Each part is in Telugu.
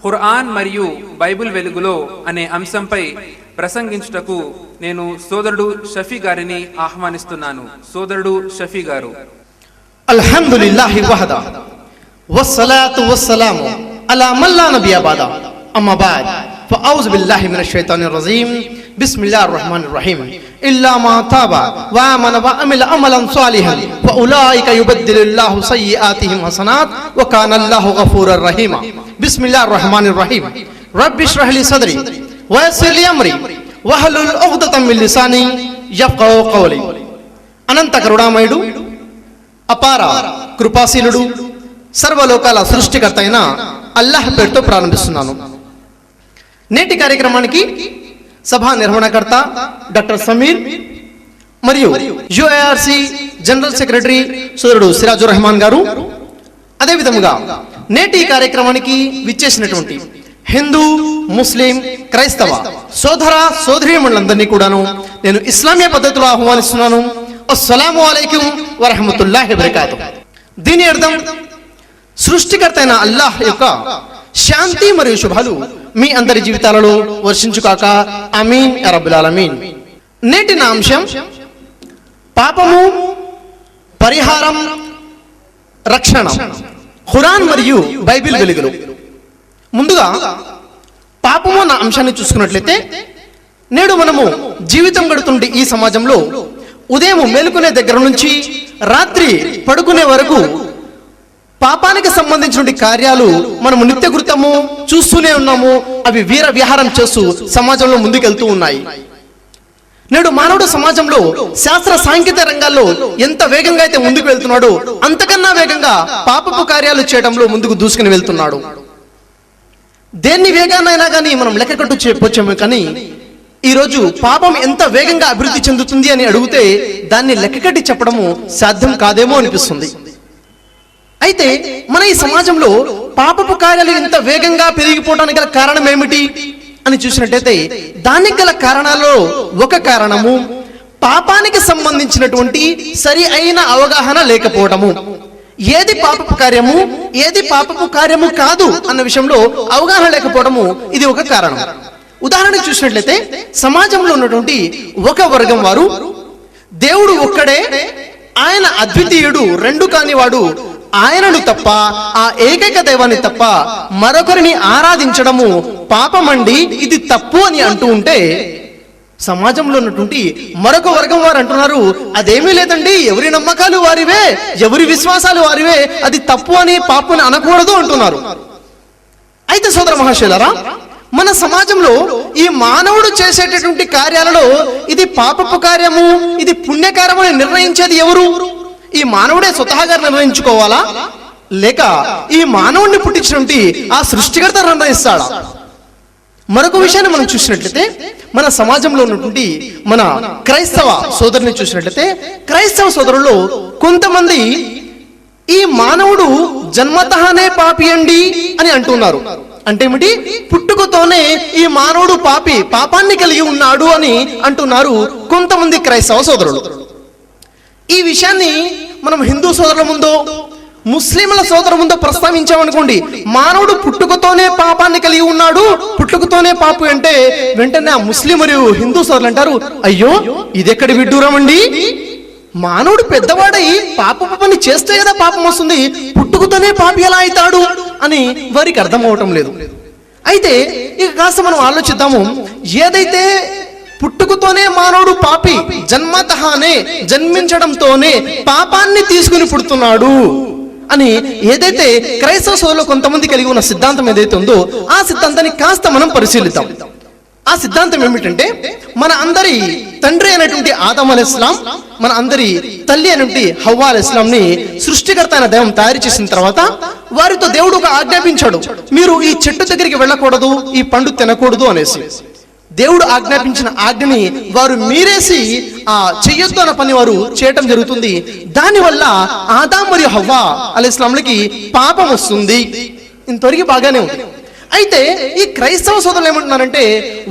ఖురాన్ మరియు బైబిల్ వెలుగులో అనే అంశంపై ప్రసంగించుటకు నేను సోదరుడు షఫీ గారిని ఆహ్వానిస్తున్నాను. సోదరుడు షఫీ గారు. అల్హమ్దులిల్లాహి వహదా వస్సలాతు వస్సలాము అలా మల్లా నబియ బాదా అమ్మా బాద్ ఫఅఊజు బిల్లాహి మినష్ షైతానిర్ రజీం బిస్మిల్లాహిర్ రహ్మానిర్ రహీం ఇల్లా మా తాబా వ ఆమన వ అమిల అమలన్ సాలిహన్ ఫఉలైక యుబద్దిలుల్లాహు సయ్యిఆతిహిం హసనాత్ వ కానల్లాహు గఫూరర్ రహీమ. బిస్మిల్లాహిర్ రహ్మానిర్ రహీం రబ్బిష్రహ్ లీ సద్రి వ యస్సిర్ లీ అమ్రి వహ్లుల్ ఉఖ్దతం మిన్ లిసాని యఫ్ఖహు ఖౌలి. అనంత కరుణామయుడు, అపార కృపాశీలుడు, సర్వలోకాల సృష్టికర్త అయిన అల్లాహ్ పేరుతో ప్రారంభిస్తున్నాను. నేటి కార్యక్రమానికి సభా నిర్వహణకర్త డాక్టర్ సమీర్ మరియు యుఐఆర్సి జనరల్ సెక్రటరీ సోదరుడు సిరాజుర్ రెహమాన్ గారు, అదేవిధంగా నేటి కార్యక్రమానికి విచ్చేసినటువంటి హిందూ, ముస్లిం, క్రైస్తవ సోదర సోదరీమణులందరినీ కూడాను నేను ఇస్లామీయ పద్ధతిలో ఆహ్వానిస్తున్నాను. అస్సలాము అలైకుం వరహమతుల్లాహి వబరకాతుహ్. దీని అర్థం సృష్టికర్త అయిన అల్లాహ్ యొక్క శాంతి మరియు శుభాలు మీ అందరి జీవితాలలో వర్షించుకాక. ఆమీన్ యా రబ్బల్ ఆలమీన్. నేటి నా అంశం పాపము, పరిహారం, రక్షణ, ఖురాన్ మరియు బైబిల్ వెలుగులు. ముందుగా పాపము అన్న అంశాన్ని చూసుకున్నట్లయితే, నేడు మనము జీవితం గడుతుండే ఈ సమాజంలో ఉదయం మేలుకునే దగ్గర నుంచి రాత్రి పడుకునే వరకు పాపానికి సంబంధించిన కార్యాలు మనము నిత్యకృతము చూస్తూనే ఉన్నాము. అవి వీర విహారం చేస్తూ సమాజంలో ముందుకెళ్తూ ఉన్నాయి. నేడు మానవుడు సమాజంలో శాస్త్ర సాంకేతిక రంగాల్లో ఎంత వేగంగా అయితే ముందుకు వెళ్తున్నాడో అంతకన్నా వేగంగా పాపపు కార్యాలు చేయడంలో ముందుకు దూసుకుని వెళ్తున్నాడు. దేన్ని వేగానైనా కానీ మనం లెక్కకట్టు చెప్పొచ్చాము, కానీ ఈరోజు పాపం ఎంత వేగంగా అభివృద్ధి చెందుతుంది అని అడిగితే దాన్ని లెక్కకట్టి చెప్పడము సాధ్యం కాదేమో అనిపిస్తుంది. అయితే మన ఈ సమాజంలో పాపపు కార్యాలు ఇంత వేగంగా పెరిగిపోవడానికి గల కారణం ఏమిటి అని చూసినట్టయితే, దానికి గల కారణాల్లో ఒక కారణము పాపానికి సంబంధించినటువంటి సరి అయిన అవగాహన లేకపోవడము. ఏది పాపపు కార్యము, ఏది పాపపు కార్యము కాదు అన్న విషయంలో అవగాహన లేకపోవడము ఇది ఒక కారణం. ఉదాహరణకు చూసినట్లయితే, సమాజంలో ఉన్నటువంటి ఒక వర్గం వారు దేవుడు ఒక్కడే, ఆయన అద్వితీయుడు, రెండు కానివాడు, ఆయనను తప్ప, ఆ ఏకైక దైవాన్ని తప్ప మరొకరిని ఆరాధించడము పాపమండి, ఇది తప్పు అని అంటూ ఉంటే, సమాజంలో ఉన్నటువంటి మరొక వర్గం వారు అంటున్నారు, అదేమీ లేదండి, ఎవరి నమ్మకాలు వారివే, ఎవరి విశ్వాసాలు వారివే, అది తప్పు అని పాపని అనకూడదు అంటున్నారు. అయితే సోదర మహాశయులారా, మన సమాజంలో ఈ మానవుడు చేసేటటువంటి కార్యాలలో ఇది పాపపు కార్యము, ఇది పుణ్యకార్యము అని నిర్ణయించేది ఎవరు? ఈ మానవుడే స్వతహాగా నిర్ణయించుకోవాలా, లేక ఈ మానవుడిని పుట్టించినటువంటి ఆ సృష్టికర్త నిర్ణయిస్తాడా? మరొక విషయాన్ని మనం చూసినట్లయితే, మన సమాజంలో ఉన్నటువంటి మన క్రైస్తవ సోదరుని చూసినట్లయితే, క్రైస్తవ సోదరుల్లో కొంతమంది ఈ మానవుడు జన్మతహానే పాపి అండి అని అంటున్నారు. అంటే ఏమిటి? పుట్టుకతోనే ఈ మానవుడు పాపి, పాపాన్ని కలిగి ఉన్నాడు అని అంటున్నారు కొంతమంది క్రైస్తవ సోదరులు. ఈ విషయాన్ని మనం హిందూ సోదరుల ముందో, ముస్లింల సోదరుల ముందో ప్రస్తావించామనుకోండి, మానవుడు పుట్టుకతోనే పాపాన్ని కలిగి ఉన్నాడు, పుట్టుకతోనే పాపి అంటే వెంటనే ఆ ముస్లిం మరియు హిందూ సోదరులు అంటారు, అయ్యో ఇదెక్కడి విడ్డూరం అండి, మానవుడు పెద్దవాడై పాపపు పని చేస్తే కదా పాపం వస్తుంది, పుట్టుకతోనే పాపి ఎలా అవుతాడు అని వారికి అర్థం అవటం లేదు. అయితే ఇక కాస్త మనం ఆలోచిద్దాము. ఏదైతే పుట్టుకతోనే మానవుడు పాపి, జన్మతహానే జన్మించడంతోనే పాపాన్ని తీసుకుని పుడుతున్నాడు అని ఏదైతే క్రైస్తవ సోదరులు కొంతమంది కలిగి ఉన్న సిద్ధాంతం ఏదైతే ఉందో, ఆ సిద్ధాంతాన్ని కాస్త మనం పరిశీలిద్దాం. ఆ సిద్ధాంతం ఏమిటంటే, మన అందరి తండ్రి అయినటువంటి ఆదం అలైహిస్సలాం, మన అందరి తల్లి అయినటువంటి హవ్వా అలైహిస్సలాం ని సృష్టికర్త అయిన దైవం తయారు చేసిన తర్వాత వారితో దేవుడు ఒక ఆజ్ఞాపించాడు, మీరు ఈ చెట్టు దగ్గరికి వెళ్ళకూడదు, ఈ పండు తినకూడదు అనేసి. దేవుడు ఆజ్ఞాపించిన ఆజ్ఞని వారు మీరేసి ఆ చెయ్యొద్దు అన్న పని వారు చేయటం జరుగుతుంది. దానివల్ల ఆదాం మరియు హవ్వా అలైహిస్సలాంలకి పాపం వస్తుంది. ఇంతవరకు బాగానే ఉంది. అయితే ఈ క్రైస్తవ సోదరులు ఏమంటున్నారంటే,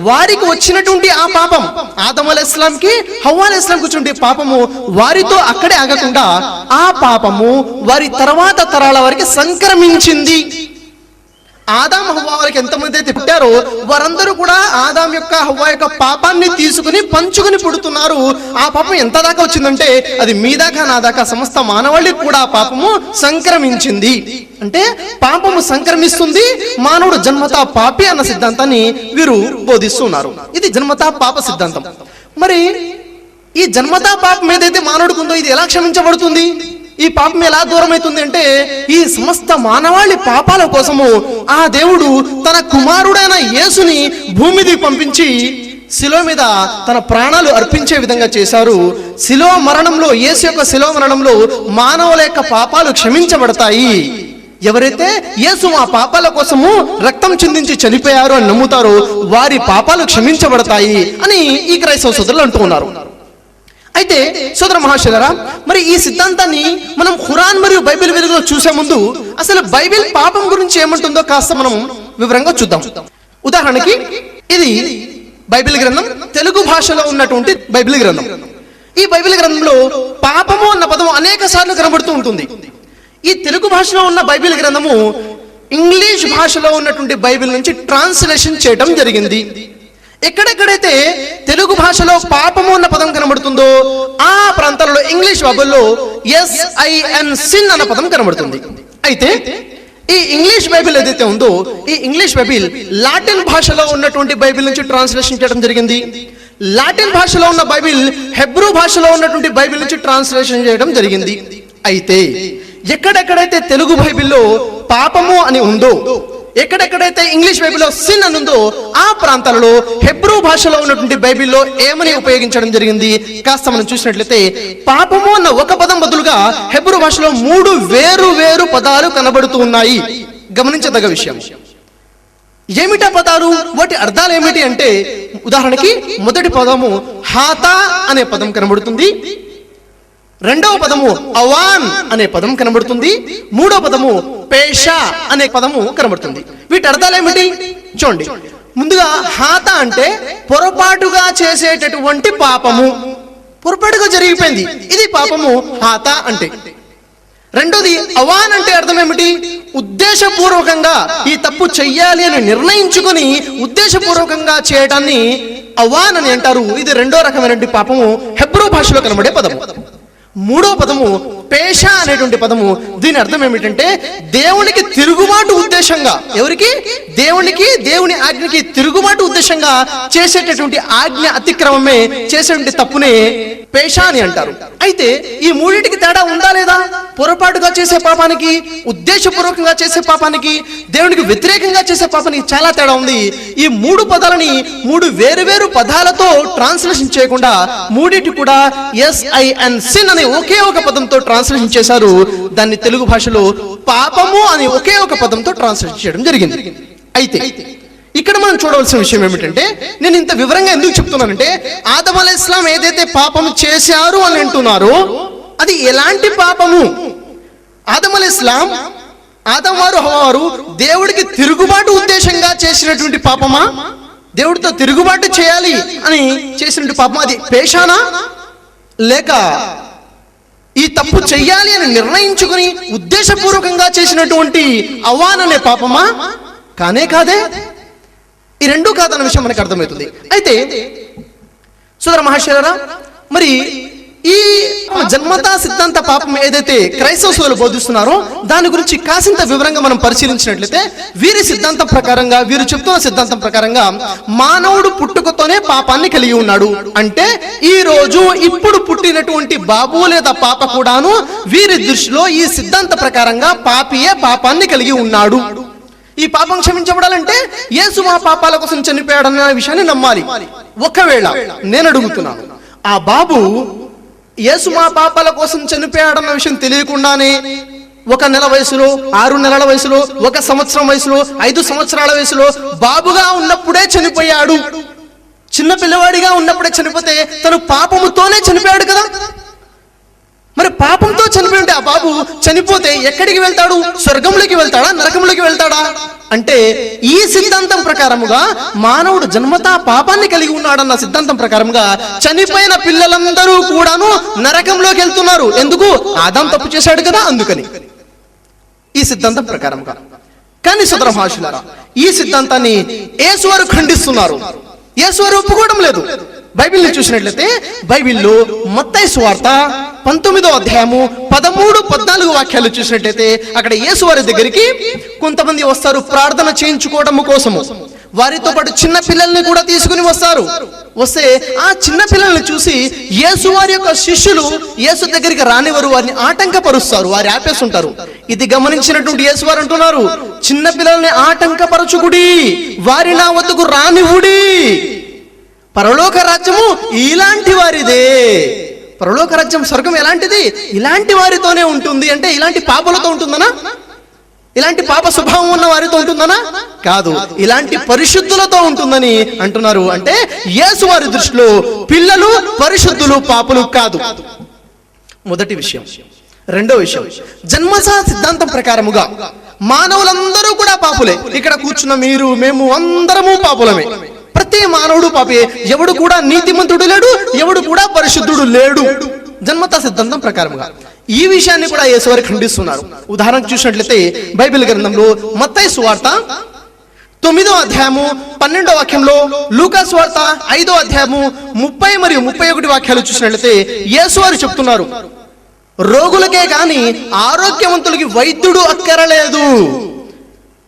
వారికి వచ్చినటువంటి ఆ పాపం, ఆదం అలైహిస్సలాంకి హవ్వా అలైహిస్సలాంకి వచ్చినటువంటి పాపము వారితో అక్కడే ఆగకుండా ఆ పాపము వారి తర్వాత తరాల వారికి సంక్రమించింది. ఆదాం హవ్వ వారికి ఎంతమంది అయితే పుట్టారో వారందరూ కూడా ఆదాం యొక్క హవ్వ యొక్క పాపాన్ని తీసుకుని పంచుకుని పుడుతున్నారు. ఆ పాపం ఎంత దాకా వచ్చిందంటే అది మీ దాకా నా దాకా సమస్త మానవాళికి కూడా ఆ పాపము సంక్రమించింది. అంటే పాపము సంక్రమిస్తుంది, మానవుడు జన్మతా పాపి అన్న సిద్ధాంతాన్ని వీరు బోధిస్తున్నారు. ఇది జన్మతా పాప సిద్ధాంతం. మరి ఈ జన్మతా పాపం ఏదైతే మానవుడికి ఉందో ఇది ఎలా క్షమించబడుతుంది? ఈ పాపం ఎలా దూరం అవుతుంది అంటే ఈ సమస్త మానవాళి పాపాల కోసము ఆ దేవుడు తన కుమారుడైన యేసుని భూమికి పంపించి శిలువ మీద తన ప్రాణాలు అర్పించే విధంగా చేశారు. శిలువ మరణంలో, యేసు యొక్క శిలువ మరణంలో మానవుల యొక్క పాపాలు క్షమించబడతాయి. ఎవరైతే యేసు మా పాపాల కోసము రక్తం చిందించి చనిపోయారు అని నమ్ముతారో వారి పాపాలు క్షమించబడతాయి అని ఈ క్రైస్తవ సోదరులు అంటూ ఉన్నారు. అయితే సోదర మహాశయులారా, మరి ఈ సిద్ధాంతాన్ని మనం ఖురాన్ మరియు బైబిల్ వెలుగులో చూసే ముందు అసలు బైబిల్ పాపం గురించి ఏమంటుందో కాస్త మనం వివరంగా చూద్దాం. ఉదాహరణకి ఇది బైబిల్ గ్రంథం, తెలుగు భాషలో ఉన్నటువంటి బైబిల్ గ్రంథం. ఈ బైబిల్ గ్రంథంలో పాపము అన్న పదం అనేక సార్లు కనబడుతూ ఉంటుంది. ఈ తెలుగు భాషలో ఉన్న బైబిల్ గ్రంథము ఇంగ్లీష్ భాషలో ఉన్నటువంటి బైబిల్ నుంచి ట్రాన్స్లేషన్ చేయడం జరిగింది. ఎక్కడెక్కడైతే తెలుగు భాషలో పాపము అన్న పదం కనబడుతుందో ఆ ప్రాంతాలలో ఇంగ్లీష్ బైబిల్లో SIN సిన్ అన్న పదం కనబడుతుంది. అయితే ఈ ఇంగ్లీష్ బైబిల్ ఏదైతే ఉందో ఈ ఇంగ్లీష్ బైబిల్ లాటిన్ భాషలో ఉన్నటువంటి బైబిల్ నుంచి ట్రాన్స్లేషన్ చేయడం జరిగింది. లాటిన్ భాషలో ఉన్న బైబిల్ హెబ్రూ భాషలో ఉన్నటువంటి బైబిల్ నుంచి ట్రాన్స్లేషన్ చేయడం జరిగింది. అయితే ఎక్కడెక్కడైతే తెలుగు బైబిల్లో పాపము అని ఉందో, ఎక్కడెక్కడైతే ఇంగ్లీష్ బైబిల్లో సిన్ అని ఉందో ఆ ప్రాంతాలలో హెబ్రూ భాషలో ఉన్నటువంటి బైబిల్లో ఏమని ఉపయోగించడం జరిగింది కాస్త మనం చూసినట్లయితే పాపము అన్న ఒక పదం బదులుగా హెబ్రూ భాషలో 3 వేరు వేరు పదాలు కనబడుతూ ఉన్నాయి. గమనించదగ్గ విషయం. ఏమిటా పదాలు, వాటి అర్థాలు ఏమిటి అంటే ఉదాహరణకి మొదటి పదము హాతా అనే పదం కనబడుతుంది, రెండవ పదము అవాన్ అనే పదం కనబడుతుంది, మూడో పదము పేషా అనే పదము కనబడుతుంది. వీటి అర్థాలు ఏమిటి చూడండి. ముందుగా హాత అంటే పొరపాటుగా చేసేటటువంటి పాపము, పొరపాటుగా జరిగిపోయింది, ఇది పాపము హాత అంటే. రెండోది అవాన్ అంటే అర్థం ఏమిటి? ఉద్దేశపూర్వకంగా ఈ తప్పు చెయ్యాలి అని నిర్ణయించుకొని ఉద్దేశపూర్వకంగా చేయడాన్ని అవాన్ అని అంటారు. ఇది రెండో రకమైనటువంటి పాపము హెబ్రూ భాషలో కనబడే పదము. మూడో పదము పేషా అనేటువంటి పదము. దీని అర్థం ఏమిటంటే దేవునికి తిరుగుబాటు ఉద్దేశంగా, ఎవరికి? దేవునికి, దేవుని ఆజ్ఞకి తిరుగుబాటు ఉద్దేశంగా చేసేటటువంటి ఆజ్ఞ అతిక్రమమే, చేసేటువంటి తప్పునే పేషా అని అంటారు. అయితే ఈ మూడింటికి తేడా ఉందా లేదా? పొరపాటుగా చేసే పాపానికి, ఉద్దేశపూర్వకంగా చేసే పాపానికి, దేవునికి వ్యతిరేకంగా చేసే పాపానికి చాలా తేడా ఉంది. ఈ 3 పదాలని 3 వేరు పదాలతో ట్రాన్స్లేషన్ చేయకుండా మూడింటి కూడా SIN సిన్ అనే ఒకే ఒక పదంతో ట్రాన్స్లేషన్ చేశారు. దాన్ని తెలుగు భాషలో పాపము అని ఒకే ఒక పదంతో ట్రాన్స్లేషన్ చేయడం జరిగింది. అయితే ఇక్కడ మనం చూడవలసిన విషయం ఏమిటంటే, నేను ఇంత వివరంగా ఎందుకు చెప్తున్నానంటే ఆదం అలైహిస్సలాం ఏదైతే పాపం చేశారు అని అంటున్నారో అది ఎలాంటి పాపము? ఆదం అలైహిస్సలాం, ఆదం వారు, హవ్వ వారు దేవుడికి తిరుగుబాటు ఉద్దేశంగా చేసినటువంటి పాపమా? దేవుడితో తిరుగుబాటు చేయాలి అని చేసినటువంటి పాపమా? అది పేషానా? లేక ఈ తప్పు చెయ్యాలి అని నిర్ణయించుకుని ఉద్దేశపూర్వకంగా చేసినటువంటి అవాన్ అనే పాపమా? కాదే. ఈ రెండూ కాదన్న విషయం మనకు అర్థమవుతుంది. అయితే సోదర మహాశయులారా, మరి ఈ జన్మతా సిద్ధాంత పాపం ఏదైతే క్రైస్తవ సోదరులు బోధిస్తున్నారో దాని గురించి కాసింత వివరంగా మనం పరిశీలించినట్లయితే వీరి సిద్ధాంతం ప్రకారంగా, వీరు చెప్తున్న సిద్ధాంతం ప్రకారంగా మానవుడు పుట్టుకతోనే పాపాన్ని కలిగి ఉన్నాడు. అంటే ఈ రోజు ఇప్పుడు పుట్టినటువంటి బాబు లేదా పాప కూడాను వీరి దృష్టిలో ఈ సిద్ధాంత ప్రకారంగా పాపియే పాపాన్ని కలిగి ఉన్నాడు. ఈ పాపం క్షమించబడాలంటే యేసు మా పాపాల కోసం చనిపోయాడన్న విషయాన్ని నమ్మాలి. ఒకవేళ నేను అడుగుతున్నాను, ఆ బాబు యేసు మా పాపాల కోసం చనిపోయాడన్న విషయం తెలియకుండానే 1 నెల వయసులో, 6 నెలల వయసులో, 1 సంవత్సరం వయసులో, 5 సంవత్సరాల వయసులో బాబుగా ఉన్నప్పుడే చనిపోయాడు, చిన్న పిల్లవాడిగా ఉన్నప్పుడే చనిపోతే తను పాపముతోనే చనిపోయాడు కదా. మరి పాపంతో చనిపోయి ఉంటే ఆ బాబు చనిపోతే ఎక్కడికి వెళ్తాడు? స్వర్గంలోకి వెళ్తాడా, నరకంలోకి వెళ్తాడా? అంటే ఈ సిద్ధాంతం ప్రకారముగా మానవుడు జన్మతా పాపాన్ని కలిగి ఉన్నాడన్న సిద్ధాంతం ప్రకారముగా చనిపోయిన పిల్లలందరూ కూడాను నరకంలోకి వెళ్తున్నారు. ఎందుకు? ఆదాం తప్పు చేశాడు కదా, అందుకని. ఈ సిద్ధాంతం ప్రకారముగా కానీ సోదర మహాశులారా, ఈ సిద్ధాంతాన్ని యేసు వారు ఖండిస్తున్నారు. యేసు వారు ఒప్పుకోవడం లేదు. బైబిల్ని చూసినట్లయితే బైబిల్లో మత్తయి సువార్త 19వ అధ్యాయము 13, 14 వాక్యాలు చూసినట్లయితే అక్కడ యేసు వారి దగ్గరికి కొంతమంది వస్తారు ప్రార్థన చేయించుకోవడం కోసము. వారితో పాటు చిన్న పిల్లల్ని కూడా తీసుకుని వస్తే ఆ చిన్న పిల్లల్ని చూసి యేసు వారి యొక్క శిష్యులు యేసు దగ్గరికి రానివారు, వారిని ఆటంకపరుస్తారు, వారి ఆపేస్తుంటారు. ఇది గమనించినటువంటి యేసు వారు అంటున్నారు, చిన్న పిల్లల్ని ఆటంకపరచుకుడి, వారి నా వద్దకు రానివుడి. పరలోక రాజ్యము ఇలాంటి వారిదే. పరలోక రాజ్యం, స్వర్గం ఎలాంటిది? ఇలాంటి వారితోనే ఉంటుంది. అంటే ఇలాంటి పాపలతో ఉంటుందనా? ఇలాంటి పాప స్వభావం ఉన్న వారితో ఉంటుందనా? కాదు, ఇలాంటి పరిశుద్ధులతో ఉంటుందని అంటున్నారు. అంటే యేసు వారి దృష్టిలో పిల్లలు పరిశుద్ధులు, పాపులు కాదు. మొదటి విషయం. రెండో విషయం, జన్మజా సిద్ధాంతం ప్రకారముగా మానవులందరూ కూడా పాపులే. ఇక్కడ కూర్చున్న మీరు, మేము అందరము పాపులమే. ప్రతి మానవుడు పాపే. ఎవడు కూడా నీతిమంతుడు లేడు, ఎవడు కూడా పరిశుద్ధుడు లేడు, జన్మతా సిద్ధాంతం ప్రకారముగా. ఈ విషయాన్ని కూడా యేసు వారు ఖండిస్తున్నారు. ఉదాహరణకు చూసినట్లయితే బైబిల్ గ్రంథంలో మత్తయి సువార్త 9వ అధ్యాయము 12వ వాక్యంలో, లూకా సువార్త 5వ అధ్యాయము 30 మరియు 31 వాక్యాలు చూసినట్లయితే యేసు వారు చెప్తున్నారు, రోగులకే గాని ఆరోగ్యవంతులకి వైద్యుడు అక్కరలేదు.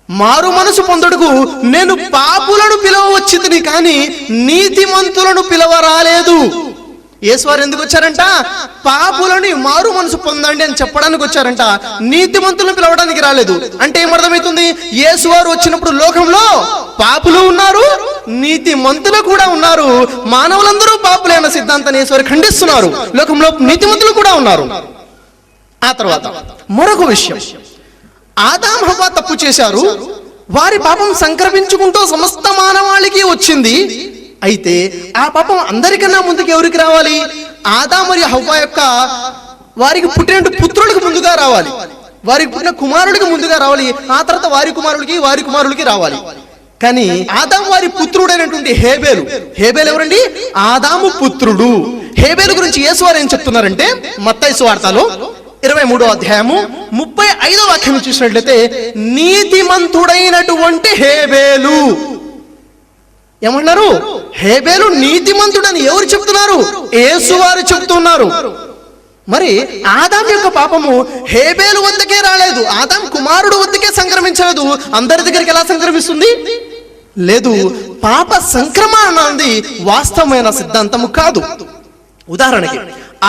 మారు మనసు పొందుటకు నేను పాపులను పిలవవచ్చింది కానీ నీతిమంతులను పిలవరాలేదు. యేసువారు ఎందుకు వచ్చారంట? పాపులని మారు మనసు పొందండి అని చెప్పడానికి వచ్చారంట, నీతిమంతులను పిలవడానికి రాలేదు. అంటే ఏమర్థమవుతుంది? యేసువారు వచ్చినప్పుడు లోకంలో పాపులు ఉన్నారు, నీతిమంతులు కూడా ఉన్నారు. మానవులందరూ పాపులే అన్న సిద్ధాంతాన్ని యేసువారు ఖండిస్తున్నారు. లోకంలో నీతిమంతులు కూడా ఉన్నారు. ఆ తర్వాత మరొక విషయం, ఆదాం హవ్వ తప్పు చేశారు, వారి పాపం సంక్రమించుకుంటూ సమస్త మానవాళికి వచ్చింది. అయితే ఆ పాపం అందరికన్నా ముందుకు ఎవరికి రావాలి? ఆదాం మరియు హవ్వ యొక్క వారికి పుట్టిన పుత్రులకు ముందుగా రావాలి, వారికి పుట్టిన కుమారుడికి ముందుగా రావాలి. ఆ తర్వాత వారి కుమారులకి రావాలి. కానీ ఆదాం వారి పుత్రుడైనటువంటి హేబేలు ఎవరండి? ఆదాము పుత్రుడు. హేబేలు గురించి యేసు వారు ఏం చెప్తున్నారంటే మత్తయి సువార్తలో 23వ అధ్యాయము 35వ వాక్యం చూసినట్లయితే, నీతిమంతుడైనటువంటి హేబేలు. ఏమన్నారు? హేబేలు నీతిమంతుడని ఎవరు చెప్తున్నారు? యేసు వారు చెప్తున్నారు. మరి ఆదాం యొక్క పాపము హేబేలు వద్దకే రాలేదు, ఆదాం కుమారుడు వద్దకే సంక్రమించలేదు. అందరి దగ్గరికి ఎలా సంక్రమిస్తుంది? లేదు. పాప సంక్రమణ అనేది వాస్తవమైన సిద్ధాంతము కాదు. ఉదాహరణకి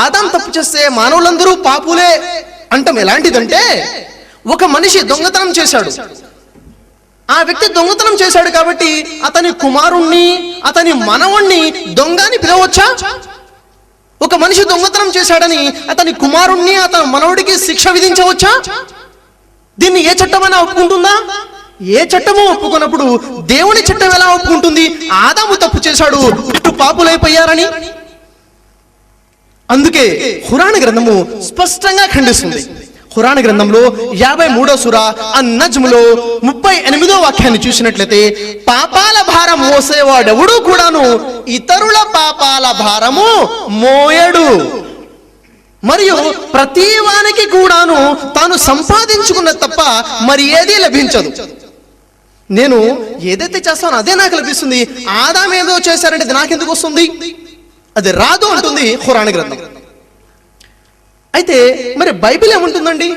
ఆదాం తప్పు చేస్తే మానవులందరూ పాపులే అంటాం ఎలాంటిదంటే, ఒక మనిషి దొంగతనం చేశాడు, ఆ వ్యక్తి దొంగతనం చేశాడు కాబట్టి అతని కుమారుణ్ణి, అతని మనవణ్ణి దొంగ అని పిలవచ్చా? ఒక మనిషి దొంగతనం చేశాడని అతని కుమారుణ్ణి, అతని మనవుడికి శిక్ష విధించవచ్చా? దీన్ని ఏ చట్టమైనా ఒప్పుకుంటుందా? ఏ చట్టము ఒప్పుకున్నప్పుడు దేవుని చట్టం ఎలా ఒప్పుకుంటుంది? ఆదాము తప్పు చేశాడు, పాపులైపోయారని. అందుకే ఖురాన్ గ్రంథము స్పష్టంగా ఖండిస్తుంది. ఖురాన్ గ్రంథంలో 53వ సూరా అన్-నజ్ములో 38వ వాక్యాన్ని చూసినట్లయితే, పాపాల భారం మోసేవాడెవడూ కూడాను ఇతరుల పాపాల భారము మోయడు, మరియు ప్రతి వానికి కూడాను తాను సంపాదించుకున్న తప్ప మరి ఏదీ లభించదు. నేను ఏదైతే చేస్తానో అదే నాకు లభిస్తుంది. ఆదాం ఏదో చేశారంటే అది నాకెందుకు వస్తుంది? అది రాదు అంటుంది ఖురాన్ గ్రంథం. అయితే మరి బైబిల్ ఏముంటుందండి?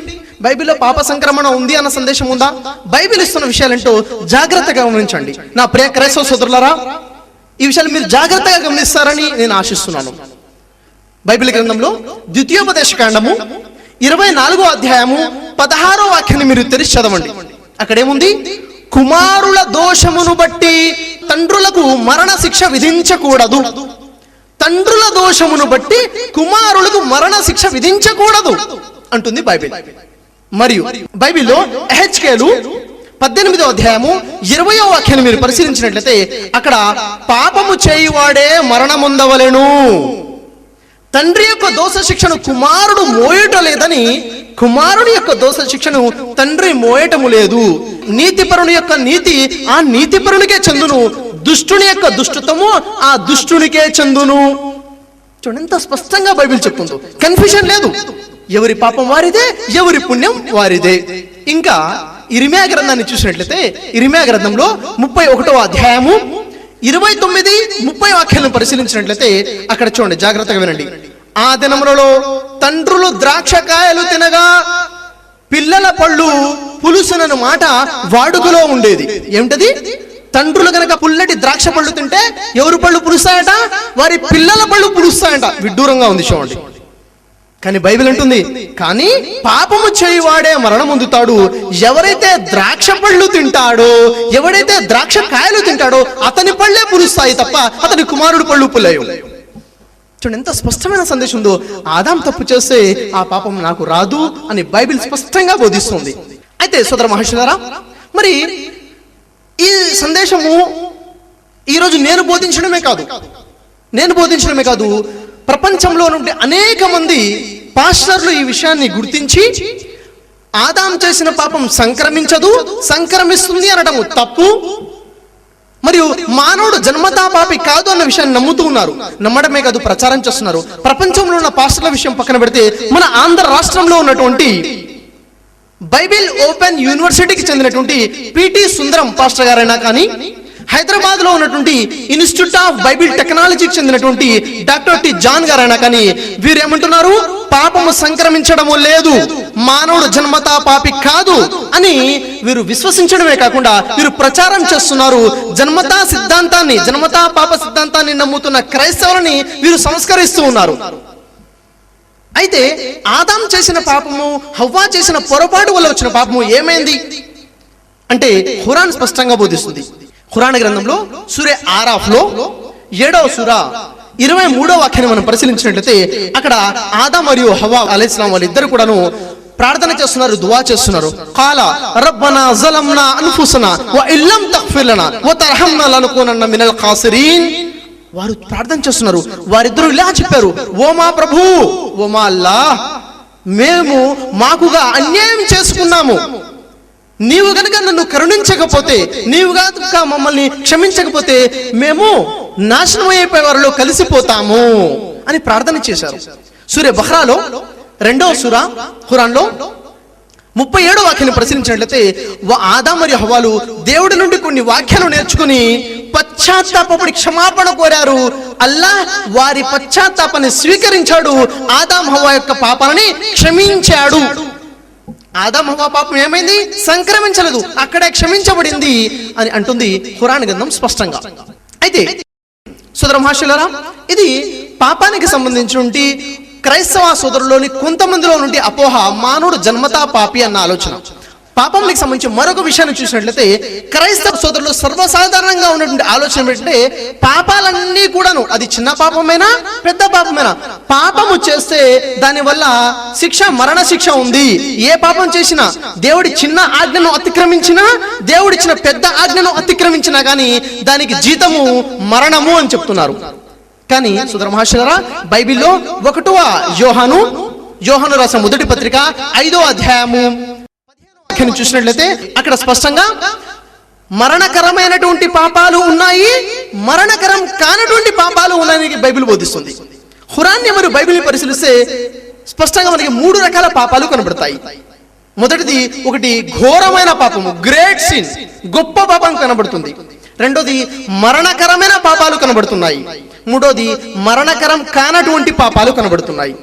బైబిల్లో పాప సంక్రమణ ఉంది అన్న సందేశం ఉందా? బైబిల్ ఇస్తున్న విషయాలంటూ జాగ్రత్తగా గమనించండి. నా ప్రియ క్రైస్తవ సోదరులారా, ఈ విషయాలు మీరు జాగ్రత్తగా గమనిస్తారని నేను ఆశిస్తున్నాను. బైబిల్ గ్రంథంలో ద్వితీయోపదేశ కాండము 24వ అధ్యాయము 16వ వాక్యాన్ని మీరు తెరిచి చదవండి. అక్కడేముంది? కుమారుల దోషమును బట్టి తండ్రులకు మరణ శిక్ష విధించకూడదు. తండ్రుల దోషమును బట్టి కుమారులకు మరణ శిక్ష విధించకూడదు అంటుంది బైబిల్. మరియు బైబిల్లో ఎహెచ్కేలు 18వ అధ్యాయము 20వ వాక్యాన్ని మీరు పరిశీలించినట్లయితే అక్కడ పాపము చేయువాడే మరణముందవలెను. తండ్రి యొక్క దోష శిక్షను కుమారుడు మోయటం లేదని కుమారుడి యొక్క దోష శిక్షను తండ్రి మోయటము లేదు. నీతిపరుని యొక్క నీతి ఆ నీతిపరునికే చెందును, దుష్టుని యొక్క దుష్టత్వము ఆ దుష్టునికే చెందును. చూడండి ఎంత స్పష్టంగా బైబిల్ చెప్తుందో, కన్ఫ్యూజన్ లేదు. ఎవరి పాపం వారిదే, ఎవరి పుణ్యం వారిదే. ఇంకా ఇర్మియా గ్రంథాన్ని చూసినట్లయితే ఇర్మియా గ్రంథంలో 31వ అధ్యాయము 29, 30 వాక్యాలను పరిశీలించినట్లయితే అక్కడ చూడండి, జాగ్రత్తగా వినండి. ఆ దినములలో తండ్రులు ద్రాక్ష కాయలు తినగా పిల్లల పళ్ళు పులుసునను మాట వాడుకలో ఉండేది. ఏమిటది? తండ్రులు గనక పుల్లటి ద్రాక్ష పళ్ళు తింటే ఎవరి పళ్ళు పులుస్తాయట? వారి పిల్లల పళ్ళు పులుస్తాయట. విడ్డూరంగా ఉంది చూడండి. కానీ బైబిల్ అంటుంది, కానీ పాపము చేయువాడే మరణం పొందుతాడు. ఎవరైతే ద్రాక్ష పళ్ళు తింటాడో, ఎవరైతే ద్రాక్ష కాయలు తింటాడో అతని పళ్ళే పులుస్తాయి తప్ప అతని కుమారుడు పళ్ళు పుల్లయు. చూడండి ఎంత స్పష్టమైన సందేశం ఉందో. ఆదాం తప్పు చేస్తే ఆ పాపం నాకు రాదు అని బైబిల్ స్పష్టంగా బోధిస్తుంది. అయితే సోదర మహర్షులారా, మరి ఈ సందేశము ఈరోజు నేను బోధించడమే కాదు, ప్రపంచంలో నుండి అనేక మంది పాస్టర్లు ఈ విషయాన్ని గుర్తించి ఆదాం చేసిన పాపం సంక్రమిస్తుంది అనటము తప్పు, మరియు మానవుడు జన్మతా పాపి కాదు అన్న విషయాన్ని నమ్ముతూ ఉన్నారు. నమ్మడమే కాదు, ప్రచారం చేస్తున్నారు. ప్రపంచంలో ఉన్న పాస్టర్ల విషయం పక్కన పెడితే మన ఆంధ్ర రాష్ట్రంలో ఉన్నటువంటి బైబిల్ ఓపెన్ యూనివర్సిటీకి చెందినటువంటి పిటి సుందరం పాస్టర్ గారైనా కానీ, హైదరాబాద్ లో ఉన్నటువంటి ఇన్స్టిట్యూట్ ఆఫ్ బైబిల్ టెక్నాలజీకి చెందినటువంటి డాక్టర్ టి జాన్ గారైనా కానీ వీరేమంటున్నారు? పాపము సంక్రమించడము లేదు, మానవుడు జన్మతా పాపి కాదు అని వీరు విశ్వసించడమే కాకుండా వీరు ప్రచారం చేస్తున్నారు. జన్మతా పాప సిద్ధాంతాన్ని నమ్ముతున్న క్రైస్తవులని వీరు సంస్కరిస్తూ ఉన్నారు. అయితే ఆదాం చేసిన పాపము, హవ్వా చేసిన పొరపాటు వల్ల వచ్చిన పాపము ఏమైంది అంటే ఖురాన్ స్పష్టంగా బోధిస్తుంది. ఖురాన్ గ్రంథంలో సూరే ఆరాఫ్ లో 7వ సూర 23వ వాక్యాన్ని మనం పరిశీలించినట్లయితే అక్కడ ఆదాం మరియు హవ్వా అలైహిస్సలాం వాళ్ళిద్దరు కూడాను ప్రార్థన చేస్తున్నారు, దువా చేస్తున్నారు. కాల రబ్బనా జలమ్నా అన్ఫుసనా వ ఇల్లం తగ్ఫిర్ లనా వ తర్హమ్నా లనకునన్న మినల్ ఖాసిరీన్. వారు ప్రార్థన చేస్తున్నారు. వారిద్దరూ ఇలా చెప్పారు, ఓ మా ప్రభు, ఓ మా అల్లాహ్, మేము మాకుగా అన్యాయం చేసుకున్నాము. నీవు గనుక నన్ను కరుణించకపోతే, నీవు గనుక మమ్మల్ని క్షమించకపోతే మేము నాశనం అయిపోయే వారిలో కలిసిపోతాము అని ప్రార్థన చేశారు. సూరే బహ్రాలో 2వ సూర ఖురాన్లో 37వ వాక్యాన్ని పరిశీలించినట్లయితే ఆదాం మరియు హవ్వాలు దేవుడి నుండి కొన్ని వాక్యాలు నేర్చుకుని పశ్చాత్తాపడి క్షమాపణ కోరారు. అల్లాహ్ వారి పశ్చాత్తాపాన్ని స్వీకరించాడు, ఆదాం హవ్వా యొక్క పాపాలని క్షమించాడు. ఆదాం హవ్వా పాపం ఏమైంది? సంక్రమించలేదు, అక్కడే క్షమించబడింది అని అంటుంది ఖురాన్ గ్రంథం స్పష్టంగా. అయితే సోదర మహాశయులారా, ఇది పాపానికి సంబంధించినటువంటి క్రైస్తవ సోదరులోని కొంతమందిలో నుండి అపోహ, మానవుడు జన్మతా పాపి అన్న ఆలోచన. పాపానికి సంబంధించి మరొక విషయాన్ని చూసినట్లయితే క్రైస్తవ సోదరులు సర్వసాధారణంగా ఉన్నటువంటి ఆలోచన ఏంటంటే పాపాలన్నీ కూడాను, అది చిన్న పాపమైనా పెద్ద పాపమైనా, పాపము చేస్తే దాని వల్ల శిక్ష, మరణ శిక్ష ఉంది. ఏ పాపం చేసినా, దేవుడి చిన్న ఆజ్ఞను అతిక్రమించినా, దేవుడిచ్చిన పెద్ద ఆజ్ఞను అతిక్రమించినా గానీ దానికి జీతము మరణము అని చెప్తున్నారు. కానీ సోదర మహాశయులారా, బైబిల్లో 1వ యోహాను రాసిన మొదటి పత్రిక 5వ అధ్యాయము చూసినట్లయితే అక్కడ స్పష్టంగా మరణకరమైనటువంటి పాపాలు ఉన్నాయి, మరణకరం కానటువంటి పాపాలు ఉన్నాయని బైబిల్ బోధిస్తుంది. ఖురాన్ని మరియు బైబిల్ని పరిశీలిస్తే స్పష్టంగా మనకి 3 రకాల పాపాలు కనబడతాయి. మొదటిది, ఒకటి ఘోరమైన పాపము, గ్రేట్ సిన్, గొప్ప పాపం కనబడుతుంది. రెండోది మరణకరమైన పాపాలు కనబడుతున్నాయి. మూడోది మరణకరం కానటువంటి పాపాలు కనబడుతున్నాయి.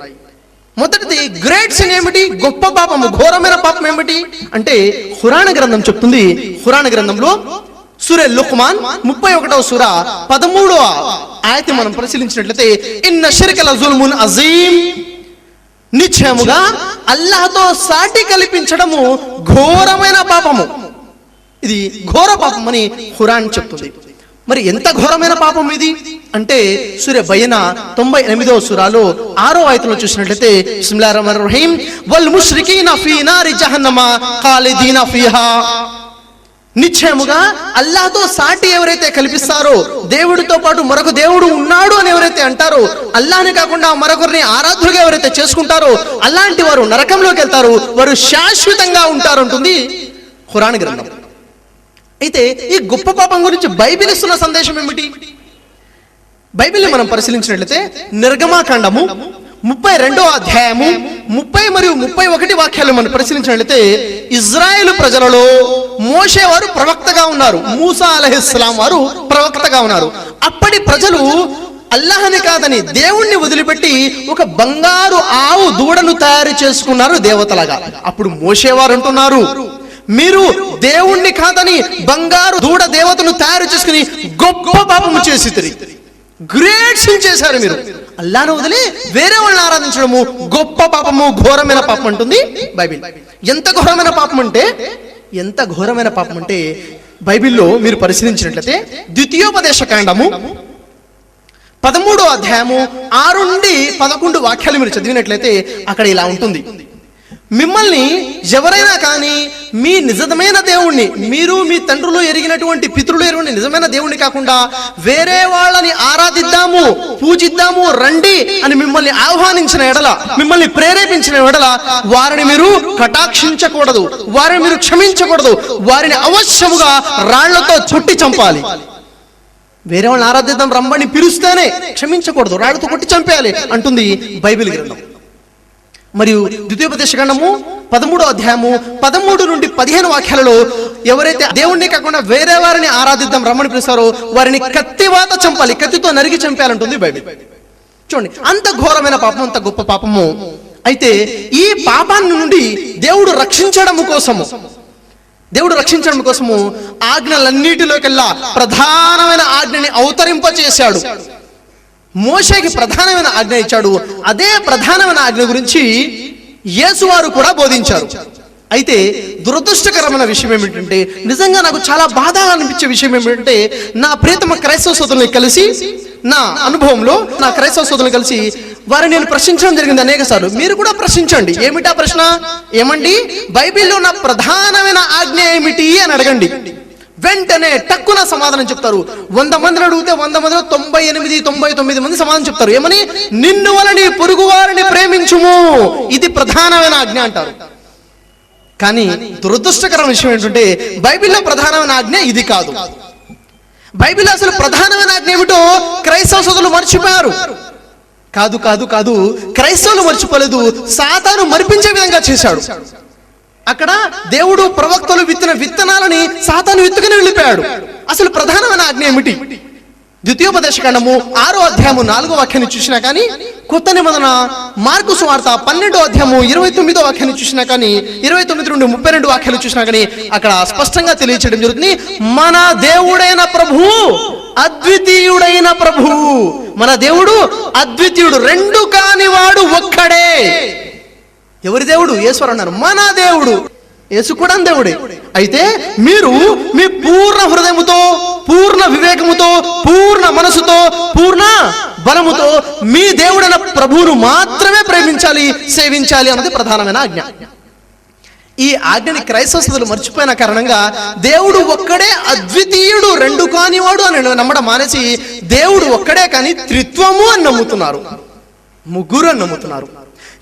మొదటిది గ్రేట్ సిన్ ఏమిటి? గొప్ప పాపము, ఘోరమైన పాపం ఏమిటి అంటే ఖురాన్ గ్రంథం చెప్తుంది. ఖురాన్ గ్రంథంలో సూరే లుక్మాన్ 31వ సూర 13వ ఆయతి మనం పరిశీలించినట్లయితే ఇన్న షిర్క లజుల్మున్ అజీం, నిశ్చయముగా అల్లాహ్తో సాటి కల్పించడము ఘోరమైన పాపము. ఇది ఘోర పాపం అని ఖురాన్ చెప్తుంది. మరి ఎంత ఘోరమైన పాపం ఇది అంటే సూరే బయన 98వ సూరాలో 6వ ఆయతలో చూసినట్లయితే బిస్మిల్లాహిర్ రహమానిర్ రహీం వల్ ముష్రికీన ఫీ నారి జహన్నమ ఖాలిదీన ఫీహా. నిశ్చయముగా అల్లాహ్తో సాటి ఎవరైతే కల్పిస్తారో, దేవుడితో పాటు మరొక దేవుడు ఉన్నాడు అని ఎవరైతే అంటారో, అల్లాహ్ని కాకుండా మరొకరిని ఆరాధ్యులుగా ఎవరైతే చేసుకుంటారో అలాంటి వారు నరకంలోకి వెళ్తారు, వారు శాశ్వతంగా ఉంటారు అంటుంది ఖురాన్ గ్రంథం. అయితే ఈ గొప్ప పాపం గురించి బైబిల్ ఇస్తున్న సందేశం ఏమిటి? బైబిల్ని మనం పరిశీలించినట్లయితే నిర్గమాకాండము 32వ అధ్యాయము 30 మరియు 31 వాక్యాలు మనం పరిశీలించినట్లయితే, ఇజ్రాయేలు ప్రజలలో మోషే వారు ప్రవక్తగా ఉన్నారు, మూసా అలైహిస్సలాం వారు ప్రవక్తగా ఉన్నారు. అప్పటి ప్రజలు అల్లాహ్ని కాదని దేవుణ్ణి వదిలిపెట్టి ఒక బంగారు ఆవు దూడను తయారు చేసుకున్నారు దేవతలాగా. అప్పుడు మోషే వారు అంటున్నారు, మీరు దేవుణ్ణి కాదని బంగారు దూడ దేవతను తయారు చేసుకుని గొప్ప పాపము చేసి గ్రేట్ సిన్ చేశారు. మీరు అల్లాహ్ను వదిలి వేరే వాళ్ళని ఆరాధించడము గొప్ప పాపము, ఘోరమైన పాపం అంటుంది బైబిల్. ఎంత ఘోరమైన పాపం అంటే బైబిల్లో మీరు పరిశీలించినట్లయితే ద్వితీయోపదేశ కాండము 13వ అధ్యాయము 6 నుండి 11 వాక్యాలు మీరు చదివినట్లయితే అక్కడ ఇలా ఉంటుంది, మిమ్మల్ని ఎవరైనా కానీ మీ నిజమైన దేవుణ్ణి, మీరు మీ తండ్రులు ఎరిగినటువంటి పితరులు ఎరిగిన నిజమైన దేవుణ్ణి కాకుండా వేరే వాళ్ళని ఆరాధిద్దాము, పూజిద్దాము రండి అని మిమ్మల్ని ఆహ్వానించిన ఎడల, మిమ్మల్ని ప్రేరేపించిన ఎడల వారిని మీరు కటాక్షించకూడదు, వారిని మీరు క్షమించకూడదు, వారిని అవశ్యముగా రాళ్లతో చుట్టి చంపాలి. వేరే వాళ్ళని ఆరాధిద్దాం రమ్మని పిలుస్తేనే క్షమించకూడదు, రాళ్లతో కొట్టి చంపేయాలి అంటుంది బైబిల్ గ్రంథం. మరియు ద్వితీయోపదేశ కాండము 13వ అధ్యాయము 13 నుండి 15 వాక్యాలలో ఎవరైతే దేవుణ్ణి కాకుండా వేరే వారిని ఆరాధిద్దాం రమ్మని పిలుస్తారో వారిని కత్తివాత చంపాలి, కత్తితో నరికి చంపాలంటుంది బైబిల్. చూడండి, అంత ఘోరమైన పాపం, అంత గొప్ప పాపము. అయితే ఈ పాపాన్ని నుండి దేవుడు రక్షించడం కోసము ఆజ్ఞలన్నిటిలోకెల్లా ప్రధానమైన ఆజ్ఞని అవతరింపచేశాడు. మోషేకి ప్రధానమైన ఆజ్ఞ ఇచ్చాడు. అదే ప్రధానమైన ఆజ్ఞ గురించి యేసువారు కూడా బోధించారు. అయితే దురదృష్టకరమైన విషయం ఏమిటంటే, నిజంగా నాకు చాలా బాధ అనిపించే విషయం ఏమిటంటే, నా ప్రియతమ క్రైస్తవ సోదరుల్ని కలిసి, నా అనుభవంలో నా క్రైస్తవ సోదరులు కలిసి వారిని నేను ప్రశ్నించడం జరిగింది అనేక సార్లు. మీరు కూడా ప్రశ్నించండి. ఏమిటా ప్రశ్న? ఏమండి, బైబిల్లో నా ప్రధానమైన ఆజ్ఞ ఏమిటి అని అడగండి. వెంటనే టక్కున సమాధానం చెప్తారు. 100 మందిని అడిగితే 100 మందిలో 98, 99 మంది సమాధానం చెప్తారు. ఏమని? నిన్ను వలన నీ పొరుగు వారిని ప్రేమించుము, ఇది ప్రధానమైన ఆజ్ఞ అంటారు. కానీ దురదృష్టకరమైన విషయం ఏంటంటే, బైబిల్లో ప్రధానమైన ఆజ్ఞ ఇది కాదు. బైబిల్లో అసలు ప్రధానమైన ఆజ్ఞ ఏమిటో క్రైస్తవ సోదరులు మర్చిపోయారు. కాదు, క్రైస్తవులు మర్చిపోలేదు, సాతాను మరిపించే విధంగా చేశాడు. అక్కడ దేవుడు ప్రవక్తలు విత్తిన విత్తనాలని సాతాను విత్తుకుని వెళ్ళిపోయాడు. అసలు ప్రధానమైన ఆజ్ఞ ఏమిటి? ద్వితీయోపదేశ కాండము 6వ అధ్యాయము 4వ వాక్యాన్ని చూసినా కానీ, కొత్త నిబంధన మార్కు సువార్త 12వ అధ్యాయము 29వ వాక్యాన్ని చూసినా కానీ, 29 నుండి 32 వాక్యాలు చూసినా కానీ అక్కడ స్పష్టంగా తెలియచేయడం జరుగుతుంది, మన దేవుడైన ప్రభువు అద్వితీయుడైన ప్రభువు. మన దేవుడు అద్వితీయుడు, రెండు కానివాడు ఒక్కడే. ఎవరి దేవుడు? యేసు అన్నారు. మన దేవుడు యేసు కూడా దేవుడే. అయితే మీరు మీ పూర్ణ హృదయముతో, పూర్ణ వివేకముతో, పూర్ణ మనసుతో, పూర్ణ బలముతో మీ దేవుడైన ప్రభువును మాత్రమే ప్రేమించాలి, సేవించాలి అన్నది ప్రధానమైన ఆజ్ఞ. ఈ ఆజ్ఞని క్రైస్తవ సోదరులు మర్చిపోయిన కారణంగా దేవుడు ఒక్కడే అద్వితీయుడు, రెండు కానివాడు అని నమ్మడం మానేసి దేవుడు ఒక్కడే కానీ త్రిత్వము అని నమ్ముతున్నారు, ముగ్గురు అని నమ్ముతున్నారు.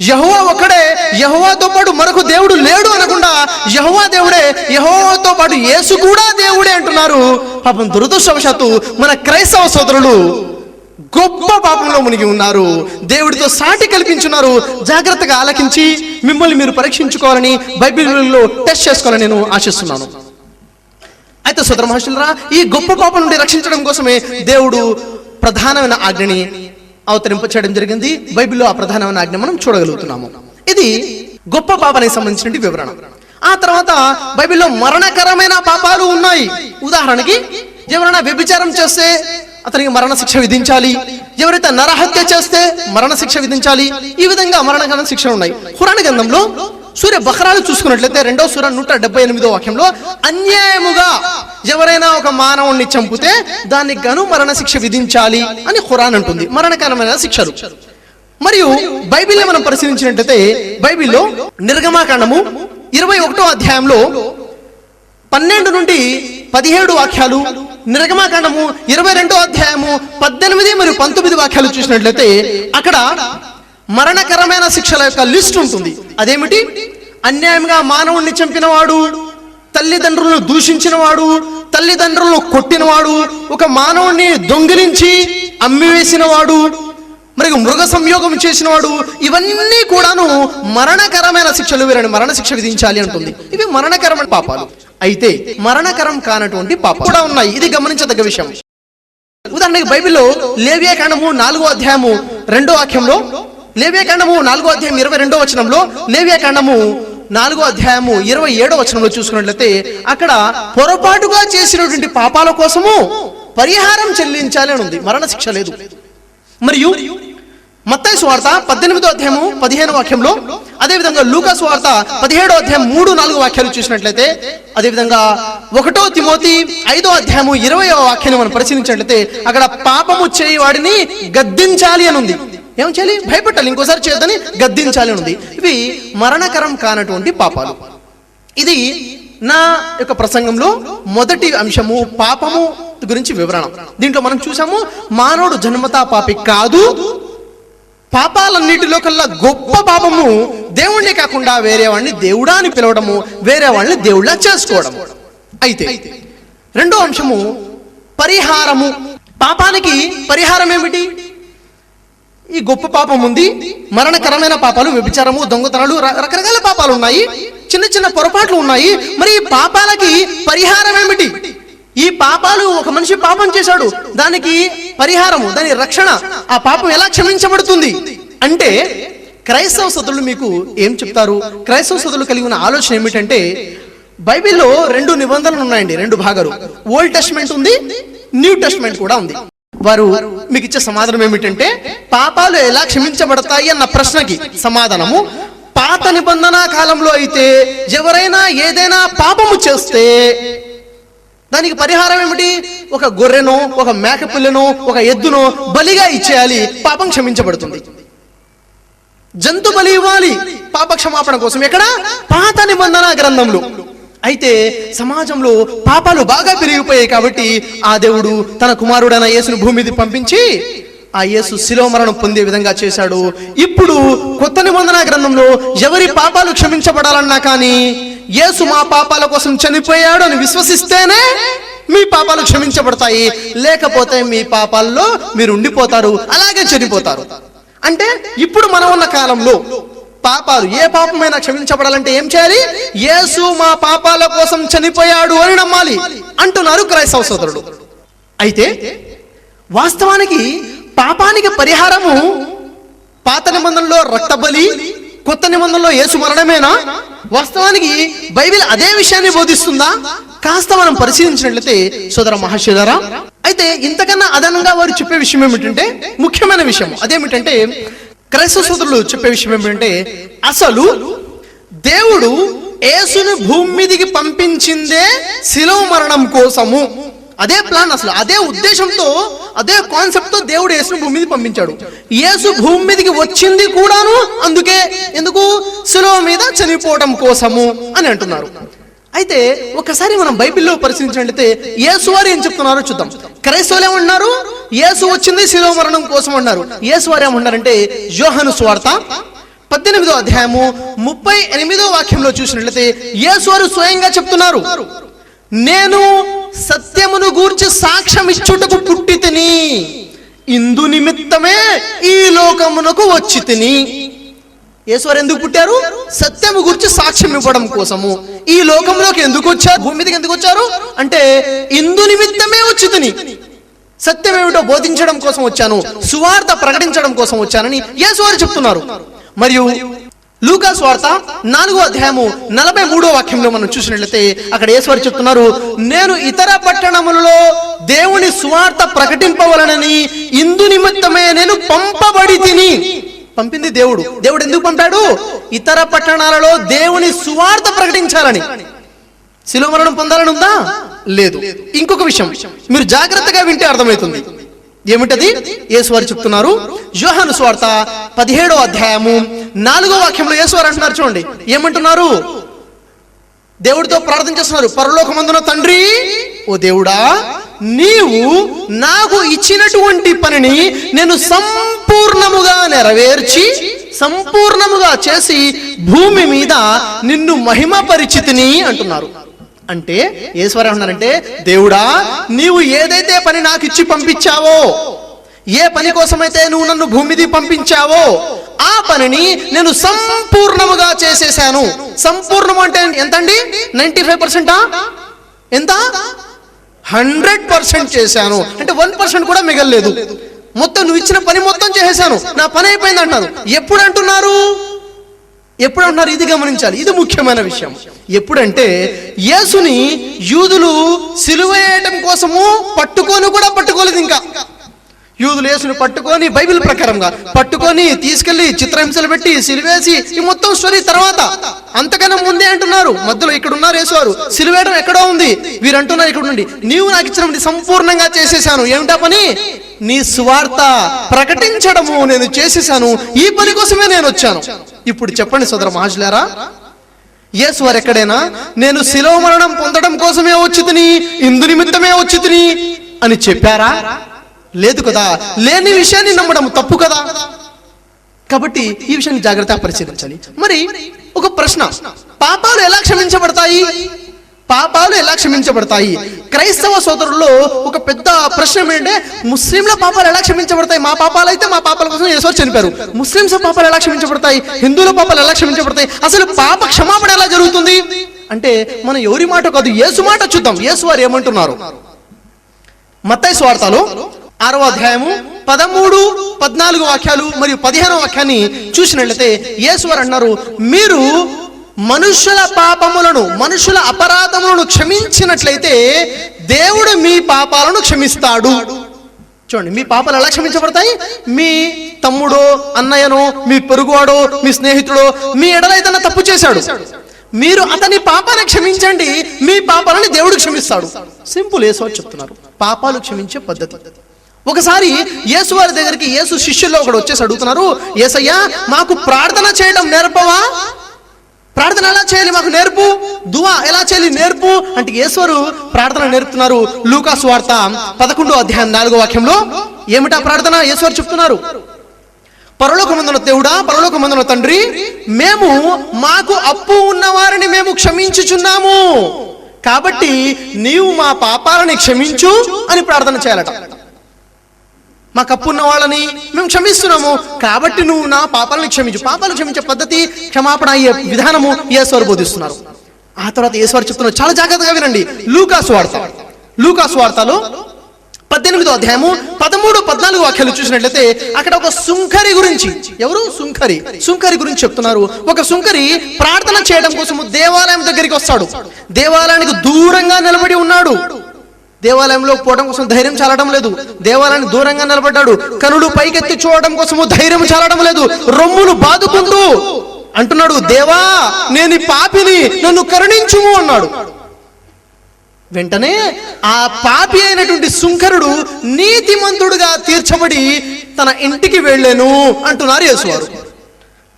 యెహోవా ఒక్కడే, యెహోవాతో పాటు మరొక దేవుడు లేడు అనకుండా యెహోవా దేవుడే, యెహోవాతో పాటు యేసు కూడా దేవుడే అంటున్నారు. పాపం దురదృష్టవశాత్తు మన క్రైస్తవ సోదరులు గొప్ప పాపంలో మునిగి ఉన్నారు, దేవుడితో సాటి కల్పించున్నారు. జాగ్రత్తగా ఆలకించి మిమ్మల్ని మీరు పరీక్షించుకోవాలని, బైబిల్లో టెస్ట్ చేసుకోవాలని నేను ఆశిస్తున్నాను. అయితే సోదర మహర్షులరా, ఈ గొప్ప పాపం నుండి రక్షించడం కోసమే దేవుడు ప్రధానమైన ఆజ్ఞని అవతరింపచేయడం జరిగింది. బైబిల్లో ఆ ప్రధానమైన ఆజ్ఞ మనం చూడగలుగుతున్నాము. ఇది గొప్ప పాపానికి సంబంధించిన వివరణ. ఆ తర్వాత బైబిల్లో మరణకరమైన పాపాలు ఉన్నాయి. ఉదాహరణకి, ఎవరైనా వ్యభిచారం చేస్తే అతనికి మరణ శిక్ష విధించాలి, ఎవరైతే నరహత్య చేస్తే మరణ శిక్ష విధించాలి. ఈ విధంగా మరణకరమైన శిక్షలు ఉన్నాయి. ఖురాన్ గ్రంథంలో సూర్య బఖరాలు చూసుకున్నట్లయితే 2వ సూర 178వ వాక్యంలో అన్యాయముగా ఎవరైనా ఒక మానవుణ్ణి చంపితే దానికి గాను మరణ శిక్ష విధించాలి అని ఖురాన్ అంటుంది, మరణకరమైన శిక్షలు. మరియు బైబిల్ని మనం పరిశీలించినట్లయితే బైబిల్లో నిర్గమాకాండము 21వ అధ్యాయంలో 12 నుండి 17 వాక్యాలు, నిర్గమాకాండము 22వ అధ్యాయము 18 మరియు 19 వాక్యాలు చూసినట్లయితే అక్కడ మరణకరమైన శిక్షల యొక్క లిస్ట్ ఉంటుంది. అదేమిటి? అన్యాయంగా మానవుణ్ణి చంపినవాడు, తల్లిదండ్రులను దూషించినవాడు, తల్లిదండ్రులను కొట్టినవాడు, ఒక మానవుణ్ణి దొంగిలించి అమ్మివేసినవాడు, మరి మృగ సంయోగం చేసిన వాడు, ఇవన్నీ కూడాను మరణకరమైన శిక్షలు, వీరని మరణ శిక్ష విధించాలి అంటుంది. ఇవి మరణకరమైన పాపాలు. అయితే మరణకరం కానటువంటి పాపాలు కూడా ఉన్నాయి. ఇది గమనించదగ్గ విషయం. ఉదాహరణకి బైబిల్లో లేవియాకాండము 4వ అధ్యాయము 2వ వాక్యంలో, లేవియాకాండము 4వ అధ్యాయం 22వ వచనంలో, లేవియాకాండము 4వ అధ్యాయము 27వ వచనంలో చూసుకున్నట్లయితే అక్కడ పొరపాటుగా చేసినటువంటి పాపాల కోసము పరిహారం చెల్లించాలి అని ఉంది. మరణ శిక్ష లేదు. మరియు మత్తయి సువార్త 18వ అధ్యాయము 15వ వాక్యంలో, అదేవిధంగా లూకా సువార్త 17వ అధ్యాయం 3-4 వాక్యాలు చూసినట్లయితే, అదేవిధంగా 1 తిమోతి 5వ అధ్యాయము 20వ వాక్యాన్ని మనం పరిశీలించినట్లయితే అక్కడ పాపము చేయి వాడిని గద్దించాలి అని ఉంది. ఏం చేయాలి? భయపెట్టాలి, ఇంకోసారి చేయొద్దని గద్దించాలి అని ఉంది. ఇవి మరణకరం కానటువంటి పాపాలు. ఇది నా యొక్క ప్రసంగంలో మొదటి అంశము, పాపము గురించి వివరణ. దీంట్లో మనం చూసాము, మానవుడు జన్మతా పాపి కాదు. పాపాలన్నిటిలో కల్లా గొప్ప పాపము దేవుణ్ణి కాకుండా వేరే వాడిని దేవుడా అని పిలవడము, వేరే వాళ్ళని దేవుళ్ళ చేసుకోవడం. అయితే రెండో అంశము పరిహారము. పాపానికి పరిహారం ఏమిటి? ఈ గొప్ప పాపం ఉంది, మరణకరమైన పాపాలు, వ్యభిచారము, దొంగతనాలు, రకరకాల పాపాలు ఉన్నాయి, చిన్న చిన్న పొరపాట్లు ఉన్నాయి. మరి ఈ పాపాలకి పరిహారం ఏమిటి? ఈ పాపాలు, ఒక మనిషి పాపం చేశాడు, దానికి పరిహారము, దాని రక్షణ, ఆ పాపం ఎలా క్షమించబడుతుంది అంటే క్రైస్తవ సోదరులు మీకు ఏం చెప్తారు? క్రైస్తవ సోదరులు కలిగి ఉన్న ఆలోచన ఏమిటంటే, బైబిల్లో 2 నిబంధనలు ఉన్నాయండి, 2 భాగాలు. ఓల్డ్ టెస్ట్మెంట్ ఉంది, న్యూ టెస్ట్మెంట్ కూడా ఉంది. వారు మీకు ఇచ్చే సమాధానం ఏమిటంటే, పాపాలు ఎలా క్షమించబడతాయి అన్న ప్రశ్నకి సమాధానము, పాత నిబంధన కాలంలో అయితే ఎవరైనా ఏదైనా పాపము చేస్తే దానికి పరిహారం ఏమిటి? ఒక గొర్రెనో, ఒక మేకపిల్లనో, ఒక ఎద్దునో బలిగా ఇచ్చేయాలి, పాపం క్షమించబడుతుంది. జంతు బలి ఇవ్వాలి పాప క్షమాపణ కోసం. ఎక్కడ? పాత నిబంధన గ్రంథంలో. అయితే సమాజంలో పాపాలు బాగా పెరిగిపోయాయి కాబట్టి ఆ దేవుడు తన కుమారుడైన యేసును భూమి మీద పంపించి ఆ యేసు శిలువ మరణం పొందే విధంగా చేశాడు. ఇప్పుడు కొత్త నిబంధన గ్రంథంలో ఎవరి పాపాలు క్షమించబడాలన్నా కానీ యేసు మా పాపాల కోసం చనిపోయాడు అని విశ్వసిస్తేనే మీ పాపాలు క్షమించబడతాయి, లేకపోతే మీ పాపాల్లో మీరు ఉండిపోతారు, అలాగే చనిపోతారు. అంటే ఇప్పుడు మనం ఉన్న కాలంలో పాపాలు, ఏ పాపమైనా క్షమించబడాలంటే ఏం చేయాలి? యేసు మా పాపాల కోసం చనిపోయాడు అని నమ్మాలి అంటున్నారు క్రైస్తవ సోదరుడు. అయితే వాస్తవానికి పాపానికి పరిహారము పాత నిబంధనలో రక్తబలి, కొత్త నిబంధనలో యేసు మరణమేనా? వాస్తవానికి బైబిల్ అదే విషయాన్ని బోధిస్తుందా? కాస్త మనం పరిశీలించినట్లయితే సోదర మహాశయులారా, అయితే ఇంతకన్నా అదనంగా వారు చెప్పే విషయం ఏమిటంటే, ముఖ్యమైన విషయం అదేమిటంటే, క్రైస్తవ సోదరులు చెప్పే విషయం ఏమిటంటే, అసలు దేవుడు యేసును భూమి మీదికి పంపించిందే శిలువ మరణం కోసము. అదే ప్లాన్, అసలు అదే ఉద్దేశంతో, అదే కాన్సెప్ట్ తో దేవుడు యేసును భూమి మీదకి పంపించాడు. యేసు భూమి మీదకి వచ్చింది కూడాను అందుకే, ఎందుకు? శిలువ మీద చనిపోవడం కోసము అని అంటున్నారు. అయితే ఒకసారి మనం బైబిల్లో పరిశీలించినట్లయితే యేసు వారు ఏం చెప్తున్నారో చూద్దాం. క్రైస్తవులు ఏమన్నారు? యేసు వచ్చింది శిలువ మరణం కోసం అన్నారు. యేసు వారు ఏమన్నారంటే, యోహాను సువార్త 18వ అధ్యాయము 38వ వాక్యంలో చూసినట్లయితే యేసు వారు స్వయంగా చెప్తున్నారు, నేను సత్యమును గూర్చి సాక్ష్యం ఇచ్చుటకు పుట్టి తిని, ఇందు నిమిత్తమే ఈ లోకమునకు వచ్చి తిని. యేసువారు ఎందుకు పుట్టారు? సత్యము గురించి సాక్ష్యం ఇవ్వడం కోసము. ఈ లోకంలోకి ఎందుకు వచ్చారు? భూమి మీదకి ఎందుకు వచ్చారు అంటే ఇందు నిమిత్తమే వచ్చి తిని, సత్యం ఏమిటో బోధించడం కోసం వచ్చాను, సువార్త ప్రకటించడం కోసం వచ్చానని యేసువారు చెప్తున్నారు. మరియు లూకా సువార్త 4వ అధ్యాయము 43వ వాక్యంలో మనం చూసినట్లయితే అక్కడ యేసువారు చెప్తున్నారు, నేను ఇతర పట్టణములలో దేవుని సువార్త ప్రకటింపవలనని ఇందు నిమిత్తమే నేను పంపబడి తిని. పంపింది దేవుడు. దేవుడు ఎందుకు పంపాడు? ఇతర పట్టణాలలో దేవుని సువార్త ప్రకటించాలని. శిలువ మరణం పొందాలని ఉందా? లేదు. ఇంకొక విషయం మీరు జాగ్రత్తగా వింటే అర్థమవుతుంది. ఏమిటది? యేసువారు చెప్తున్నారు, యోహాను సువార్త 17వ అధ్యాయము 4వ వాక్యంలో యేసువారు అంటున్నారు, చూడండి ఏమంటున్నారు? దేవుడితో ప్రార్థన చేస్తున్నారు, పరలోకమందున తండ్రి, ఓ దేవుడా, నీవు నాకు ఇచ్చినటువంటి పనిని నేను సంపూర్ణముగా నెరవేర్చి, సంపూర్ణముగా చేసి భూమి మీద నిన్ను మహిమపరిచితిని అంటున్నారు. అంటే యేసువారు ఏమన్నారంటే, దేవుడా, నీవు ఏదైతే పని నాకు ఇచ్చి పంపించావో, ఏ పని కోసమైతే నువ్వు నన్ను భూమి మీద పంపించావో ఆ పనిని నేను సంపూర్ణముగా చేసేసాను. సంపూర్ణం అంటే ఎంతండి? 95%? ఎంత? 100% చేశాను. అంటే 1% కూడా మిగలలేదు. మొత్తం నువ్వు ఇచ్చిన పని మొత్తం చేసేసాను, నా పని అయిపోయింది అంటున్నారు. ఎప్పుడు అంటున్నారు? ఇది గమనించాలి, ఇది ముఖ్యమైన విషయం. ఎప్పుడంటే యేసుని యూదులు సిలువ వేయడం కోసము పట్టుకోలేదు. ఇంకా యూదులు యేసుని పట్టుకొని బైబిల్ ప్రకారంగా పట్టుకొని తీసుకెళ్లి చిత్రహింసలు పెట్టి సిలువేసి ఈ మొత్తం స్టోరీ తర్వాత. అంతకన్నా ముందే అంటున్నారు, మధ్యలో ఇక్కడ ఉన్నారు యేసు వారు, సిలువేయడం ఎక్కడో ఉంది. వీరు అంటున్నారు ఇక్కడ నుండి, నీవు నాకు ఇచ్చిన సంపూర్ణంగా చేసేసాను. ఏమిటా పని? నీ సువార్త ప్రకటించడము నేను చేసేసాను. ఈ పని కోసమే నేను వచ్చాను. ఇప్పుడు చెప్పండి సోదర మహాశులారా, యేసు వారు ఎక్కడైనా నేను శిలువ మరణం పొందడం కోసమే వచ్చితిని, ఇందు నిమిత్తమే వచ్చితిని అని చెప్పారా? లేదు కదా. లేని విషయాన్ని నమ్మడం తప్పు కదా. కాబట్టి ఈ విషయాన్ని జాగ్రత్తగా పరిశీలించాలి. మరి ఒక ప్రశ్న, పాపాలు ఎలా క్షమించబడతాయి? క్రైస్తవ సోదరుల్లో ఒక పెద్ద ప్రశ్న ఏంటంటే, ముస్లింల పాపాలు ఎలా క్షమించబడతాయి? మా పాపాలు అయితే మా పాపాల కోసం యేసు చనిపారు. ముస్లింస్ పాపాలు ఎలా క్షమించబడతాయి? హిందువుల పాపాలు ఎలా క్షమించబడతాయి? అసలు పాప క్షమాపణ ఎలా జరుగుతుంది అంటే మనం ఎవరి మాట కాదు, యేసు మాట చూద్దాం. యేసు వారు ఏమంటున్నారు? మత్తయి సువార్తలో 6వ అధ్యాయము 13, 14 వాక్యాలు మరియు 15వ వాక్యాన్ని చూసినట్లయితే యేసు వారు అన్నారు, మీరు మనుషుల పాపములను, మనుషుల అపరాధములను క్షమించినట్లయితే దేవుడు మీ పాపాలను క్షమిస్తాడు. చూడండి, మీ పాపాలు ఎలా క్షమించబడతాయి? మీ తమ్ముడో, అన్నయ్యనో, మీ పొరుగువాడో, మీ స్నేహితుడో మీ ఎడల ఏదైనా తప్పు చేశాడు, మీరు అతని పాపాన్ని క్షమించండి, మీ పాపాలని దేవుడు క్షమిస్తాడు. సింపుల్. యేసు చెప్తున్నారు పాపాలు క్షమించే పద్ధతి. ఒకసారి యేసు వారి దగ్గరికి యేసు శిష్యుల్లో ఒకడు వచ్చేసి అడుగుతున్నారు, యేసయ్యా మాకు ప్రార్థన చేయడం నేర్పవా? ప్రార్థన ఎలా చేయాలి మాకు నేర్పు, దువా ఎలా చేయాలి నేర్పు అంటే యేసు వారు ప్రార్థన నేర్పుతున్నారు. లూకా సువార్త 11వ అధ్యాయం 4వ వాక్యంలో ఏమిటా ప్రార్థన? యేసు వారు చెప్తున్నారు, పరలోకమందున్న దేవుడా, పరలోకమందున్న తండ్రి, మేము మాకు అప్పు ఉన్న వారిని మేము క్షమించుచున్నాము, కాబట్టి నీవు మా పాపాలని క్షమించు అని ప్రార్థన చేయాలట. మాకు అప్పు ఉన్న వాళ్ళని మేము క్షమిస్తున్నాము, కాబట్టి నువ్వు నా పాపాలను క్షమించు. పాపాలు క్షమించే పద్ధతి, క్షమాపణ అయ్యే విధానము యేసు వారు బోధిస్తున్నారు. ఆ తర్వాత యేసు వారు చెప్తున్నారు, చాలా జాగ్రత్తగా వినండి. లూకా సువార్తలో 18వ అధ్యాయము 13, 14 వాక్యాలు చూసినట్లయితే అక్కడ ఒక సుంకరి గురించి, ఎవరు? సుంకరి గురించి చెప్తున్నారు. ఒక సుంకరి ప్రార్థన చేయడం కోసము దేవాలయం దగ్గరికి వస్తాడు. దేవాలయానికి దూరంగా నిలబడి ఉన్నాడు. దేవాలయంలో పోవడం కోసం ధైర్యం చాలడం లేదు. దేవాలయానికి దూరంగా నిలబడ్డాడు. కనులు పైకెత్తి చూడడం కోసము ధైర్యం చాలడం లేదు. రొమ్ములు బాదుకుంటూ అంటున్నాడు, దేవా నేను పాపిని, నన్ను కరుణించుము అన్నాడు. వెంటనే ఆ పాపి అయినటువంటి సుంకరుడు నీతిమంతుడుగా తీర్చబడి తన ఇంటికి వెళ్ళాను అంటున్నారు యేసు వారు.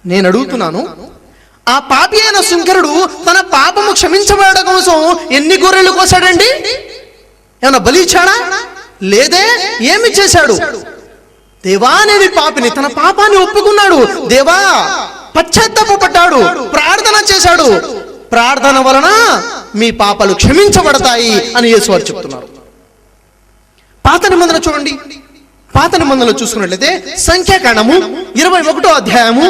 నేను అడుగుతున్నాను, ఆ పాపి అయిన సుంకరుడు తన పాపము క్షమించబడడం కోసం ఎన్ని గొర్రెలు కోసాడండి? ఏమన్నా బలి ఇచ్చాడా? లేదే. ఏమి చేశాడు? దేవా నేను పాపిని, తన పాపాన్ని ఒప్పుకున్నాడు. దేవా పశ్చాత్తాపపడ్డాడు, ప్రార్థన చేశాడు. ప్రార్థన వలన మీ పాపాలు క్షమించబడతాయి అని యేసు వారు చెప్తున్నారు. పాత నిబంధన చూడండి. పాత నిబంధనలో చూసుకున్నట్లయితే సంఖ్యాకాండము 21వ అధ్యాయము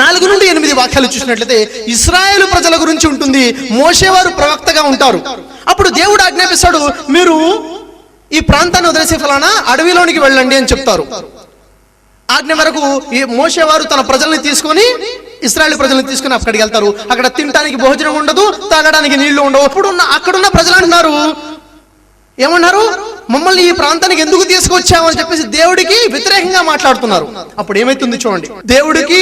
4 నుండి 8 వాక్యాలు చూసినట్లయితే ఇశ్రాయేలు ప్రజల గురించి ఉంటుంది. మోషే వారు ప్రవక్తగా ఉంటారు. అప్పుడు దేవుడు ఆజ్ఞాపిస్తాడు, మీరు ఈ ప్రాంతాన్ని వదిలేసి ఫలానా అడవిలోనికి వెళ్ళండి అని చెప్తారు. ఆజ్ఞ మేరకు ఈ మోషే వారు తన ప్రజల్ని తీసుకొని, ఇశ్రాయేలు ప్రజల్ని తీసుకుని అక్కడికి వెళ్తారు. అక్కడ తినడానికి భోజనం ఉండదు, తాగడానికి నీళ్లు ఉండవు. అక్కడున్న ప్రజలు అంటున్నారు, ఏమన్నారు? మమ్మల్ని ఈ ప్రాంతానికి ఎందుకు తీసుకొచ్చావు అని చెప్పేసి దేవుడికి వ్యతిరేకంగా మాట్లాడుతున్నారు. అప్పుడు ఏమైతుంది చూడండి. దేవుడికి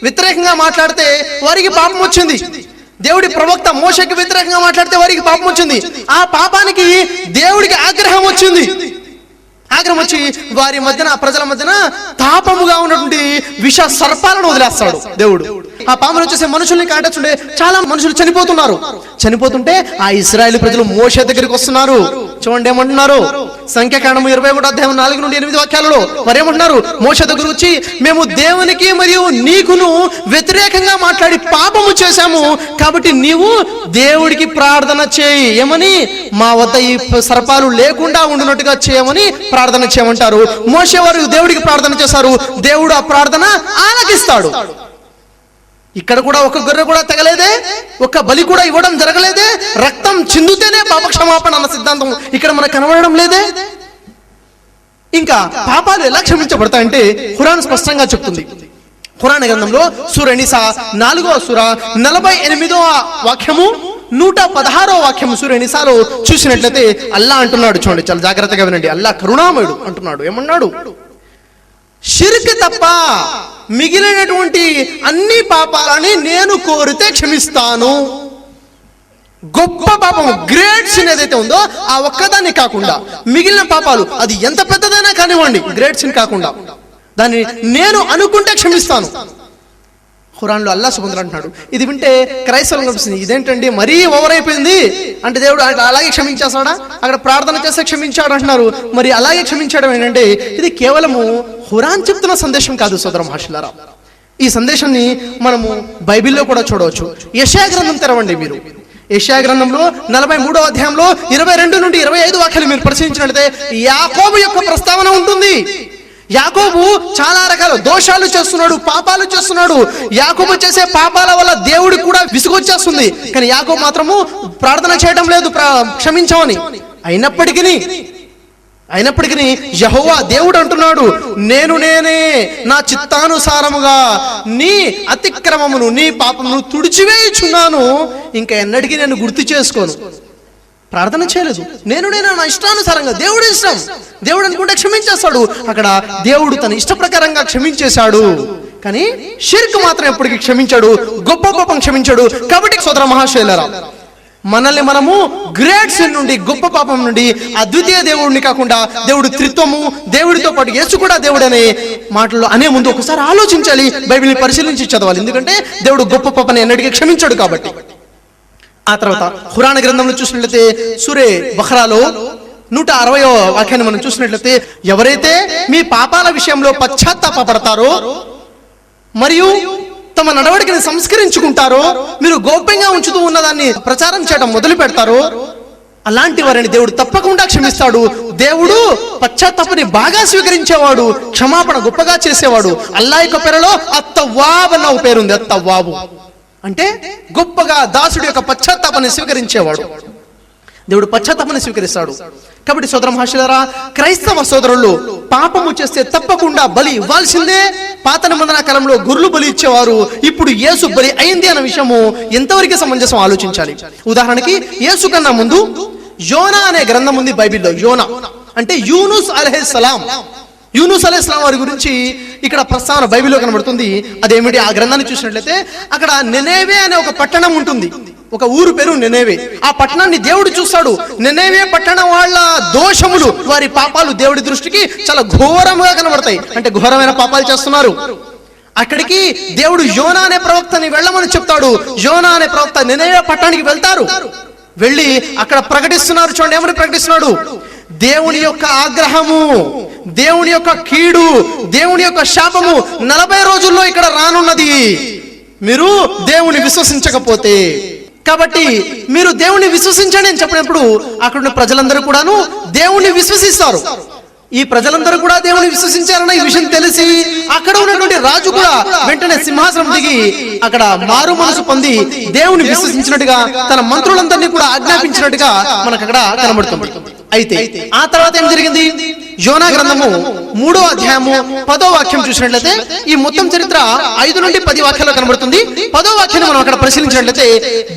వ్యతిరేకంగా మాట్లాడితే వారికి పాపం వచ్చింది. దేవుడి ప్రవక్త మోషేకి వ్యతిరేకంగా మాట్లాడితే వారికి పాపం వచ్చింది. ఆ పాపానికి దేవుడికి ఆగ్రహం వచ్చింది. ఆగ్రహం వచ్చి వారి మధ్యన, ప్రజల మధ్యన తాపముగా ఉన్నటువంటి విష సర్పాలను వదిలేస్తాడు దేవుడు. ఆ పాములు వచ్చేసి మనుషుల్ని కాటొచ్చుండే చాలా మనుషులు చనిపోతుంటే ఆ ఇశ్రాయేలు ప్రజలు మోషే దగ్గరికి వస్తున్నారు. చూడండి ఏమంటున్నారు, సంఖ్యాకాండము 21:4-8 వాక్యాలలో మరేమంటున్నారు, మోషే దగ్గర వచ్చి మేము దేవునికి మరియు నీకును వ్యతిరేకంగా మాట్లాడి పాపము చేశాము, కాబట్టి నీవు దేవుడికి ప్రార్థన చేయి, ఏమని మా వద్ద ఈ సర్పాలు లేకుండా ఉండునట్టుగా చేయమని ప్రార్థన చేయమంటారు. మోషే వారు దేవుడికి ప్రార్థన చేశారు, దేవుడు ఆ ప్రార్థన ఆలకిస్తాడు. ఇక్కడ కూడా ఒక గొర్రె కూడా తెగలేదే, ఒక బలి కూడా ఇవ్వడం జరగలేదే, రక్తం చిందుతేనే పాప క్షమాపణ అన్న సిద్ధాంతం ఇక్కడ మనకు కనబడడం లేదే. ఇంకా పాపాలు ఎలా క్షమించబడతాయంటే ఖురాన్ స్పష్టంగా చెప్తుంది. ఖురాన్ గ్రంథంలో సూర నిసా 4వ సూర 48వ వాక్యము 116వ వాక్యము సూర నిసాలో చూసినట్లయితే అల్లా అంటున్నాడు, చూడండి చాలా జాగ్రత్తగా వినండి. అల్లా కరుణామయుడు అంటున్నాడు, ఏమన్నాడు, షిర్క్ తప్ప మిగిలినటువంటి అన్ని పాపాలని నేను కోరితే క్షమిస్తాను. గొప్ప పాపము గ్రేట్ సిన్ ఏదైతే ఉందో ఆ ఒక్కదాన్ని కాకుండా మిగిలిన పాపాలు అది ఎంత పెద్దదైనా కానివ్వండి, గ్రేట్ సిన్ కాకుండా దాన్ని నేను అనుకుంటే క్షమిస్తాను. ఖురాన్లో అల్లా సుబ్హానహు అంటున్నాడు. ఇది వింటే క్రైస్తవులకు అనిపిస్తుంది, ఇదేంటండి మరీ ఓవర్ అయిపోయింది, అంటే దేవుడు అలాగే క్షమించేస్తాడా, అక్కడ ప్రార్థన చేస్తే క్షమించాడు అంటున్నారు, మరి అలాగే క్షమించడం ఏంటంటే ఇది కేవలము ఖురాన్ చెప్తున్న సందేశం కాదు సోదర మహాశిలారా. ఈ సందేశాన్ని మనము బైబిల్లో కూడా చూడవచ్చు. యెషయా గ్రంథం తెరవండి మీరు. యెషయా గ్రంథంలో 43వ అధ్యాయంలో 22-25 వాక్యాలు మీరు పరిశీలించినట్లయితే యాకోబు యొక్క ప్రస్తావన ఉంటుంది. యాకోబు చాలా రకాల దోషాలు చేస్తున్నాడు, పాపాలు చేస్తున్నాడు. యాకోబు చేసే పాపాల వల్ల దేవుడికి కూడా విసుగొచ్చేస్తుంది, కానీ యాకోబు మాత్రము ప్రార్థన చేయడం లేదు క్షమించమని. అయినప్పటికీ యెహోవా దేవుడు అంటున్నాడు, నేనే నా చిత్తానుసారముగా నీ అతిక్రమమును నీ పాపమును తుడిచివేయుచున్నాను, ఇంకా ఎన్నటికీ నేను గుర్తు చేసుకోను. ప్రార్థన చేయలేదు, నేను నా ఇష్టానుసారంగా, దేవుడు ఇష్టం, దేవుడు అనుకుంటే క్షమించేస్తాడు. అక్కడ దేవుడు తన ఇష్ట ప్రకారంగా క్షమించేశాడు, కానీ షిర్క్ మాత్రం ఎప్పటికీ క్షమించాడు, గొప్ప పాపం క్షమించాడు. కాబట్టి సోదర మహాశైలరా, మనల్ని మనము గ్రేట్ సిన్ నుండి, గొప్ప పాపం నుండి అద్వితీయ దేవుడిని కాకుండా దేవుడు త్రిత్వము, దేవుడితో పాటు యేసు కూడా దేవుడు అనే మాటలు అనే ముందు ఒకసారి ఆలోచించాలి, బైబిల్ని పరిశీలించి చదవాలి. ఎందుకంటే దేవుడు గొప్ప పాపని ఎన్నటికీ క్షమించాడు కాబట్టి. ఆ తర్వాత ఖురాన్ గ్రంథంలో చూసినట్లయితే సూరే బఖరాలో 160వ వాక్యాన్ని మనం చూసినట్లయితే ఎవరైతే మీ పాపాల విషయంలో పశ్చాత్తాపడతారో మరియు తమ నడవడికని సంస్కరించుకుంటారో, మీరు గోప్యంగా ఉంచుతూ ఉన్నదాన్ని ప్రచారం చేయడం మొదలు పెడతారో, అలాంటి వారిని దేవుడు తప్పకుండా క్షమిస్తాడు. దేవుడు పశ్చాత్తాపని బాగా స్వీకరించేవాడు, క్షమాపణ గొప్పగా చేసేవాడు. అల్లా యొక్క పేరులో అత్తవ్వాబ్ అన్న పేరుంది. అత్తవ్వాబు అంటే గొప్పగా దాసుడి యొక్క పశ్చాత్తాపాన్ని స్వీకరించేవాడు. దేవుడు పశ్చాత్తాపాన్ని స్వీకరిస్తాడు. కాబట్టి సోదర మహాశిలారా, క్రైస్తవ సోదరులు పాపము చేస్తే తప్పకుండా బలి ఇవ్వాల్సిందే. పాత నిబంధన కాలంలో గొర్రెలు బలి ఇచ్చేవారు, ఇప్పుడు యేసు బలి అయింది అన్న విషయము ఎంతవరకు సమంజసం ఆలోచించాలి. ఉదాహరణకి యేసు కన్నా ముందు యోనా అనే గ్రంథం ఉంది బైబిల్లో. యోనా అంటే యూనుస్ అలైహిస్సలాం. యూనుస్ అలైహిస్సలాం వారి గురించి ఇక్కడ ప్రస్తావన బైబిల్లో కనబడుతుంది. అదేమిటి, ఆ గ్రంథాన్ని చూసినట్లయితే అక్కడ నెనేవే అనే ఒక పట్టణం ఉంటుంది, ఒక ఊరు పేరు నెనేవే. ఆ పట్టణాన్ని దేవుడు చూస్తాడు. నెనేవే పట్టణం వాళ్ళ దోషములు, వారి పాపాలు దేవుడి దృష్టికి చాలా ఘోరంగా కనబడతాయి, అంటే ఘోరమైన పాపాలు చేస్తున్నారు. అక్కడికి దేవుడు యోనా అనే ప్రవక్తని వెళ్ళమని చెప్తాడు. యోనా అనే ప్రవక్త నెనేవే పట్టణానికి వెళ్తారు. వెళ్ళి అక్కడ ప్రకటిస్తున్నారు. చూడండి ఏమని ప్రకటిస్తున్నాడు, దేవుని యొక్క ఆగ్రహము, దేవుని యొక్క కీడు, దేవుని యొక్క శాపము 40 రోజుల్లో ఇక్కడ రానున్నది, మీరు దేవుని విశ్వసించకపోతే. కాబట్టి మీరు దేవుని విశ్వసించండి అని చెప్పినప్పుడు అక్కడ ఉన్న ప్రజలందరూ కూడాను దేవుని విశ్వసిస్తారు. ఈ ప్రజలందరూ కూడా దేవుని విశ్వసించారన్న ఈ విషయం తెలిసి అక్కడ ఉన్నటువంటి రాజు కూడా వెంటనే సింహాసనం దిగి అక్కడ మారు మనసు పొంది దేవుని విశ్వసించినట్టుగా తన మంత్రులందరినీ కూడా ఆజ్ఞాపించినట్టుగా మనకు అక్కడ కనబడుతుంది. అయితే ఆ తర్వాత ఏం జరిగింది, యోనా గ్రంథము 3వ అధ్యాయము 10వ వాక్యం చూసినట్లయితే ఈ మొత్తం చరిత్ర 5 నుండి 10 వాక్యాల్లో కనబడుతుంది. 10వ వాక్యాన్ని మనం అక్కడ పరిశీలించినట్లయితే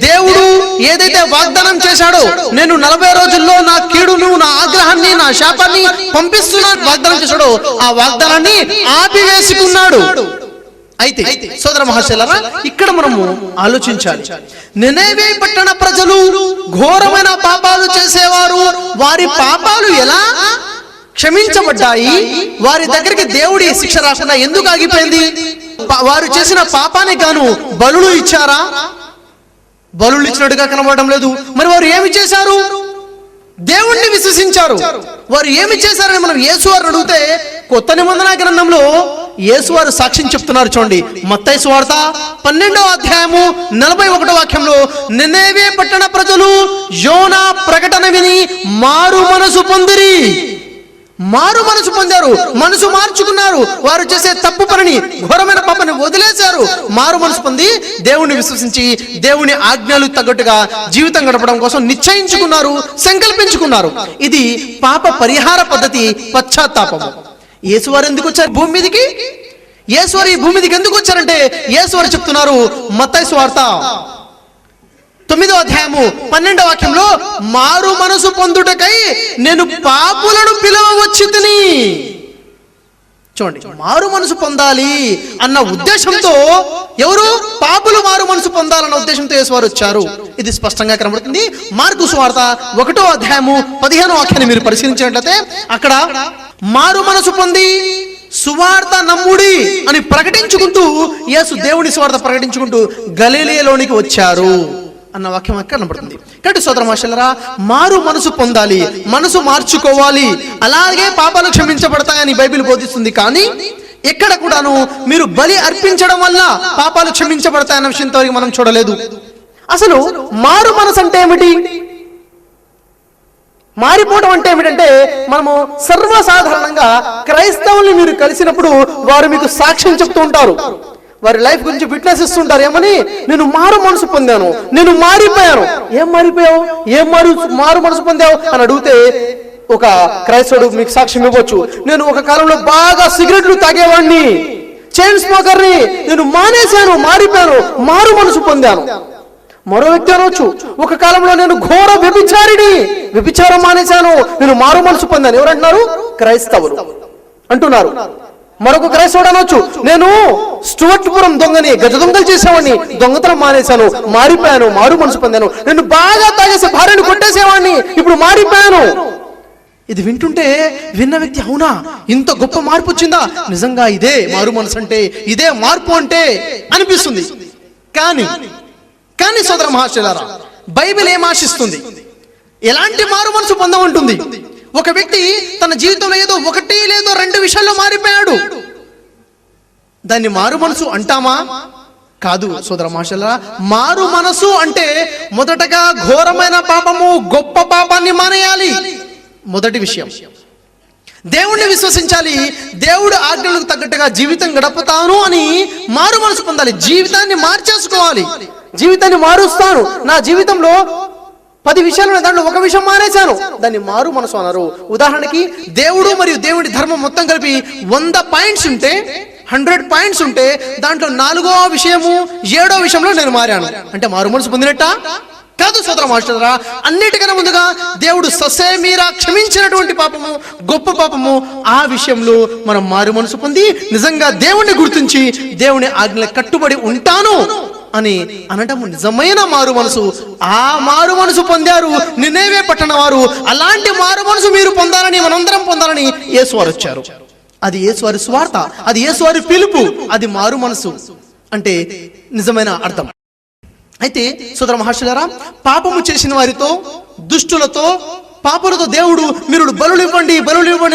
దేవుడు ఏదైతే వాగ్దానం చేశాడో, నేను 40 రోజుల్లో నా కీడును, నా ఆగ్రహాన్ని, నా శాపాన్ని పంపిస్తున్నా వాగ్దానం చేశాడో, ఆ వాగ్దానాన్ని ఆపివేసుకున్నాడు. అయితే సోదర మహాశైలారా, ఇక్కడ మనము ఆలోచించాలి. నెనేవే పట్టణ ప్రజలు ఘోరమైన పాపాలు చేసేవారు, వారి పాపాలు ఎలా క్షమించబడ్డాయి, వారి దగ్గరికి దేవుడి శిక్ష రాకుండా ఎందుకు ఆగిపోయింది? వారు చేసిన పాపానికి గాను బలులు ఇచ్చారా? బలులు ఇచ్చినట్టుగా కనబడడం లేదు. మరి వారు ఏమి చేశారు? దేవుణ్ణి విశ్వసించారు. వారు ఏమి చేశారని మనం యేసువారిని అడిగితే కొత్త నిబంధన గ్రంథంలో యేసువారు సాక్ష్యం చెప్తున్నారు. చూడండి, మత్తయి సువార్త 12వ అధ్యాయము 41వ వాక్యంలో, నినెవే పట్టణ ప్రజలు యోనా ప్రకటన విని మారు మనసు పొందిరి. మారు మనసు పొందారు, మనసు మార్చుకున్నారు. వారు చేసే తప్పు పనిని, ఘోరమైన పాపని వదిలేశారు. మారు మనసు పొంది దేవుణ్ణి విశ్వసించి దేవుని ఆజ్ఞలు తగ్గట్టుగా జీవితం గడపడం కోసం నిశ్చయించుకున్నారు, సంకల్పించుకున్నారు. ఇది పాప పరిహార పద్ధతి, పశ్చాత్తాపము. యేసువారు ఎందుకు వచ్చారు భూమి మీదకి? యేసువారు ఈ భూమి మీదకి ఎందుకు వచ్చారంటే యేసువారు చెప్తున్నారు మత్తయి సువార్త 9వ అధ్యాయము 12వ వాక్యంలో, మారు మనసు పొందుటకై నేను పాపులను పిలవవచ్చితిని. చూడండి, మారు మనసు పొందాలి అన్న ఉద్దేశంతో, ఎవరు? పాపులు మారు మనసు పొందాలన్న ఉద్దేశంతో యేసువారు వచ్చారు. ఇది స్పష్టంగా కనబడుతుంది. మార్కు సువార్త 1వ అధ్యాయము 15వ వాక్యాన్ని మీరు పరిశీలించినట్లయితే అక్కడ మారు మనసు పొంది సువార్త నమ్ముడి అని ప్రకటించుకుంటూ యేసు దేవుని సువార్త ప్రకటించుకుంటూ గలిలయలోనికి వచ్చారు అన్న వాక్యం కనబడుతుంది. కాబట్టి సోదర మాషలరా, మారు మనసు పొందాలి, మనసు మార్చుకోవాలి, అలాగే పాపాలు క్షమించబడతాయని బైబిల్ బోధిస్తుంది. కానీ ఎక్కడ కూడాను మీరు బలి అర్పించడం వల్ల పాపాలు క్షమించబడతాయన్న విషయంతో మనం చూడలేదు. అసలు మారు మనసు అంటే ఏమిటి? మారిపోవడం అంటే ఏమిటంటే, మనము సర్వసాధారణంగా క్రైస్తవుల్ని మీరు కలిసినప్పుడు వారు మీకు సాక్ష్యం చెప్తూ ఉంటారు, వారి లైఫ్ గురించి విట్నెస్ ఇస్తుంటారు. ఏమని? నేను మారు మనసు పొందాను, నేను మారిపోయాను. ఏం మారిపోయావు? మారు మనసు పొందావు అని అడిగితే ఒక క్రైస్తవుడు మీకు సాక్ష్యం ఇవ్వచ్చు, నేను ఒక కాలంలో బాగా సిగరెట్లు తాగేవాడిని, చైన్ స్మోకర్ని, నేను మానేశాను, మారిపోయాను, మారు మనసు పొందాను. మరో వ్యక్తి అనవచ్చు, ఒక కాలంలో నేను ఘోర వ్యభిచారిని, వ్యభిచారం మానేశాను, నేను మారు మనసు పొందాను. ఎవరంటున్నారు? క్రైస్తవులు అంటున్నారు. మరొక క్రైస్తవుడు అనొచ్చు, నేను స్టువర్ట్పురం దొంగని, గజ దొంగలు చేసేవాడిని, దొంగతనం మానేశాను, మారిపోయాను, మారు మనసు పొందాను. నేను బాగా తాగేసి భార్యను కొట్టేసేవాడిని, ఇప్పుడు మారిపోయాను. ఇది వింటుంటే విన్న వ్యక్తి, అవునా, ఇంత గొప్ప మార్పు వచ్చిందా, నిజంగా ఇదే మారు మనసు అంటే, ఇదే మార్పు అంటే అనిపిస్తుంది. కానీ సోదర మహాశయులారా, బైబిల్ ఏం ఆశిస్తుంది? ఎలాంటి మారు మనసు పొందమంటుంది? ఒక వ్యక్తి తన జీవితంలో ఏదో ఒకటి లేదో 2 విషయాల్లో మారిపోయాడు, దాన్ని మారు మనసు అంటామా? కాదు సోదర మహాశయులారా. మారు మనసు అంటే మొదటగా ఘోరమైన పాపము, గొప్ప పాపాన్ని మానేయాలి. మొదటి విషయం, దేవుణ్ణి విశ్వసించాలి, దేవుడు ఆజ్ఞలకు తగ్గట్టుగా జీవితం గడుపుతాను అని మారు మనసు పొందాలి. జీవితాన్ని మార్చేసుకోవాలి. జీవితాన్ని మారుస్తాను, నా జీవితంలో 10 విషయాలు, దాంట్లో ఒక విషయం మానేశాను, దాన్ని మారు మనసు అన్నారు. ఉదాహరణకి, దేవుడు మరియు దేవుడి ధర్మం మొత్తం కలిపి 100 పాయింట్స్ ఉంటే, 100 పాయింట్స్ ఉంటే, దాంట్లో 4వ విషయము 7వ విషయంలో నేను మారాను అంటే మారు మనసు పొందినట్ట? కాదు సోదర మాస్టరా. అన్నిటికన్నా ముందుగా దేవుడు ససేమీరా క్షమించినటువంటి పాపము, గొప్ప పాపము, ఆ విషయంలో మనం మారు మనసు పొంది నిజంగా దేవుణ్ణి గుర్తించి దేవుని ఆజ్ఞలకు కట్టుబడి ఉంటాను అని అనటము నిజమైన మారు మనసు. ఆ మారు మనసు పొందారు నినెవే పట్టణ వారు. అలాంటి మారు మనసు మీరు పొందాలని, మనందరం పొందాలని యేసువారు వచ్చారు. అది యేసువారి సువార్త, అది యేసువారి పిలుపు, అది మారు మనసు అంటే నిజమైన అర్థం. అయితే సోదర మహాశయులారా, పాపము చేసిన వారితో, దుష్టులతో, పాపులతో దేవుడు మీరు బలులు ఇవ్వండి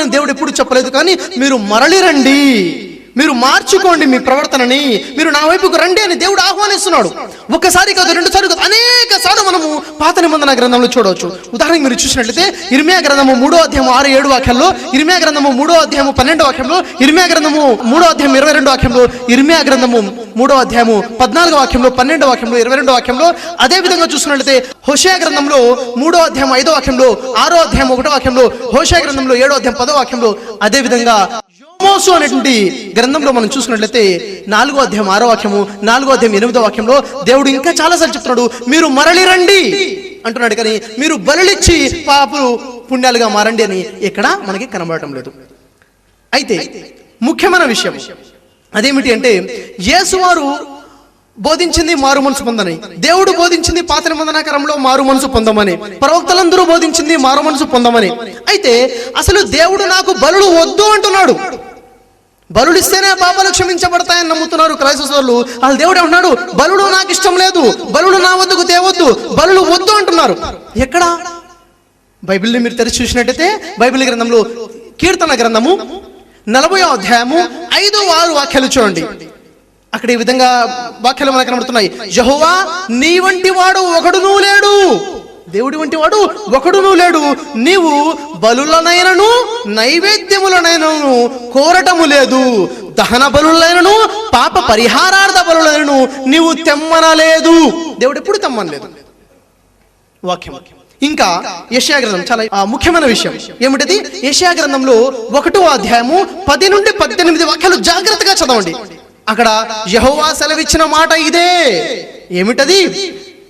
అని దేవుడు ఎప్పుడు చెప్పలేదు. కానీ మీరు మరలి రండి, మీరు మార్చుకోండి మీ ప్రవర్తనని, మీరు నా వైపుకు రండి అని దేవుడు ఆహ్వానిస్తున్నాడు. ఒకసారి కాదు, 2 సార్లు కాదు, అనేక సార్లు మనము పాత నిబంధన గ్రంథంలో చూడవచ్చు. ఉదాహరణకు మీరు చూసినట్లయితే ఇర్మియా గ్రంథము 3వ అధ్యాయం 6-7 వాక్యాల్లో, ఇర్మియా గ్రంథము 3వ అధ్యాయము 12వ వాక్యంలో, ఇర్మియా గ్రంథము 3వ అధ్యాయం 22వ వాక్యంలో, ఇర్మియా గ్రంథము 3వ అధ్యాయము 14వ వాక్యంలో, 12వ వాక్యంలో, 22వ వాక్యంలో, అదే విధంగా చూసినట్లయితే హోషేయ గ్రంథంలో 3వ అధ్యాయం 5వ వాక్యంలో, 6వ అధ్యాయం 1వ వాక్యంలో, హోషేయ గ్రంథంలో 7వ అధ్యాయం 10వ వాక్యంలో, అదే విధంగా మోసు అనేటువంటి గ్రంథంలో మనం చూసినట్లయితే 4వ అధ్యాయం 6వ వాక్యము, 4వ అధ్యాయం 8వ వాక్యంలో దేవుడు ఇంకా చాలా సార్లు చెప్తున్నాడు, మీరు మరలి రండి అంటున్నాడు. కానీ మీరు బలులిచ్చి పాపులు పుణ్యాలుగా మారండి అని ఎక్కడ మనకి కనబడటం లేదు. అయితే ముఖ్యమైన విషయం అదేమిటి అంటే, యేసువారు బోధించింది మారు మనసు పొందని, దేవుడు బోధించింది పాత నిబంధనాకారంలో మారు మనసు పొందమని, ప్రవక్తలందరూ బోధించింది మారు మనసు పొందమని. అయితే అసలు దేవుడు నాకు బలులు వద్దు అంటున్నాడు. బలులు ఇస్తేనే పాపాలు క్షమించబడతాయని నమ్ముతున్నారు క్రైస్తవులు. వాళ్ళ దేవుడు ఏమన్నాడు? బలులు నాకు ఇష్టం లేదు, బలులు నా వద్దకు తేవద్దు, బలులు వద్దు అంటున్నారు. ఎక్కడ? బైబిల్ని మీరు తెరిచి చూసినట్టయితే బైబిల్ గ్రంథంలో కీర్తన గ్రంథము 40వ అధ్యాయము 5-6 వాక్యాలు చూడండి. అక్కడ ఈ విధంగా వాక్యాలు మనకు కనబడుతున్నాయి. యెహోవా నీ వంటి వాడు ఒకడునూ లేడు, దేవుడి వంటి వాడు ఒకడునూ లేడు. నీవు బలులనైనను నైవేద్యములనైనను కోరటము లేదు, దహన బలులైనను పాప పరిహారార్థ బలులైనను నీవు తెమ్మనలేదు. దేవుడు ఎప్పుడు తెమ్మనలేదు. వాక్యం. ఇంకా యెషయా గ్రంథం చాలా ముఖ్యమైన విషయం ఏమిటది? యెషయా గ్రంథంలో 1వ అధ్యాయము 10 నుండి 18 వాక్యాలు జాగ్రత్తగా చదవండి. అక్కడ యెహోవా సెలవిచ్చిన మాట ఇదే. ఏమిటది?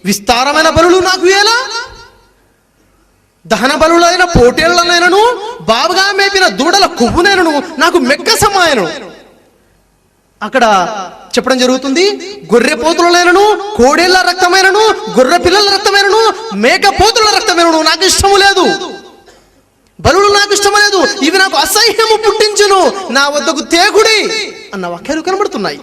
విస్తారమైన బలులు నాకు ఎలా, దహన బలులైన పోటీలనైనను బావుగా మేపిన దూడల కొవ్వునైనను నాకు మెక్క సమాయను. అక్కడ చెప్పడం జరుగుతుంది, గొర్రె పోతులైనను కోడేళ్ల రక్తమైనను గొర్రె పిల్లల రక్తమైనను మేక పోతుల రక్తమైనను నాకు ఇష్టము లేదు, బలులు నాకు ఇష్టం లేదు, ఇవి నాకు అసహ్యము పుట్టించును, నా వద్దకు తేగుడి అన్న వాక్యాలు కనబడుతున్నాయి.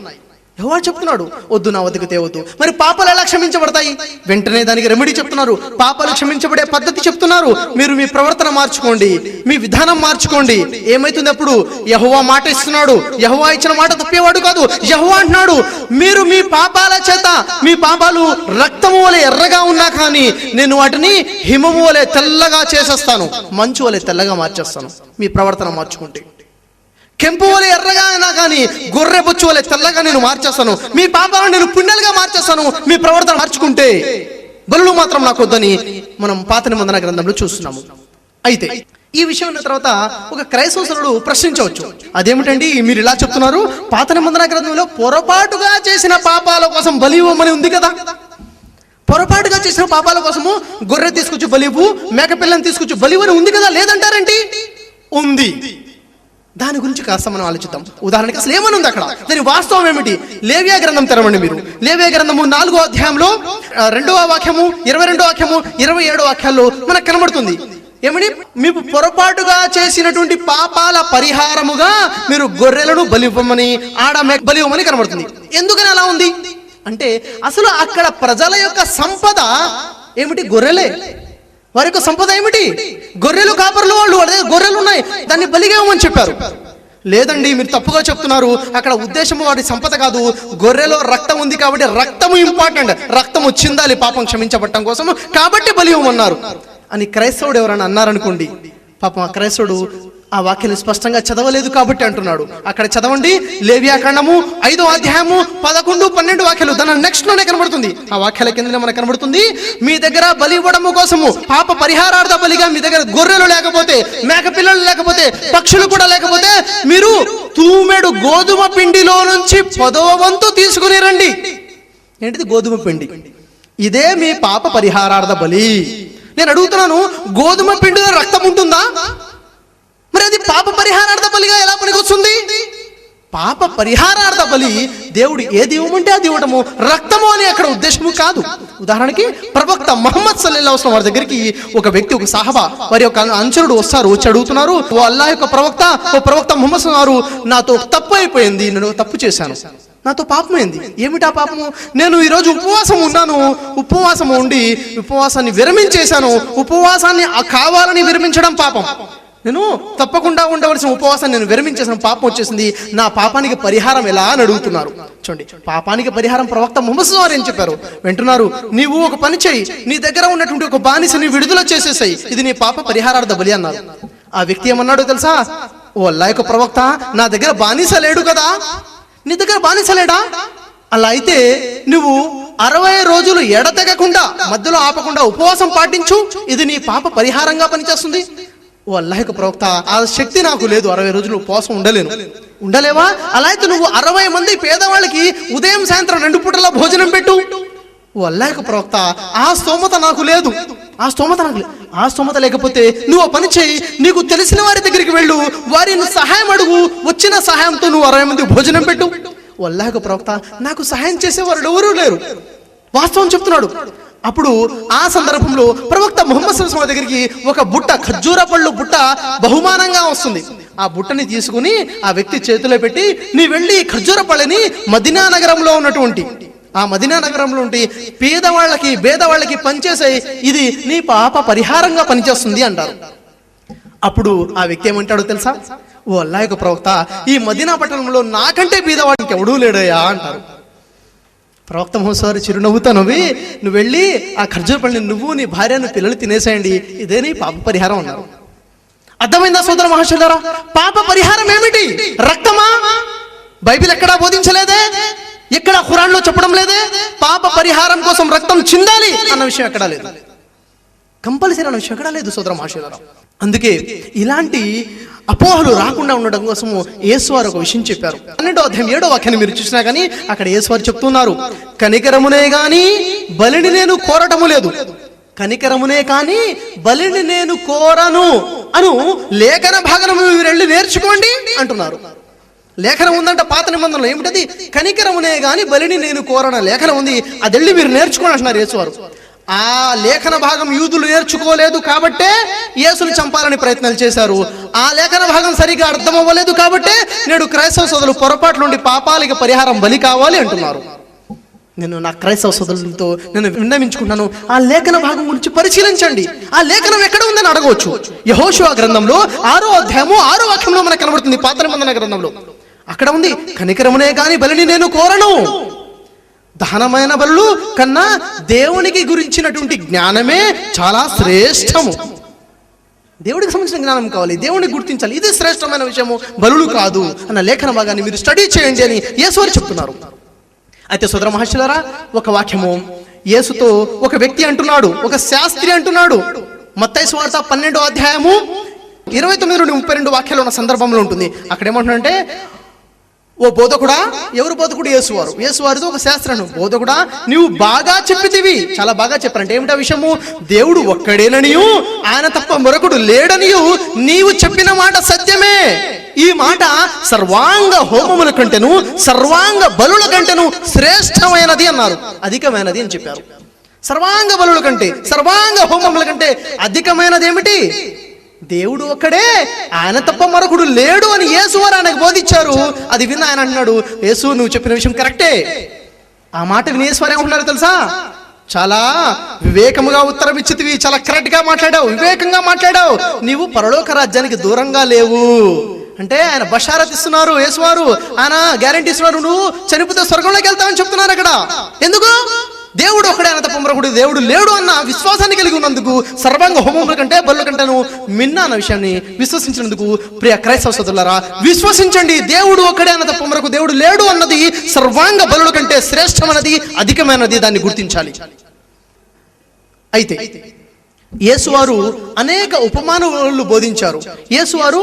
యెహోవా చెప్తున్నాడు, వద్దు, నా వద్దకు తేవద్దు. మరి పాపాలు ఎలా క్షమించబడతాయి? వెంటనే దానికి రెమెడీ చెప్తున్నారు. పాపాలు క్షమించబడే పద్ధతి చెప్తున్నారు. మీరు మీ ప్రవర్తన మార్చుకోండి, మీ విధానం మార్చుకోండి. ఏమైతుంది అప్పుడు? యెహోవా మాట ఇస్తున్నాడు. యెహోవా ఇచ్చిన మాట తప్పేవాడు కాదు. యెహోవా అంటున్నాడు, మీరు మీ పాపాల చేత, మీ పాపాలు రక్తము వలె ఎర్రగా ఉన్నా కానీ నేను వాటిని హిమము వలె తెల్లగా చేసేస్తాను, మంచు వలె తెల్లగా మార్చేస్తాను. మీ ప్రవర్తన మార్చుకుంటే కెంపు వలె ఎర్రగా అయినా కానీ గొర్రె బొచ్చు వలె తెల్లగా నేను మార్చేస్తాను. మీ పాపాలను నేను పుణ్యాలుగా మార్చేస్తాను. మీ ప్రవర్తన మార్చుకుంటే. బలులు మాత్రం నాకు వద్దని మనం పాత నిబంధన గ్రంథంలో చూస్తున్నాము. అయితే ఈ విషయం ఉన్న తర్వాత ఒక క్రైస్తవుడు ప్రశ్నించవచ్చు, అదేమిటండి మీరు ఇలా చెప్తున్నారు? పాత నిబంధన గ్రంథంలో పొరపాటుగా చేసిన పాపాల కోసం బలి ఇవ్వమని ఉంది కదా. పొరపాటుగా చేసిన పాపాల కోసము గొర్రె తీసుకొచ్చి బలివు, మేక పిల్లని తీసుకొచ్చి బలివు అని ఉంది కదా. లేదంటారేంటి? ఉంది. దాని గురించి కాస్త మనం ఆలోచిద్దాం. ఉదాహరణకి అసలు ఏమని ఉంది అక్కడ, దాని వాస్తవం ఏమిటి? లేవియా గ్రంథం తెరవండి మీరు. లేవియా గ్రంథము 4వ అధ్యాయంలో 2వ వాక్యము, 22వ వాక్యము, 27వ వాక్యాల్లో మనకు కనబడుతుంది. ఏమని? మీకు పొరపాటుగా చేసినటువంటి పాపాల పరిహారముగా మీరు గొర్రెలను బలివ్వమని, ఆడ మేక బలివ్వమని కనబడుతుంది. ఎందుకని అలా ఉంది అంటే అసలు అక్కడ ప్రజల యొక్క సంపద ఏమిటి? గొర్రెలే. వారి యొక్క సంపద ఏమిటి? గొర్రెలు. కాపర్లు వాళ్ళు, వాళ్ళ దగ్గర గొర్రెలు ఉన్నాయి, దాన్ని బలిగా ఇవ్వమని చెప్పారు. లేదండి మీరు తప్పుగా చెప్తున్నారు. అక్కడ ఉద్దేశము వాడి సంపద కాదు, గొర్రెలో రక్తం ఉంది కాబట్టి రక్తము ఇంపార్టెంట్, రక్తము చిందాలి పాపం క్షమించబడటం కోసం, కాబట్టి బలి ఇవ్వమన్నారు అని క్రైస్తవుడు ఎవరైనా అన్నారనుకోండి, పాపం ఆ క్రైస్తవుడు ఆ వాక్యాన్ని స్పష్టంగా చదవలేదు కాబట్టి అంటున్నాడు. అక్కడ చదవండి, లేవియా కాండము 5వ అధ్యాయము 11, 12 వాక్యాలు దాని నెక్స్ట్ లోనే కనబడుతుంది. ఆ వాక్యాల కిందనే మనకు కనబడుతుంది, మీ దగ్గర బలి ఇవ్వడము కోసము పాప పరిహారార్థ బలిగా మీ దగ్గర గొర్రెలు లేకపోతే, మేక పిల్లలు లేకపోతే, పక్షులు కూడా లేకపోతే మీరు తూమెడు గోధుమ పిండిలో నుంచి 10వ వంతు తీసుకుని రండి. ఏంటిది? గోధుమ పిండి. ఇదే మీ పాప పరిహారార్థ బలి. నేను అడుగుతున్నాను, గోధుమ పిండిలో రక్తం ఉంటుందా? మరి అది పాప పరిహారార్థ బలిగా ఎలా పనికొస్తుంది? పాప పరిహారార్థ బలి దేవుడు ఏది ఇవ్వమంటే అది ఇవ్వడము, రక్తము అని అక్కడ ఉద్దేశము కాదు. ఉదాహరణకి ప్రవక్త ముహమ్మద్ సల్లల్లాహు అలైహి వసల్లం వారి దగ్గరికి ఒక వ్యక్తి, ఒక సహాబా, వారి యొక్క అనుచరుడు వస్తారు. వచ్చి అడుగుతున్నారు, ఓ అల్లాహ్ యొక్క ప్రవక్త, ఓ ప్రవక్త ముహమ్మద్ గారు, నాతో తప్పు అయిపోయింది, నేను తప్పు చేశాను, నాతో పాపమైంది. ఏమిటా పాపము? నేను ఈరోజు ఉపవాసం ఉన్నాను, ఉపవాసం ఉండి ఉపవాసాన్ని విరమించేశాను. ఉపవాసాన్ని కావాలని విరమించడం పాపం. నేను తప్పకుండా ఉండవలసిన ఉపవాసాన్ని నేను విరమించేసాను, పాపం వచ్చేసింది, నా పాపానికి పరిహారం ఎలా అని అడుగుతున్నారు. చూడండి, పాపానికి పరిహారం ప్రవక్త ముహమ్మద్ వారు ఏం చెప్పారు? వింటున్నారు, నీవు ఒక పని చేయి, నీ దగ్గర ఉన్నటువంటి ఒక బానిసని విడుదల చేసేసాయి, ఇది నీ పాప పరిహారార్థ బలి అన్నారు. ఆ వ్యక్తి ఏమన్నాడో తెలుసా? ఓ అల్లాహ్ యొక్క ప్రవక్త, నా దగ్గర బానిస లేడు కదా. నీ దగ్గర బానిస లేడా? అలా అయితే నువ్వు 60 రోజులు ఎడతెగకుండా, మధ్యలో ఆపకుండా ఉపవాసం పాటించు, ఇది నీ పాప పరిహారంగా పనిచేస్తుంది. ఓ అల్లాహ్ యొక్క ప్రవక్త, ఆ శక్తి నాకు లేదు, 60 రోజులు ఉపవాసం ఉండలేవా? అలా అయితే నువ్వు 60 మంది పేదవాళ్ళకి ఉదయం సాయంత్రం 2 పూటల భోజనం పెట్టు. ఓ అల్లాహ్ యొక్క ప్రవక్త, ఆ స్తోమత నాకు లేదు, ఆ స్తోమత లేకపోతే నువ్వు పని చేయి, నీకు తెలిసిన వారి దగ్గరికి వెళ్ళు, వారిని సహాయం అడుగు, వచ్చిన సహాయంతో నువ్వు 60 మంది భోజనం పెట్టు. ఓ అల్లాహ్ యొక్క ప్రవక్త, నాకు సహాయం చేసేవారు ఎవరూ లేరు. వాస్తవం చెప్తున్నాడు. అప్పుడు ఆ సందర్భంలో ప్రవక్త ముహమ్మద్ సల్లల్లాహు అలైహి వసల్లం దగ్గరికి ఒక బుట్ట, ఖర్జూర పళ్ళు బుట్ట బహుమానంగా వస్తుంది. ఆ బుట్టని తీసుకుని ఆ వ్యక్తి చేతిలో పెట్టి, నీ వెళ్ళి ఖర్జూర పళ్ళని మదీనా నగరంలో ఉన్నటువంటి ఆ మదీనా నగరంలో ఉండి పేదవాళ్ళకి భేదవాళ్ళకి పనిచేసే, ఇది నీ పాప పరిహారంగా పనిచేస్తుంది అంటారు. అప్పుడు ఆ వ్యక్తి ఏమంటాడో తెలుసా? ఓ అల్లాహ్ యొక్క ప్రవక్త, ఈ మదీనా పట్టణంలో నాకంటే పేదవాడికి ఎవడూ లేడయా అంటారు. ప్రవక్త ముహమ్మద్ చిరునవ్వుతో నవ్వి, నువ్వు వెళ్ళి ఆ ఖర్జూర పళ్ళని నువ్వు నీ భార్యను పిల్లలు తినేసేయండి, ఇదే నీ పాప పరిహారం అన్నారు. అర్థమైందా సోదర మహాశయులారా? పాప పరిహారం ఏమిటి? రక్తమా? బైబిల్ ఎక్కడా బోధించలేదే, ఎక్కడ ఖురాన్లో చెప్పడం లేదే పాప పరిహారం కోసం రక్తం చిందాలి అన్న విషయం ఎక్కడా లేదు. కంపల్సరీ అన్న విషయం ఎక్కడా లేదు సోదర మహాశయులారా. అందుకే ఇలాంటి అపోహలు రాకుండా ఉండడం కోసము యేసువారు ఒక విషయం చెప్పారు. 12వ అధ్యాయం 7వ వాక్యాన్ని మీరు చూసినా కానీ అక్కడ యేసువారు చెప్తున్నారు, కనికరమునే గాని బలిని నేను కోరటము లేదు, కనికరమునే కానీ బలిని నేను కోరను అను లేఖన భాగం మీరు వెళ్ళి నేర్చుకోండి అంటున్నారు. లేఖనం ఉందంట పాత నిబంధనలో, ఏమిటది? కనికరమునే గాని బలిని నేను కోరన లేఖనం ఉంది, అది వెళ్ళి మీరు నేర్చుకోండి అంటున్నారు యేసువారు. ఆ లేఖన భాగం యూదులు నేర్చుకోలేదు కాబట్టే యేసుని చంపాలని ప్రయత్నాలు చేశారు. ఆ లేఖన భాగం సరిగా అర్థం అవ్వలేదు కాబట్టే నేడు క్రైస్తవ సోదరులు పొరపాటు నుండి పాపాలకి పరిహారం బలి కావాలి అంటున్నారు. నేను నా క్రైస్తవ సోదరులతో నేను విన్నవించుకుంటున్నాను, ఆ లేఖన భాగం గురించి పరిశీలించండి. ఆ లేఖనం ఎక్కడ ఉందని అడగవచ్చు. యెహోషువ గ్రంథంలో 6వ అధ్యాయము 6వ వాక్యంలో మనకు కనబడుతుంది. పాత నిబంధన గ్రంథంలో అక్కడ ఉంది, కనికరమునే గాని బలిని నేను కోరను. దహనమైన బలులు కన్నా దేవునికి గురించినటువంటి జ్ఞానమే చాలా శ్రేష్టము. దేవుడికి సంబంధించిన జ్ఞానం కావాలి, దేవుడిని గుర్తించాలి, ఇది శ్రేష్టమైన విషయము, బలులు కాదు అన్న లేఖన భాగాన్ని మీరు స్టడీ చేయండి అని యేసువారు చెప్తున్నారు. అయితే సోదర మహర్షులారా, ఒక వాక్యము యేసుతో ఒక వ్యక్తి అంటున్నాడు, ఒక శాస్త్రి అంటున్నాడు. మత్తయి సువార్త 12వ అధ్యాయము 29 నుండి 32 వాక్యాలు ఉన్న సందర్భంలో ఉంటుంది. అక్కడ ఏమంటున్నాడంటే, ఓ బోధకుడా, ఎవరు బోధకుడు? యేసువారు. యేసువారితో ఒక శాస్త్రను, బోధకుడా నీవు బాగా చెప్పితివి, చాలా బాగా చెప్పారంటే ఏమిటా విషయము? దేవుడు ఒక్కడేననియు ఆయన తప్ప మరొకడు లేడనియు నీవు చెప్పిన మాట సత్యమే. ఈ మాట సర్వాంగ హోమముల కంటేను సర్వాంగ బలుల కంటేను శ్రేష్టమైనది అన్నారు, అధికమైనది అని చెప్పారు. సర్వాంగ బలుల కంటే సర్వాంగ హోమముల కంటే అధికమైనది ఏమిటి? దేవుడు ఒక్కడే, ఆయన తప్ప మరొకడు లేడు అని యేసువారు ఆయనకు బోధించారు. అది విన్న ఆయన అంటున్నాడు, యేసు నువ్వు చెప్పిన విషయం కరెక్టే. ఆ మాట విని యేసువారు ఏమంటున్నారు తెలుసా? చాలా వివేకముగా ఉత్తరం ఇచ్చితివి, చాలా కరెక్ట్ గా మాట్లాడావు, వివేకంగా మాట్లాడావు, నీవు పరలోక రాజ్యానికి దూరంగా లేవు అంటే ఆయన బషారత్ ఇస్తున్నారు యేసువారు. ఆయన గ్యారెంటీ ఇస్తున్నారు, నువ్వు చనిపోతే స్వర్గంలోకి వెళ్తావని చెప్తున్నారు. అక్కడ ఎందుకు? దేవుడు ఒకడే, ఆయన తప్ప మరొకడు దేవుడు లేడు అన్న విశ్వాసాన్ని కలిగి ఉన్నందుకు, సర్వాంగ హోమముల కంటే బలుల కంటేను మిన్న అన్న విషయాన్ని విశ్వసించినందుకు, ప్రియ క్రైస్తవ సోదరులారా విశ్వసించండి, దేవుడు ఒకడే, ఆయన తప్ప మరొక దేవుడు లేడు అన్నది సర్వాంగ బలుల కంటే శ్రేష్టమైనది, అధికమైనది, దాన్ని గుర్తించాలి. అయితే యేసువారు అనేక ఉపమానాలు బోధించారు. యేసువారు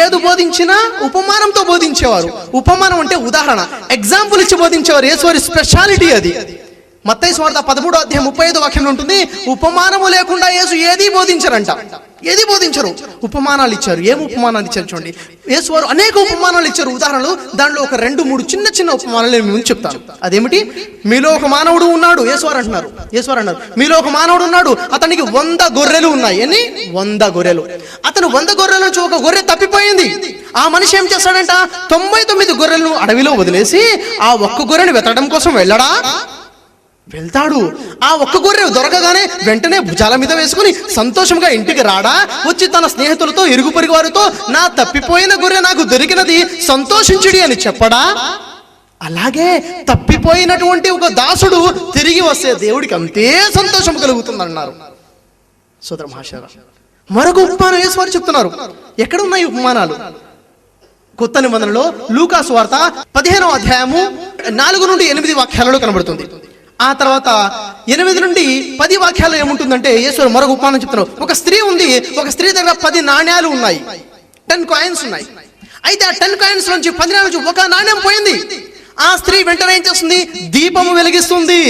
ఏది బోధించినా ఉపమానంతో బోధించేవారు. ఉపమానం అంటే ఉదాహరణ, ఎగ్జాంపుల్ ఇచ్చి బోధించేవారు. యేసువారి స్పెషాలిటీ అది. మత్తయి సువార్త 13వ అధ్యాయం 35వ వాక్యంలో ఉంటుంది, ఉపమానము లేకుండా యేసు ఏది బోధించరంట, ఏది బోధించరు, ఉపమానాలు ఇచ్చారు. ఏం ఉపమానాలు ఇచ్చారు చూడండి. యేసువారు అనేక ఉపమానాలు ఇచ్చారు, ఉదాహరణలు. దానిలో ఒక 2-3 చిన్న చిన్న ఉపమానాలు నేను ముందు చెప్తాను. అదేమిటి? మీలో ఒక మానవుడు ఉన్నాడు, యేసువారు అంటున్నారు. యేసువారు అన్నారు, మీలో ఒక మానవుడు ఉన్నాడు, అతనికి 100 గొర్రెలు ఉన్నాయి. ఎన్ని? 100 గొర్రెలు. అతను 100 గొర్రెల నుంచి ఒక గొర్రె తప్పిపోయింది. ఆ మనిషి ఏం చేస్తాడంట? 99 గొర్రెలను అడవిలో వదిలేసి ఆ ఒక్క గొర్రెని వెతకడం కోసం వెళ్ళడా? వెళ్తాడు. ఆ ఒక్క గొర్రె దొరకగానే వెంటనే భుజాల మీద వేసుకుని సంతోషంగా ఇంటికి రాడా? వచ్చి తన స్నేహితులతో, ఇరుగు పొరుగు వారితో, నా తప్పిపోయిన గొర్రె నాకు దొరికినది, సంతోషించుడి అని చెప్పడా? అలాగే తప్పిపోయినటువంటి ఒక దాసుడు తిరిగి వస్తే దేవుడికి అంతే సంతోషం కలుగుతుందన్నారు సోదర మహాశయులారా. మరొక ఉపమానం యేసువారు చెప్తున్నారు. ఎక్కడ ఉన్నాయి ఉపమానాలు? కొత్త నిబంధనలో లూకా సువార్త 15వ అధ్యాయము 4 నుండి 8 వాక్యాలలో కనబడుతుంది. ఆ తర్వాత 8 నుండి 10 వాక్యాల్లో ఏముంటుందంటే యేసు మరొక ఉపమానం చెప్తున్నారు. ఒక స్త్రీ ఉంది, ఒక స్త్రీ దగ్గర 10 నాణ్యాలు ఉన్నాయి, 10 కాయిన్స్ ఉన్నాయి. అయితే ఆ 10 కాయిన్స్ నుంచి 10 నాణ్యాల నుంచి ఒక నాణ్యం పోయింది. ఆ స్త్రీ వెంటనే ఏం చేస్తుంది? దీపము వెలిగిస్తుంది.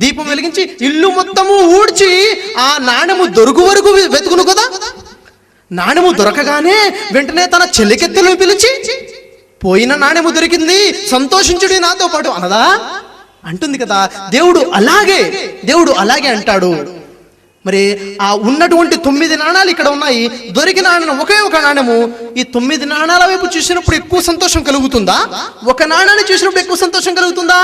దీపం వెలిగించి ఇల్లు మొత్తము ఊడ్చి ఆ నాణ్యము దొరుకు వరకు వెతుకును కదా. నాణ్యము దొరకగానే వెంటనే తన చెలికెత్తెలను పిలిచి, పోయిన నాణ్యము దొరికింది, సంతోషించుడి నాతో పాటు అనదా? అంటుంది కదా. దేవుడు అలాగే దేవుడు అలాగే అంటాడు. మరి ఆ ఉన్నటువంటి 9 నాణాలు ఇక్కడ ఉన్నాయి. దొరికిన నాణ్యం ఒకే ఒక నాణ్యము. ఈ 9 నాణాల వైపు చూసినప్పుడు ఎక్కువ సంతోషం కలుగుతుందా, ఒక నాణాన్ని చూసినప్పుడు ఎక్కువ సంతోషం కలుగుతుందా?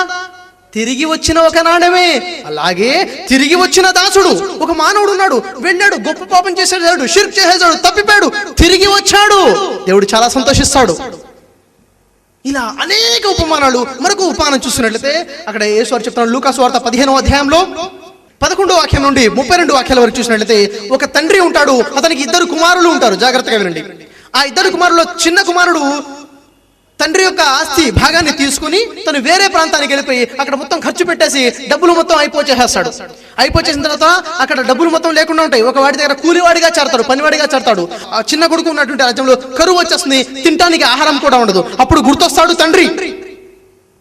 తిరిగి వచ్చిన ఒక నాణ్యమే. అలాగే తిరిగి వచ్చిన దాసుడు, ఒక మానవుడు ఉన్నాడు, వెళ్ళాడు, గొప్ప పాపం చేసేసాడు, షిర్క్ చేసేసాడు, తప్పిపోయాడు, తిరిగి వచ్చాడు. దేవుడు చాలా సంతోషిస్తాడు. ఇలా అనేక ఉపమానాలు. మరొక ఉపమానం చూస్తున్నట్లయితే అక్కడ యేసు వారు చెప్తున్నాడు, లూకా సువార్త 15వ అధ్యాయంలో 11వ వాక్యం నుండి 32 వాక్యాల వరకు చూసినట్లయితే ఒక తండ్రి ఉంటాడు, అతనికి 2 కుమారులు ఉంటారు. జాగ్రత్తగా వినండి. ఆ 2 కుమారుల్లో చిన్న కుమారుడు తండ్రి యొక్క ఆస్తి భాగాన్ని తీసుకుని తను వేరే ప్రాంతానికి వెళ్ళిపోయి అక్కడ మొత్తం ఖర్చు పెట్టేసి డబ్బులు మొత్తం అయిపోచేసేస్తాడు. అయిపోచేసిన తర్వాత అక్కడ డబ్బులు మొత్తం లేకుండా ఉంటాయి. ఒక వాడి దగ్గర కూలివాడిగా చేరతాడు, పనివాడిగా చేరతాడు. ఆ చిన్న కొడుకు ఉన్నటువంటి రాజ్యంలో కరువు వచ్చేస్తుంది, తినడానికి ఆహారం కూడా ఉండదు. అప్పుడు గుర్తొస్తాడు తండ్రి,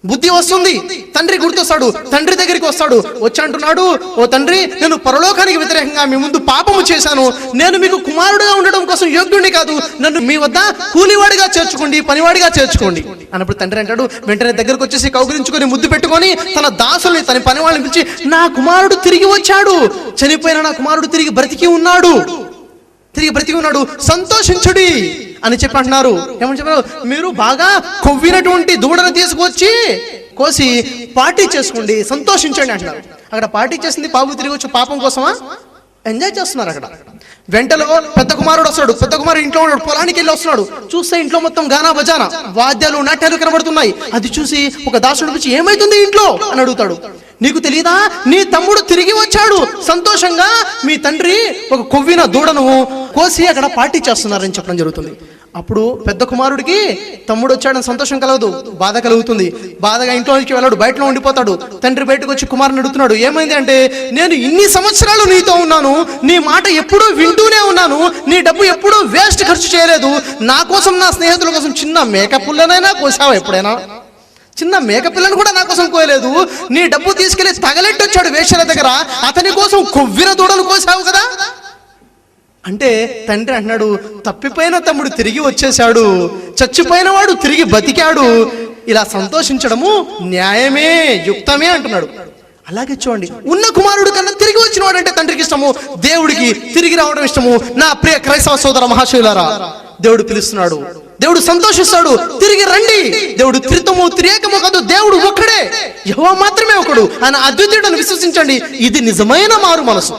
బుద్ధి వస్తుంది. తండ్రి గుర్తొస్తాడు, తండ్రి దగ్గరికి వస్తాడు, వచ్చి అంటున్నాడు, ఓ తండ్రి, నేను పరలోకానికి వ్యతిరేకంగా మీ ముందు పాపము చేశాను, నేను మీకు కుమారుడుగా ఉండడం కోసం యోగ్యుడిని కాదు, నన్ను మీ వద్ద కూలివాడిగా చేర్చుకోండి, పనివాడిగా చేర్చుకోండి అన్నప్పుడు తండ్రి అంటాడు, వెంటనే దగ్గరకు వచ్చేసి కౌగిలించుకొని ముద్దు పెట్టుకొని తన దాసుల్ని, తన పని వాళ్ళని పిలిచి, నా కుమారుడు తిరిగి వచ్చాడు, చనిపోయిన నా కుమారుడు తిరిగి బ్రతికి ఉన్నాడు, సంతోషించుడి అని చెప్పి అంటున్నారు. ఏమని చెప్పారు? మీరు బాగా కొవ్వినటువంటి దూడను తీసుకొచ్చి కోసి పార్టీ చేసుకోండి, సంతోషించండి అంటున్నారు. అక్కడ పార్టీ చేసింది పాపు తిరిగి వచ్చి పాపం కోసమా? ఎంజాయ్ చేస్తున్నారు. అక్కడ వెంటలో పెద్ద కుమారుడు వస్తాడు. పెద్ద కుమారుడు ఇంట్లో ఉన్నాడు, పొలానికి వెళ్ళి వస్తున్నాడు. చూస్తే ఇంట్లో మొత్తం గానా బజానా, వాద్యాలు, నాట్యాలు కనబడుతున్నాయి. అది చూసి ఒక దాసుడు వచ్చి, ఏమైతుంది ఇంట్లో అని అడుగుతాడు. నీకు తెలియదా, నీ తమ్ముడు తిరిగి వచ్చాడు, సంతోషంగా మీ తండ్రి ఒక కొవ్విన దూడను కోసి అక్కడ పార్టీ చేస్తున్నారని చెప్పడం జరుగుతుంది. అప్పుడు పెద్ద కుమారుడికి తమ్ముడు వచ్చాడని సంతోషం కలగదు, బాధ కలుగుతుంది. బాధగా ఇంట్లోకి వెళ్ళాడు, బయటలో ఉండిపోతాడు. తండ్రి బయటకు వచ్చి కుమారుని అడుగుతున్నాడు, ఏమైంది అంటే, నేను ఇన్ని సంవత్సరాలు నీతో ఉన్నాను, నీ మాట ఎప్పుడూ వింటూనే ఉన్నాను, నీ డబ్బు ఎప్పుడూ వేస్ట్ ఖర్చు చేయలేదు, నా కోసం, నా స్నేహితుల కోసం చిన్న మేకపుల్లనైనా కోసావా ఎప్పుడైనా? చిన్న మేకపిల్లను కూడా నా కోసం కోయలేదు. నీ డబ్బు తీసుకెళ్లి తగలెట్టి వచ్చాడు వేశ్యల దగ్గర, అతని కోసం కొవ్విన దూడను కోసావు కదా అంటే తండ్రి అంటున్నాడు, తప్పిపోయిన తమ్ముడు తిరిగి వచ్చేశాడు, చచ్చిపోయిన వాడు తిరిగి బతికాడు, ఇలా సంతోషించడము న్యాయమే, యుక్తమే అంటున్నాడు. అలాగే చూడండి, ఉన్న కుమారుడు కన్నా తిరిగి వచ్చిన వాడు అంటే తండ్రికి ఇష్టము, దేవుడికి తిరిగి రావడం ఇష్టము. నా ప్రియ క్రైస్తవ సోదర మహాశయులారా, దేవుడు పిలుస్తున్నాడు, దేవుడు సంతోషిస్తాడు, తిరిగి రండి. దేవుడు త్రిత్వము త్రియేకము కాదు, దేవుడు ఒక్కడే, యెహోవా మాత్రమే ఒకడు, ఆయన అద్వితీయుడని విశ్వసించండి. ఇది నిజమైన మారు మనసు,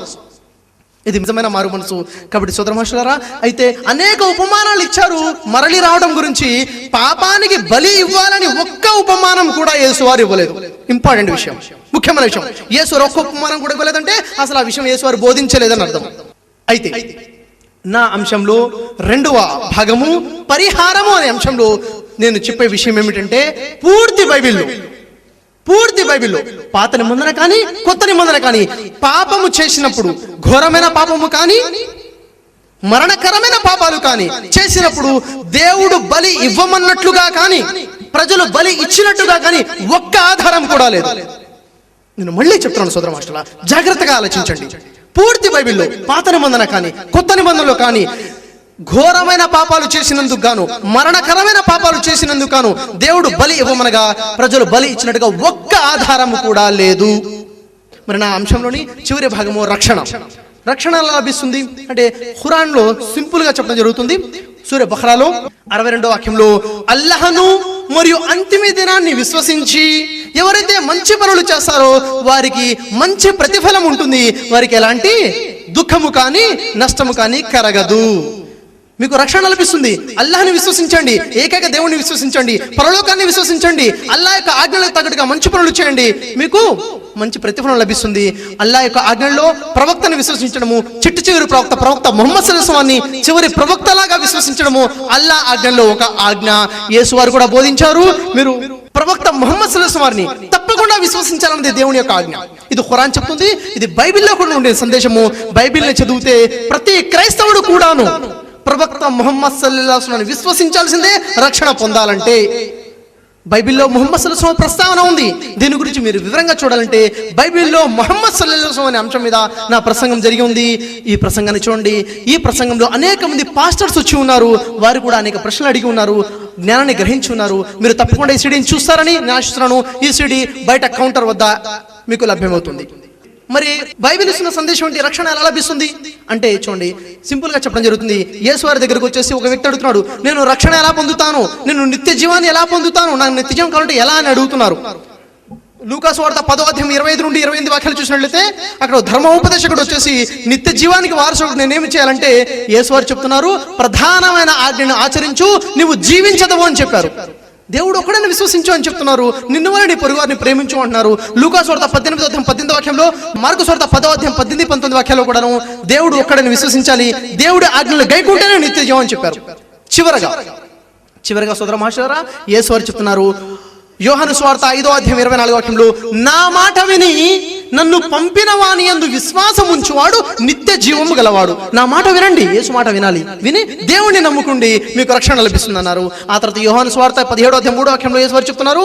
ఇది నిజమైన మారు మనసు. కాబట్టి సోదర మనుషులారా, అయితే అనేక ఉపమానాలు ఇచ్చారు మరలి రావడం గురించి. పాపానికి బలి ఇవ్వాలని ఒక్క ఉపమానం కూడా యేసువారు ఇవ్వలేదు. ఇంపార్టెంట్ విషయం, ముఖ్యమైన విషయం. యేసువారు ఒక్క ఉపమానం కూడా ఇవ్వలేదంటే అసలు ఆ విషయం యేసువారు బోధించలేదని అర్థం. అయితే నా అంశంలో 2వ భాగము పరిహారము అనే అంశంలో నేను చెప్పే విషయం ఏమిటంటే, పూర్తి బైబిల్లో పాత నిబంధన కానీ కొత్త నిబంధన కానీ పాపము చేసినప్పుడు, ఘోరమైన పాపము కానీ మరణకరమైన పాపాలు కానీ చేసినప్పుడు దేవుడు బలి ఇవ్వమన్నట్లుగా కానీ ప్రజలు బలి ఇచ్చినట్టుగా కానీ ఒక్క ఆధారం కూడా లేదు. నేను మళ్ళీ చెప్తున్నాను సోదర మాస్టర్లా, జాగ్రత్తగా ఆలోచించండి. పూర్తి బైబిల్లో పాత నిబంధన కానీ కొత్త నిబంధనలో కానీ ఘోరమైన పాపాలు చేసినందుకు గాను, మరణకరమైన పాపాలు చేసినందుకు గాను దేవుడు బలి ఇవ్వమనగా ప్రజలు బలి ఇచ్చినట్టుగా ఒక్క ఆధారము కూడా లేదు. మరి నా అంశంలోని చివరి భాగము రక్షణ ఎలా లభిస్తుంది అంటే, ఖురాన్లో సింపుల్ గా చెప్పడం జరుగుతుంది. సూర బఖరాలో 62వ వాక్యంలో, అల్లాహ్ను మరియు అంతిమ దినాన్ని విశ్వసించి ఎవరైతే మంచి పనులు చేస్తారో వారికి మంచి ప్రతిఫలం ఉంటుంది, వారికి ఎలాంటి దుఃఖము కానీ నష్టము కానీ కరగదు. మీకు రక్షణ లభిస్తుంది. అల్లాహ్ని విశ్వసించండి, ఏకైక దేవుణ్ణి విశ్వసించండి, పరలోకాన్ని విశ్వసించండి, అల్లాహ్ యొక్క ఆజ్ఞలకు తగ్గట్టుగా మంచి పనులు చేయండి, మీకు మంచి ప్రతిఫలం లభిస్తుంది. అల్లాహ్ యొక్క ఆజ్ఞల్లో ప్రవక్తను విశ్వసించడము, చివరి ప్రవక్త ముహమ్మద్ సల్లల్లాహు అలైహి వసల్లం చివరి ప్రవక్తలాగా విశ్వసించడము అల్లాహ్ ఆజ్ఞల్లో ఒక ఆజ్ఞ. యేసు వారు కూడా బోధించారు, మీరు ప్రవక్త ముహమ్మద్ సల్లల్లాహు అలైహి వసల్లం తప్పకుండా విశ్వసించాలన్నది దేవుని యొక్క ఆజ్ఞ. ఇది ఖురాన్ చెప్తుంది, ఇది బైబిల్లో కూడా ఉండే సందేశము. బైబిల్ని చదివితే ప్రతి క్రైస్తవుడు కూడాను ప్రవక్త ముహమ్మద్ సల్లల్లాహు అలైహి వసల్లం విశ్వసించాల్సిందే రక్షణ పొందాలంటే. బైబిల్లో ముహమ్మద్ సల్లల్లాహు అలైహి వసల్లం ప్రస్తావన ఉంది. దీని గురించి మీరు వివరంగా చూడాలంటే బైబిల్లో ముహమ్మద్ సల్లల్లాహు అలైహి వసల్లం అనే అంశం మీద నా ప్రసంగం జరిగి ఉంది. ఈ ప్రసంగాన్ని చూడండి. ఈ ప్రసంగంలో అనేక మంది పాస్టర్స్ వచ్చి ఉన్నారు, వారు కూడా అనేక ప్రశ్నలు అడిగి ఉన్నారు, జ్ఞానాన్ని గ్రహించి ఉన్నారు. మీరు తప్పకుండా ఈ సీడీని చూస్తారని నేను ఆశిస్తున్నాను. ఈ సీడీ బయట కౌంటర్ వద్ద మీకు లభ్యమవుతుంది. మరి బైబిల్ ఇస్తున్న సందేశం ఏంటి? రక్షణ ఎలా లభిస్తుంది అంటే చూడండి, సింపుల్ గా చెప్పడం జరుగుతుంది. యేసు వారి దగ్గరకు వచ్చేసి ఒక వ్యక్తి అడుగుతున్నాడు, నేను రక్షణ ఎలా పొందుతాను, నేను నిత్య జీవాన్ని ఎలా పొందుతాను, నాకు నిత్య జీవం కావాలంటే ఎలా అని అడుగుతున్నారు. లూకా సువార్త 10వ అధ్యాయం 25 నుండి 28 వాక్యాలు చూసినట్లయితే అక్కడ ధర్మోపదేశకుడు వచ్చేసి నిత్య జీవానికి వారసుడు నేనేమి చేయాలంటే యేసు వారు చెప్తున్నారు, ప్రధానమైన ఆజ్ఞను ఆచరించు, నువ్వు జీవించదవు అని చెప్పారు. దేవుడు ఒక్కడని విశ్వసించు అని చెప్తున్నారు. నిన్ను వల్ల నీ పొరుగు వారిని ప్రేమించు అంటున్నారు. లూకా సువార్త 18వ అధ్యాయం 18వ వాక్యంలో, మార్కు సువార్త 10వ అధ్యాయం 18, 19 వాక్యాల్లో కూడాను దేవుడు ఒక్కడని విశ్వసించాలి, దేవుడి ఆజ్ఞలు గైకుంటేనే నిత్య జీవం అని చెప్పారు. చివరగా సోదర మహాశయులారా, యేసు వారు చెప్తున్నారు యోహాను సువార్త 5వ అధ్యాయం 24వ వాక్యంలో, నా మాట విని నన్ను పంపిన వాని యందు విశ్వాసం ఉంచువాడు నిత్య జీవము గలవాడు. నా మాట వినండి, యేసు మాట వినాలి, విని దేవుణ్ణి నమ్ముకుండి మీకు రక్షణ లభిస్తుంది అన్నారు. ఆ తర్వాత యోహాను సువార్త 17వ అధ్యాయం 3వ వాక్యంలో యేసు వారు చెప్తున్నారు,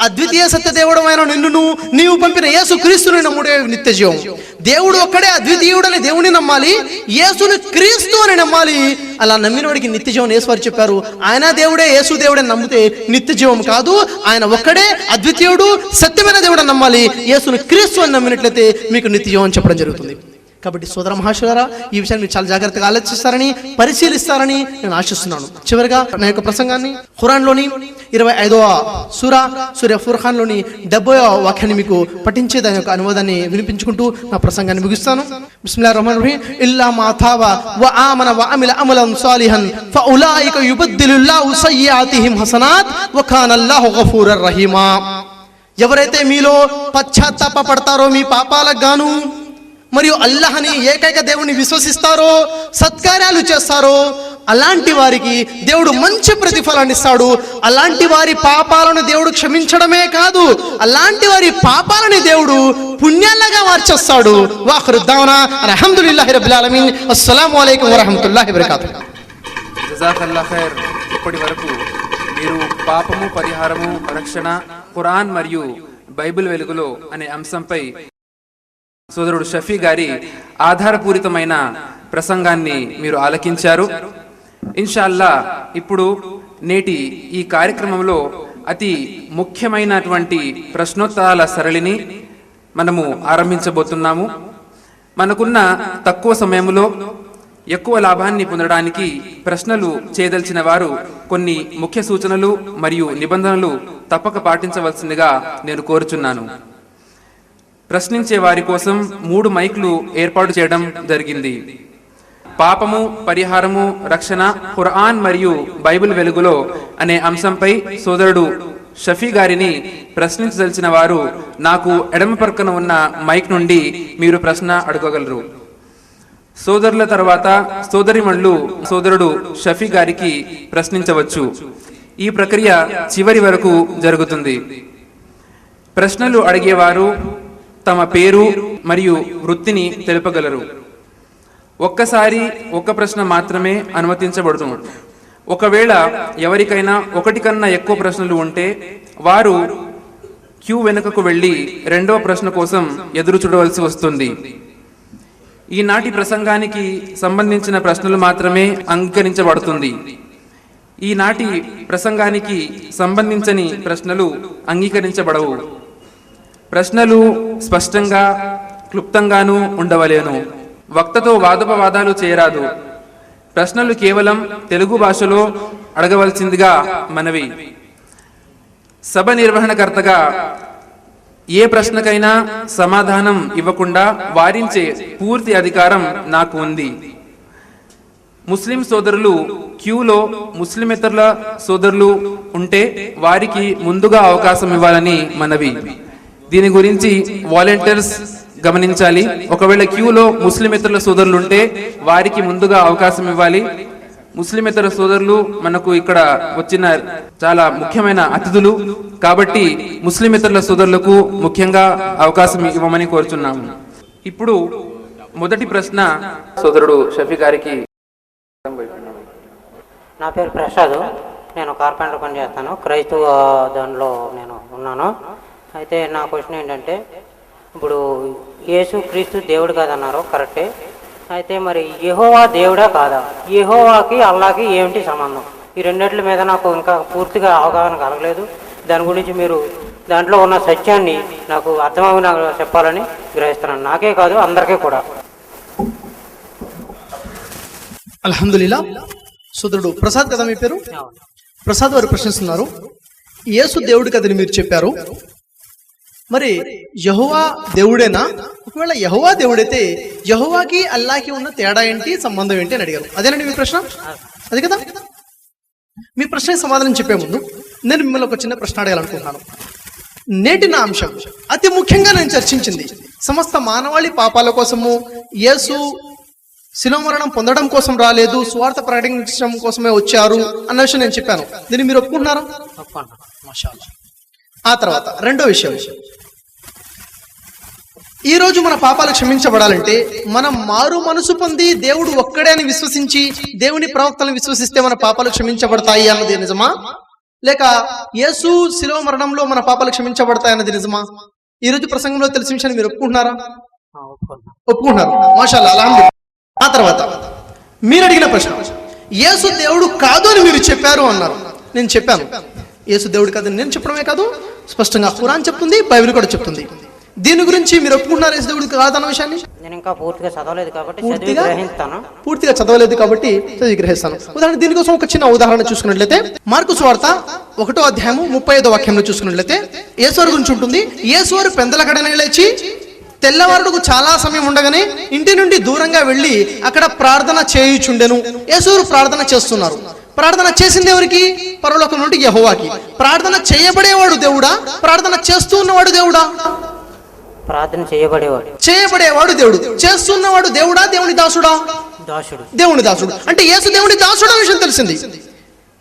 అద్వితీయ సత్య దేవుడమైన నిన్ను నీవు పంపిన యేసు క్రీస్తుని నమ్ముడే నిత్య జీవం. దేవుడు ఒక్కడే అద్వితీయుడని దేవుని నమ్మాలి, యేసుని క్రీస్తు అని నమ్మాలి. అలా నమ్మినవాడికి నిత్య జీవం యేసు వారు చెప్పారు. ఆయన దేవుడే, యేసు దేవుడే నమ్మితే నిత్య జీవం కాదు, ఆయన ఒక్కడే అద్వితీయుడు సత్యమైన దేవుడు నమ్మాలి. యేసుని క్రీస్తు అని నమ్మినట్లయితే మీకు నిత్య జీవం అని చెప్పడం జరుగుతుంది. కాబట్టి సోదర మహాశయులారా, ఈ విషయాన్ని మీరు చాలా జాగ్రత్తగా ఆలోచిస్తారని, పరిశీలిస్తారని నేను ఆశిస్తున్నాను. చివరిగా నా యొక్క ప్రసంగాన్ని ఖురాన్లోని 25వ సూర ఫుర్ఖాన్లోని 70వ వాక్యాన్ని మీకు పఠించే దాని యొక్క అనువాదాన్ని వినిపించుకుంటూ నా ప్రసంగాన్ని ముగిస్తాను. బిస్మిల్లాహిర్ రహమానిర్ రహీం. ఇల్లా మా తావా వ ఆమన వ అమిల అమలన్ సాలిహన్ ఫఉలాయిక యుబద్దిలుల్లాహు సయ్యిఆతిహిం హసనాత్ వ కానల్లాహు గఫూరర్ రహీమా. ఎవరైతే మీలో పశ్చాత్తాప పడతారో మీ పాపాలకు గాను, మరియు అల్లాహ్ని ఏకైక దేవుని విశ్వసిస్తారో, సత్కార్యాలు చేస్తారో, అలాంటి వారికి దేవుడు మంచి ప్రతిఫలాన్ని ఇస్తాడు. అలాంటి వారి పాపాలను దేవుడు క్షమించడమే కాదు, అలాంటి వారి పాపాలని దేవుడు పుణ్యాలుగా మార్చేస్తాడు. వాఖిరు దావనా అల్హమ్దులిల్లాహి రబ్బిల్ ఆలమీన్. అస్సలాము అలైకుం వరహ్మతుల్లాహి వబరకాతుహు. జజాకల్లాహ్ ఖైర్. ఇప్పటి వరకు మీరు పాపము పరిహారము రక్షణ, ఖురాన్ మరియు బైబిల్ వెలుగులో అనే అంశంపై సోదరుడు షఫీ గారి ఆధారపూరితమైన ప్రసంగాన్ని మీరు ఆలకించారు. ఇన్షాల్లా ఇప్పుడు నేటి ఈ కార్యక్రమంలో అతి ముఖ్యమైనటువంటి ప్రశ్నోత్తరాల సరళిని మనము ఆరంభించబోతున్నాము. మనకున్న తక్కువ సమయంలో ఎక్కువ లాభాన్ని పొందడానికి ప్రశ్నలు చేయదలిచిన వారు కొన్ని ముఖ్య సూచనలు మరియు నిబంధనలు తప్పక పాటించవలసిందిగా నేను కోరుచున్నాను. ప్రశ్నించే వారి కోసం 3 మైక్లు ఏర్పాటు చేయడం జరిగింది. పాపము పరిహారము రక్షణ, ఖురాన్ మరియు బైబిల్ వెలుగులో అనే అంశంపై సోదరుడు షఫీ గారిని ప్రశ్నించదలిచిన వారు నాకు ఎడమ పక్కన ఉన్న మైక్ నుండి మీరు ప్రశ్న అడగగలరు. సోదరుల తర్వాత సోదరిమణులు సోదరుడు షఫీ గారికి ప్రశ్నించవచ్చు. ఈ ప్రక్రియ చివరి వరకు జరుగుతుంది. ప్రశ్నలు అడిగేవారు తమ పేరు మరియు వృత్తిని తెలుపగలరు. ఒక్కసారి ఒక ప్రశ్న మాత్రమే అనుమతించబడుతుంది. ఒకవేళ ఎవరికైనా ఒకటి కన్నా ఎక్కువ ప్రశ్నలు ఉంటే వారు క్యూ వెనుకకు వెళ్లి రెండవ ప్రశ్న కోసం ఎదురు చూడవలసి వస్తుంది. ఈనాటి ప్రసంగానికి సంబంధించిన ప్రశ్నలు మాత్రమే అంగీకరించబడుతుంది. ఈనాటి ప్రసంగానికి సంబంధించని ప్రశ్నలు అంగీకరించబడవు. ప్రశ్నలు స్పష్టంగా క్లుప్తంగానూ ఉండవలేను. వక్తతో వాదోపవాదాలు చేయరాదు. ప్రశ్నలు కేవలం తెలుగు భాషలో అడగవలసిందిగా మనవి. సభ నిర్వహణకర్తగా ఏ ప్రశ్నకైనా సమాధానం ఇవ్వకుండా వారించే పూర్తి అధికారం నాకు ఉంది. ముస్లిం సోదరులు క్యూలో ముస్లిమేతరుల సోదరులు ఉంటే వారికి ముందుగా అవకాశం ఇవ్వాలని మనవి. దీని గురించి వాలంటీర్స్ గమనించాలి. ఒకవేళ క్యూలో ముస్లిమేతరుల సోదరులు ఉంటే వారికి ముందుగా అవకాశం ఇవ్వాలి. ముస్లిమేతర సోదరులు మనకు ఇక్కడ వచ్చిన చాలా ముఖ్యమైన అతిథులు కాబట్టి ముస్లిమేతరుల సోదరులకు ముఖ్యంగా అవకాశం ఇవ్వమని కోరుచున్నాము. ఇప్పుడు మొదటి ప్రశ్న సోదరుడు షఫీ గారికి. నా పేరు ప్రసాద్, నేను కార్పెంటర్ పని చేస్తాను. క్రైస్తవ దానిలో నేను ఉన్నాను. అయితే నా క్వశ్చన్ ఏంటంటే, ఇప్పుడు యేసు క్రీస్తు దేవుడు కాదన్నారు, కరెక్టే. అయితే మరి యెహోవా దేవుడా కాదా? యెహోవాకి అల్లాకి ఏమిటి సంబంధం? ఈ రెండిట్ల మీద నాకు ఇంకా పూర్తిగా అవగాహన కలగలేదు. దాని గురించి మీరు దాంట్లో ఉన్న సత్యాన్ని నాకు అర్థమవునా చెప్పాలని గ్రహిస్తున్నాను, నాకే కాదు అందరికీ కూడా. అల్హమ్దులిల్లా. సోదరుడు ప్రసాద్ కదా మీ పేరు? ప్రసాద్ వారు ప్రశ్నిస్తున్నారు, యేసు దేవుడు కదని మీరు చెప్పారు, మరి యెహోవా దేవుడేనా? ఒకవేళ యెహోవా దేవుడైతే యెహోవాకి అల్లాకి ఉన్న తేడా ఏంటి, సంబంధం ఏంటి అని అడిగారు. అదేనండి మీ ప్రశ్న? అది కదా. మీ ప్రశ్నకి సమాధానం చెప్పే ముందు నేను మిమ్మల్ని ఒక చిన్న ప్రశ్న అడగాలనుకుంటున్నాను. నేటి నా అంశం అతి ముఖ్యంగా నేను చర్చించింది సమస్త మానవాళి పాపాల కోసము యేసు శిలువ మరణం పొందడం కోసం రాలేదు, స్వార్థ ప్రకటించడం కోసమే వచ్చారు అన్న విషయం నేను చెప్పాను. దీన్ని మీరు ఒప్పుకుంటున్నారా? మాషాఅల్లాహ్. ఆ తర్వాత రెండో విషయం, ఈ రోజు మన పాపాలు క్షమించబడాలంటే మనం మారు మనసు పొంది దేవుడు ఒక్కడే అని విశ్వసించి దేవుని ప్రవక్తలను విశ్వసిస్తే మన పాపాలు క్షమించబడతాయి అన్నది నిజమా, లేక యేసు శిలువ మరణంలో మన పాపాలు క్షమించబడతాయి అన్నది నిజమా? ఈ రోజు ప్రసంగంలో తెలిసిన విషయాన్ని మీరు ఒప్పుకుంటున్నారా? ఒప్పుకుంటున్నారు. మాషాఅల్లాహ్, అల్హమ్దులిల్లాహ్. ఆ తర్వాత మీరు అడిగిన ప్రశ్న, యేసు దేవుడు కాదు అని మీరు చెప్పారు అన్నారు. నేను చెప్పాను యేసు దేవుడు కాదని నేను చెప్పడమే కాదు, స్పష్టంగా ఖురాన్ చెప్తుంది, బైబిల్ కూడా చెప్తుంది. దీని గురించి మీరు ఒప్పుకుంటున్నారు యేసు దేవుడు కాదన్న విషయాన్ని? నేను ఇంకా పూర్తిగా చదవలేదు కాబట్టి పూర్తిగా చదవలేదు కాబట్టి చదివి గ్రహిస్తాను. ఉదాహరణ దీనికోసం ఒక చిన్న ఉదాహరణ చూసుకున్నట్లయితే మార్కు సువార్త 1వ అధ్యాయము 35వ వాక్యంలో చూసుకున్నట్లయితే యేసువారి గురించి ఉంటుంది. యేసువారు పెందలకడనే లేచి తెల్లవారుడుకు చాలా సమయం ఉండగానే ఇంటి నుండి దూరంగా వెళ్లి అక్కడ ప్రార్థన చేయుచుండెను. యేసువారు ప్రార్థన చేస్తున్నారు. ప్రార్థన చేసింది ఎవరికి? పరలోకం నుండి యెహోవాకి. ప్రార్థన చేయబడేవాడు దేవుడా, ప్రార్థన చేస్తూ ఉన్నవాడు దేవుడా? ప్రార్థన చేయబడేవాడు దేవుడు. చేస్తున్నవాడు దేవుడా, దేవుని దాసుడా? దాసుడు. దేవుని దాసుడు అంటే యేసు దేవుని దాసుడు అనే విషయం తెలిసింది.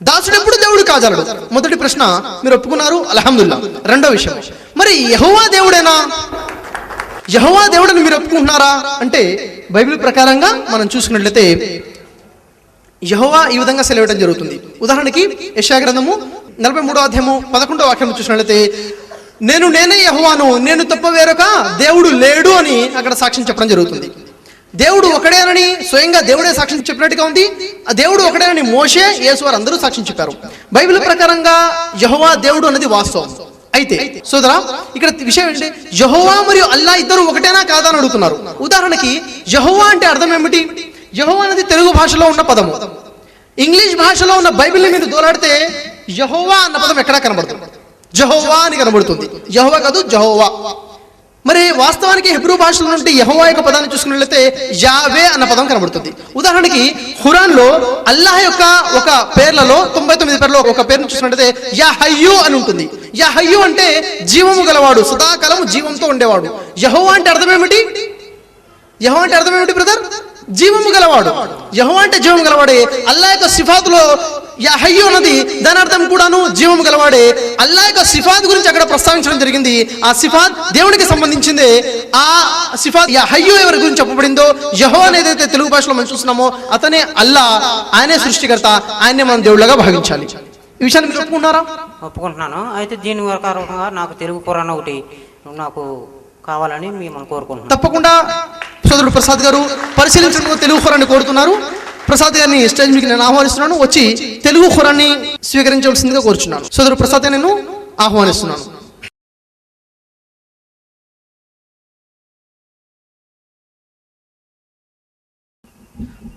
దాసుడు ఎప్పుడు దేవుడు కాజాలడు. మొదటి ప్రశ్న మీరు ఒప్పుకున్నారు, అల్హమ్దులిల్లాహ్. రెండో విషయం, మరి యెహోవా దేవుడేనా? యెహోవా దేవుడని మీరు ఒప్పుకుంటున్నారా అంటే బైబిల్ ప్రకారంగా మనం చూసుకున్నట్లయితే యెహోవా ఈ విధంగా సెలవివ్వడం జరుగుతుంది. ఉదాహరణకి యెషయా గ్రంథము 43వ అధ్యాయము 11వ వాక్యం చూసినట్లయితే నేనే యెహోవాను, నేను తప్ప వేరొక దేవుడు లేడు అని అక్కడ సాక్ష్యం చెప్పడం జరుగుతుంది. దేవుడు ఒకడేనని స్వయంగా దేవుడే సాక్ష్యం చెప్పినట్టుగా ఉంది. ఆ దేవుడు ఒకడేనని మోషే, యేసు వారు అందరూ సాక్ష్యం చెప్పారు. బైబిల్ ప్రకారంగా యెహోవా దేవుడు అనేది వాస్తవం. అయితే సోదరా, ఇక్కడ విషయం ఏంటంటే యెహోవా మరియు అల్లా ఇద్దరు ఒకటేనా కాదా అని అడుగుతున్నారు. ఉదాహరణకి యెహోవా అంటే అర్థం ఏమిటి? యెహోవా అనేది తెలుగు భాషలో ఉన్న పదము. ఇంగ్లీష్ భాషలో ఉన్న బైబిల్ని మీరు దోలాడితే యెహోవా అన్న పదం ఎక్కడా కనబడుతుంది? యెహోవా అని కనబడుతుంది. యెహోవా కాదు, యెహోవా. మరి వాస్తవానికి హెబ్రూ భాషలో నుండి యెహోవా యొక్క పదాన్ని చూసుకున్నట్లయితే యావే అన్న పదం కనబడుతుంది. ఉదాహరణకి ఖురాన్ లో అల్లాహ్ యొక్క ఒక పేర్లలో 99 పేర్లో ఒక పేరును చూసినట్లయితే యా హయ్యు అని ఉంటుంది. యా హయ్యు అంటే జీవము గలవాడు, సదాకాలము జీవంతో ఉండేవాడు. యెహోవా అంటే అర్థం ఏమిటి? యెహోవా అంటే అర్థం ఏమిటి బ్రదర్? జీవము గలవాడు. యెహోవా అంటే జీవము గలవాడే. అల్లాహ్ యొక్క సిఫాతులో యా హయ్యు అన్నది దాని అర్థం కూడాను జీవము గలవాడే. అల్లాహ్ యొక్క సిఫాత్ గురించి అక్కడ ప్రస్తావించడం జరిగింది. ఆ సిఫాత్ దేవునికి సంబంధించిందే. ఆ సిఫాత్ యా హయ్యు ఎవరి గురించి చెప్పబడిందో, యెహోవా ఏదైతే తెలుగు భాషలో మనం చూస్తున్నామో అతనే అల్లాహ్, ఆయనే సృష్టికర్త, ఆయనే మనం దేవుళ్ళగా భావించాలి. ఈ విషయాన్ని మీరు ఒప్పుకుంటున్నారా? ఒప్పుకుంటున్నాను. అయితే దీని ప్రకారంగా నాకు తెలుగు ఖురాన్ ఒకటి నాకు కావాలని మేము కోరుకుంటున్నాం. తప్పకుండా సోదరుడు ప్రసాద్ గారు పరిశీలించడం తెలుగు ఖురాన్ని కోరుతున్నారు. ప్రసాద్ గారిని స్టేజ్ మీకు నేను ఆహ్వానిస్తున్నాను. వచ్చి తెలుగు ఖురాన్ని స్వీకరించవలసిందిగా కోరుచున్నాను. సోదరుడు ప్రసాద్ నేను ఆహ్వానిస్తున్నాను.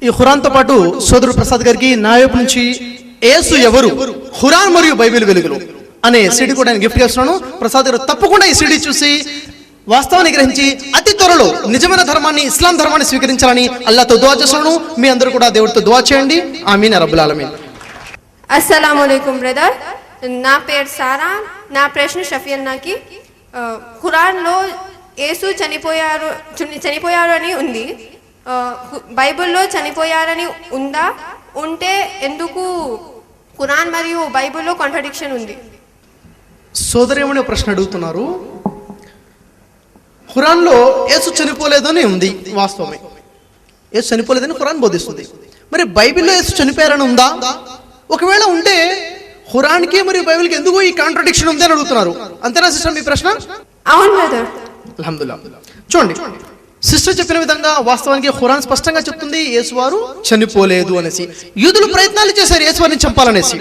ఈ ఖురాన్తో పాటు సోదరుడు ప్రసాద్ గారికి నా వైపు నుంచి యేసు ఎవరు, ఖురాన్ మరియు బైబిల్ వెలుగులు అనే సిడి కూడా నేను గిఫ్ట్ చేస్తున్నాను. ప్రసాద్ గారు తప్పకుండా ఈ సిడి చూసి వాస్తవాన్ని గ్రహించి అతి త్వరలో నిజమైన ధర్మాన్ని, ఇస్లాం ధర్మాన్ని స్వీకరించాలని అల్లాహ్తో దుఆ చేస్తున్నాను. మీ అందరూ కూడా దేవుడితో దుఆ చేయండి. ఆమీన్ యా రబ్బుల్ ఆలమీన్. అస్సలాము అలైకుం బ్రదర్. నా పేరు సారా. నా ప్రశ్న షఫీ అన్నకి, ఖురాన్లో యేసు చనిపోయారు అని ఉంది. బైబిల్లో చనిపోయారని ఉందా? ఉంటే ఎందుకు ఖురాన్ మరియు బైబిల్లో కాంట్రడిక్షన్ ఉంది? సోదరేమని ప్రశ్న అడుగుతున్నారు. ఖురాన్లో యేసు చనిపోలేదని ఉంది, వాస్తవమే. యేసు చనిపోలేదని ఖురాన్ బోధిస్తుంది. మరి బైబిల్లో యేసు చనిపోయారని ఉందా? ఒకవేళ ఉంటే ఖురాన్కి మరియు బైబిల్కి ఎందుకు ఈ కాంట్రడిక్షన్ ఉంది అని అడుగుతున్నారు. అంతేనా సిస్టర్ మీ ప్రశ్న? అవును బ్రదర్. అల్హమ్దులిల్లాహ్. చూడండి, సిస్టర్ చెప్పిన విధంగా వాస్తవానికి ఖురాన్ స్పష్టంగా చెప్తుంది యేసువారు చనిపోలేదు అనేసి. యూదులు ప్రయత్నాలు చేశారు యేసువారిని చంపాలనేసి.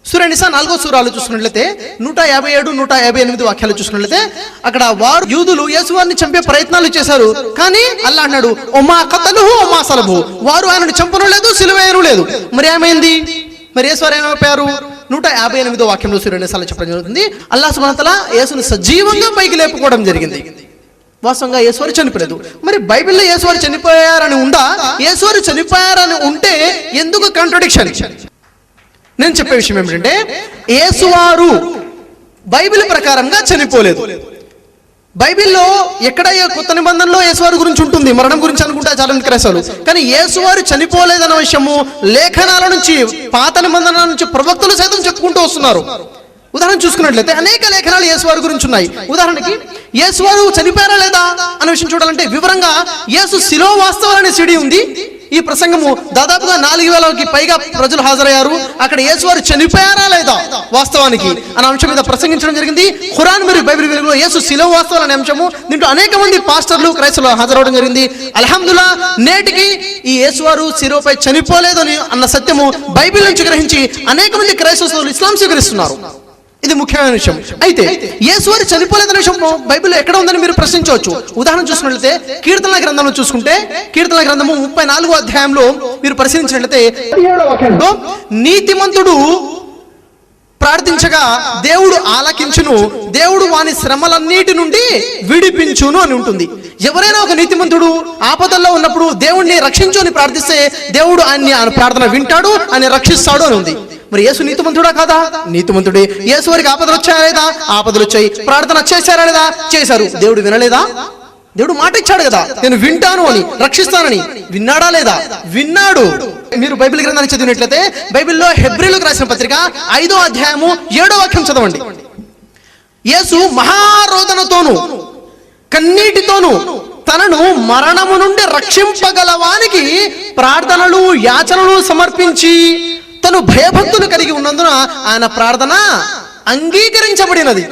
సూర నిసా 4వ సూరాలు చూసుకున్నట్లయితే 157, 158 వాక్యాలు చూసుకున్నట్లయితే అక్కడ వారు యూదులు యేసువారిని చంపే ప్రయత్నాలు చేశారు, కానీ అల్లా అన్నాడు ఒమా కతలుహు ఒమా సలబు, వారు ఆయనను చంపను లేదు, సిలువ వేయను లేదు. మరి ఏమైంది? మరి యేసువారు ఏమైపోయారు? 158వ వాక్యంలో సూర నిసాలో చెప్పడం జరుగుతుంది, అల్లాహ్ సుబ్హానహు వ తఆలా యేసును సజీవంగా పైకి లేపుకోవడం జరిగింది. వాస్తవంగా యేసువారు చనిపోలేదు. మరి బైబిల్లో యేసువారు చనిపోయారని ఉందా? యేసువారు చనిపోయారని ఉంటే ఎందుకు కాంట్రడిక్షన్? నేను చెప్పే విషయం ఏమిటంటే యేసువారు బైబిల్ ప్రకారంగా చనిపోలేదు. బైబిల్లో ఎక్కడ కొత్త నిబంధనలో యేసువారి గురించి ఉంటుంది, మరణం గురించి అనుకుంటా చాలా మంది క్రైస్తవులు. కానీ యేసువారు చనిపోలేదన్న విషయము లేఖనాల నుంచి, పాత నిబంధనల నుంచి ప్రవక్తలు సైతం చెప్పుకుంటూ వస్తున్నారు. ఉదాహరణ చూసుకున్నట్లయితే అనేక లేఖనాలు యేసువారి గురించి ఉన్నాయి. ఉదాహరణకి యేసువారు చనిపోయారా లేదా అనే విషయం చూడాలంటే వివరంగా యేసు శిలో వాస్తవాలనే సిడి ఉంది. ఈ ప్రసంగము దాదాపుగా 4000కి పైగా ప్రజలు హాజరయ్యారు. అక్కడ యేసువారు చనిపోయారా లేదా వాస్తవానికి అనే అంశం మీద ప్రసంగించడం జరిగింది. ఖురాన్ మరియు బైబిల్ వెలుగులో యేసు శిలో వాస్తవాలు అనే అంశము, దీంట్లో అనేక మంది పాస్టర్లు క్రైస్తవులు హాజరవడం జరిగింది. అల్హమ్దుల్లా నేటికి ఈ యేసువారు శిలువపై చనిపోలేదు అని అన్న సత్యము బైబిల్ నుంచి గ్రహించి అనేక మంది క్రైస్తవులు ఇస్లాం స్వీకరిస్తున్నారు. ఇది ముఖ్యమైన విషయం. అయితే యేసువారు చనిపోలేదనే విషయం బైబిల్లో ఎక్కడ ఉందని మీరు ప్రశ్నించవచ్చు. ఉదాహరణ చూసుకున్నట్లయితే కీర్తనల గ్రంథంలో చూసుకుంటే కీర్తనల గ్రంథము 34వ అధ్యాయంలో మీరు పరిశీలించినట్లయితే నీతిమంతుడు ప్రార్థించగా దేవుడు ఆలకించును, దేవుడు వాని శ్రమలన్నిటి నుండి విడిపించును అని ఉంటుంది. ఎవరైనా ఒక నీతిమంతుడు ఆపదల్లో ఉన్నప్పుడు దేవుడిని రక్షించు అని ప్రార్థిస్తే దేవుడు ఆయన ప్రార్థన వింటాడు, ఆయన రక్షిస్తాడు అని ఉంది. మరి యేసు నీతిమంతుడా కాదా? నీతిమంతుడే. యేసు వారికి ఆపదలు వచ్చాయా లేదా? ఆపదలు వచ్చాయి. ప్రార్థన చేశారా లేదా? చేశారు. దేవుడు వినలేదా? దేవుడు మాట ఇచ్చాడు కదా, నేను వింటాను అని, రక్షిస్తానని. విన్నాడా లేదా? విన్నాడు. మీరు బైబిల్ గ్రంథాన్ని చదివినట్లయితే బైబిల్లో హెబ్రీలకు రాసిన పత్రిక 5వ అధ్యాయము 7వ వాక్యం చదవండి. యేసు మహారోదనతోను కన్నీటితోను తనను మరణము నుండి రక్షింపగలవానికి ప్రార్థనలు యాచనలు సమర్పించి తను భయభక్తులు కలిగి ఉన్నందున ఆయన ప్రార్థన అంగీకరించబడినది.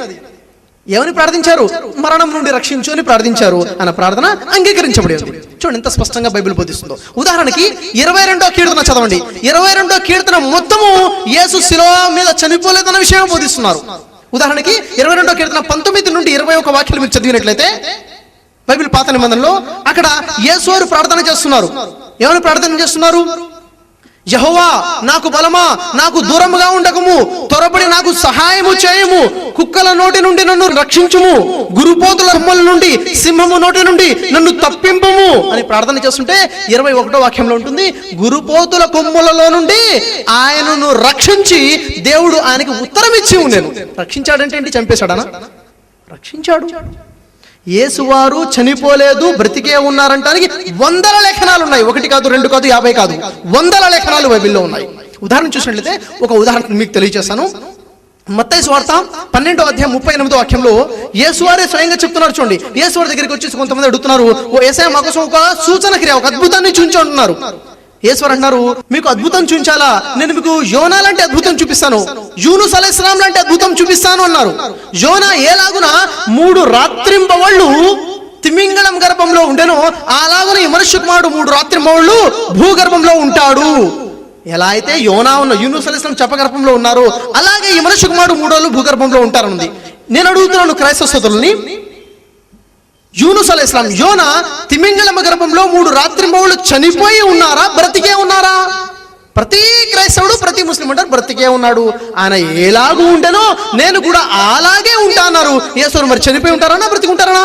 ఏమని ప్రార్థించారు? మరణం నుండి రక్షించు అని ప్రార్థించారు. ఆయన ప్రార్థన అంగీకరించబడింది. చూడండి ఎంత స్పష్టంగా బైబిల్ బోధిస్తుందో. ఉదాహరణకి 22వ కీర్తన చదవండి. 22వ కీర్తన మొత్తము యేసు శిలువ మీద చనిపోలేదన్న విషయం బోధిస్తున్నారు. ఉదాహరణకి 22వ కీర్తన 19 నుండి 21 వాక్యాలు మీరు చదివినట్లయితే బైబిల్ పాత నిబంధనలో అక్కడ యేసువారు ప్రార్థన చేస్తున్నారు. ఏమని ప్రార్థన చేస్తున్నారు? యెహోవా నాకు బలమా, నాకు దూరముగా ఉండకము, త్వరపడి నాకు సహాయము చేయము, కుక్కల నోటి నుండి నన్ను రక్షించుము, గురుపోతుల కొమ్మల నుండి, సింహము నోటి నుండి నన్ను తప్పింపుము అని ప్రార్థన చేస్తుంటే 21వ వాక్యంలో ఉంటుంది, గురుపోతుల కొమ్మలలో నుండి ఆయనను రక్షించి దేవుడు ఆయనకి ఉత్తరం ఇచ్చి ఉండేను. రక్షించాడంటే ఏంటి? చంపేశాడనా? రక్షించాడు. యేసువారు చనిపోలేదు, బ్రతికే ఉన్నారంటానికి వందల లేఖనాలు ఉన్నాయి. 1 కాదు, 2 కాదు, 50 కాదు, వందల లేఖనాలు బైబిల్లో ఉన్నాయి. ఉదాహరణ చూసినట్లయితే ఒక ఉదాహరణ మీకు తెలియజేస్తాను. మత్తయి సువార్త 12వ అధ్యాయం 38వ వాక్యంలో యేసువారే స్వయంగా చెప్తున్నారు. చూడండి, యేసువారి దగ్గరికి వచ్చేసి కొంతమంది అడుగుతున్నారు, ఓ యేసయ్య మా కోసం ఒక సూచన క్రియ, ఒక అద్భుతాన్ని చూపించు అంటున్నారు. యేసువారు అంటున్నారు, మీకు అద్భుతం చూపించాలా? నేను మీకు యోనా లాంటి అద్భుతం చూపిస్తాను, యూనుస్ అలైహిస్సలాం లాంటి అద్భుతం చూపిస్తాను అన్నారు. యోనా ఏలాగున 3 రాత్రింబవళ్ళు తిమింగళం గర్భంలో ఉండెను, అలాగున ఈ మనుష్య కుమారుడు 3 రాత్రింబవళ్ళు భూగర్భంలో ఉంటాడు. ఎలా అయితే యోనా ఉన్న యూనుస్ అలైహిస్సలాం చపగర్భంలో ఉన్నారు, అలాగే ఈ మనుష్య కుమారుడు 3 రోజులు భూగర్భంలో ఉంటారనుంది. నేను అడుగుతున్నాను క్రైస్తవ సోదరుల్ని, యూనుస్ అలైహిస్సలాం యోనా తిమింగళం గర్భంలో 3 రాత్రింబవళ్ళు చనిపోయి ఉన్నారా, బ్రతికే ఉన్నారా? ప్రతి క్రైస్తవుడు, ప్రతి ముస్లిం అంటారు బ్రతికే ఉన్నాడు. ఆయన ఎలాగూ ఉండెనో నేను కూడా అలాగే ఉంటా అన్నారు. యేసువారు మరి చనిపోయి ఉంటారా, బ్రతికి ఉంటారా?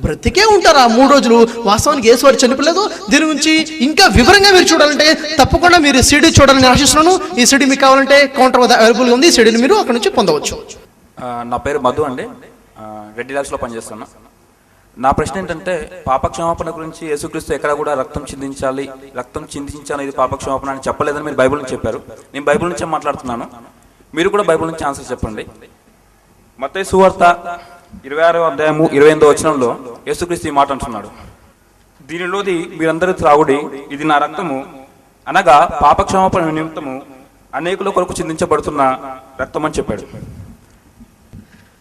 బ్రతికే ఉంటారా 3 రోజులు. వాస్తవానికి యేసువారు చనిపోలేదు. దీని గురించి ఇంకా వివరంగా మీరు చూడాలంటే తప్పకుండా మీరు సిడి చూడాలని ఆశిస్తున్నాను. ఈ సిడి మీకు కావాలంటే కౌంటర్ వద్ద అవైలబుల్గా ఉంది. ఈ సిడిని మీరు అక్కడ నుంచి పొందవచ్చు. నా పేరు మధు అండి, రెడ్డి ల్యాబ్స్లో పనిచేస్తున్నా. నా ప్రశ్న ఏంటంటే, పాపక్షమాపణ గురించి యేసుక్రీస్తు ఎక్కడ కూడా రక్తం చిందించాలి ఇది పాపక్షమాపణ అని చెప్పలేదని మీరు బైబిల్ నుంచి చెప్పారు. నేను బైబిల్ నుంచే మాట్లాడుతున్నాను, మీరు కూడా బైబిల్ నుంచి ఆన్సర్ చెప్పండి. మత్తయి సువార్త 26వ అధ్యాయము 28వ వచనంలో యేసుక్రీస్తు ఈ మాట అంటున్నాడు, దీనిలోది మీరందరూ త్రాగుడి, ఇది నా రక్తము, అనగా పాపక్షమాపణ నిమిత్తము అనేకుల కొరకు చిందించబడుతున్న రక్తం అని చెప్పాడు.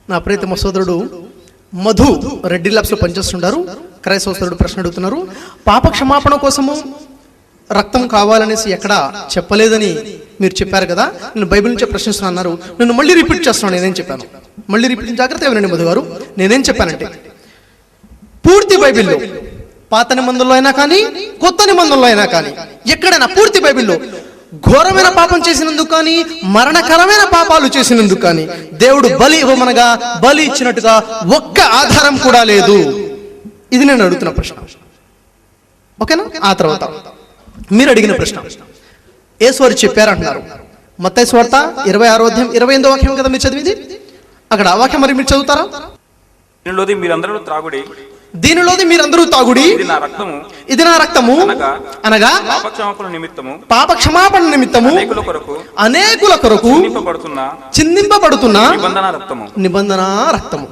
నా ప్రియతమ సోదరుడు మధు రెడ్డి ల్యాబ్స్ లో పనిచేస్తుంటారు. క్రైస్తవ సోదరుడు ప్రశ్న అడుగుతున్నారు, పాప క్షమాపణ కోసము రక్తం కావాలనేసి ఎక్కడా చెప్పలేదని మీరు చెప్పారు కదా, నేను బైబిల్ నుంచే ప్రశ్నిస్తున్నా అన్నారు. నేను మళ్ళీ రిపీట్ చేస్తున్నాను. నేనేం చెప్పాను, మళ్ళీ రిపీట్ జాగ్రత్తగా వినండి మధు గారు. నేనేం చెప్పానంటే, పూర్తి బైబిల్లో పాత నిబంధనలో అయినా కానీ కొత్త నిబంధనలో అయినా కానీ ఎక్కడైనా పూర్తి బైబిల్లో ఘోరమైన పాపం చేసినందుకు కానీ మరణకరమైన పాపాలు చేసినందుకు కానీ దేవుడు బలి ఇవ్వమనగా బలి ఇచ్చినట్టుగా ఒక్క ఆధారం కూడా లేదు. ఇది నేను అడుగుతున్న ప్రశ్న. ఓకేనా? ఆ తర్వాత మీరు అడిగిన ప్రశ్న, యేసువారు చెప్పారంటున్నారు. మత్తయి సువార్త 26వ అధ్యాయం 28వ వాక్యం కదా మీరు చదివింది. అక్కడ ఆ వాక్యం మరి మీరు చదువుతారా? దీనిలోది మీరందరూ త్రాగుడి, దీనిలోది మీరందరూ తాగుడి, ఇది నా రక్తము అనగా పాప క్షమాపణ నిమిత్తము అనేకుల కొరకు చిందింపబడుతున్న నిబంధన రక్తము.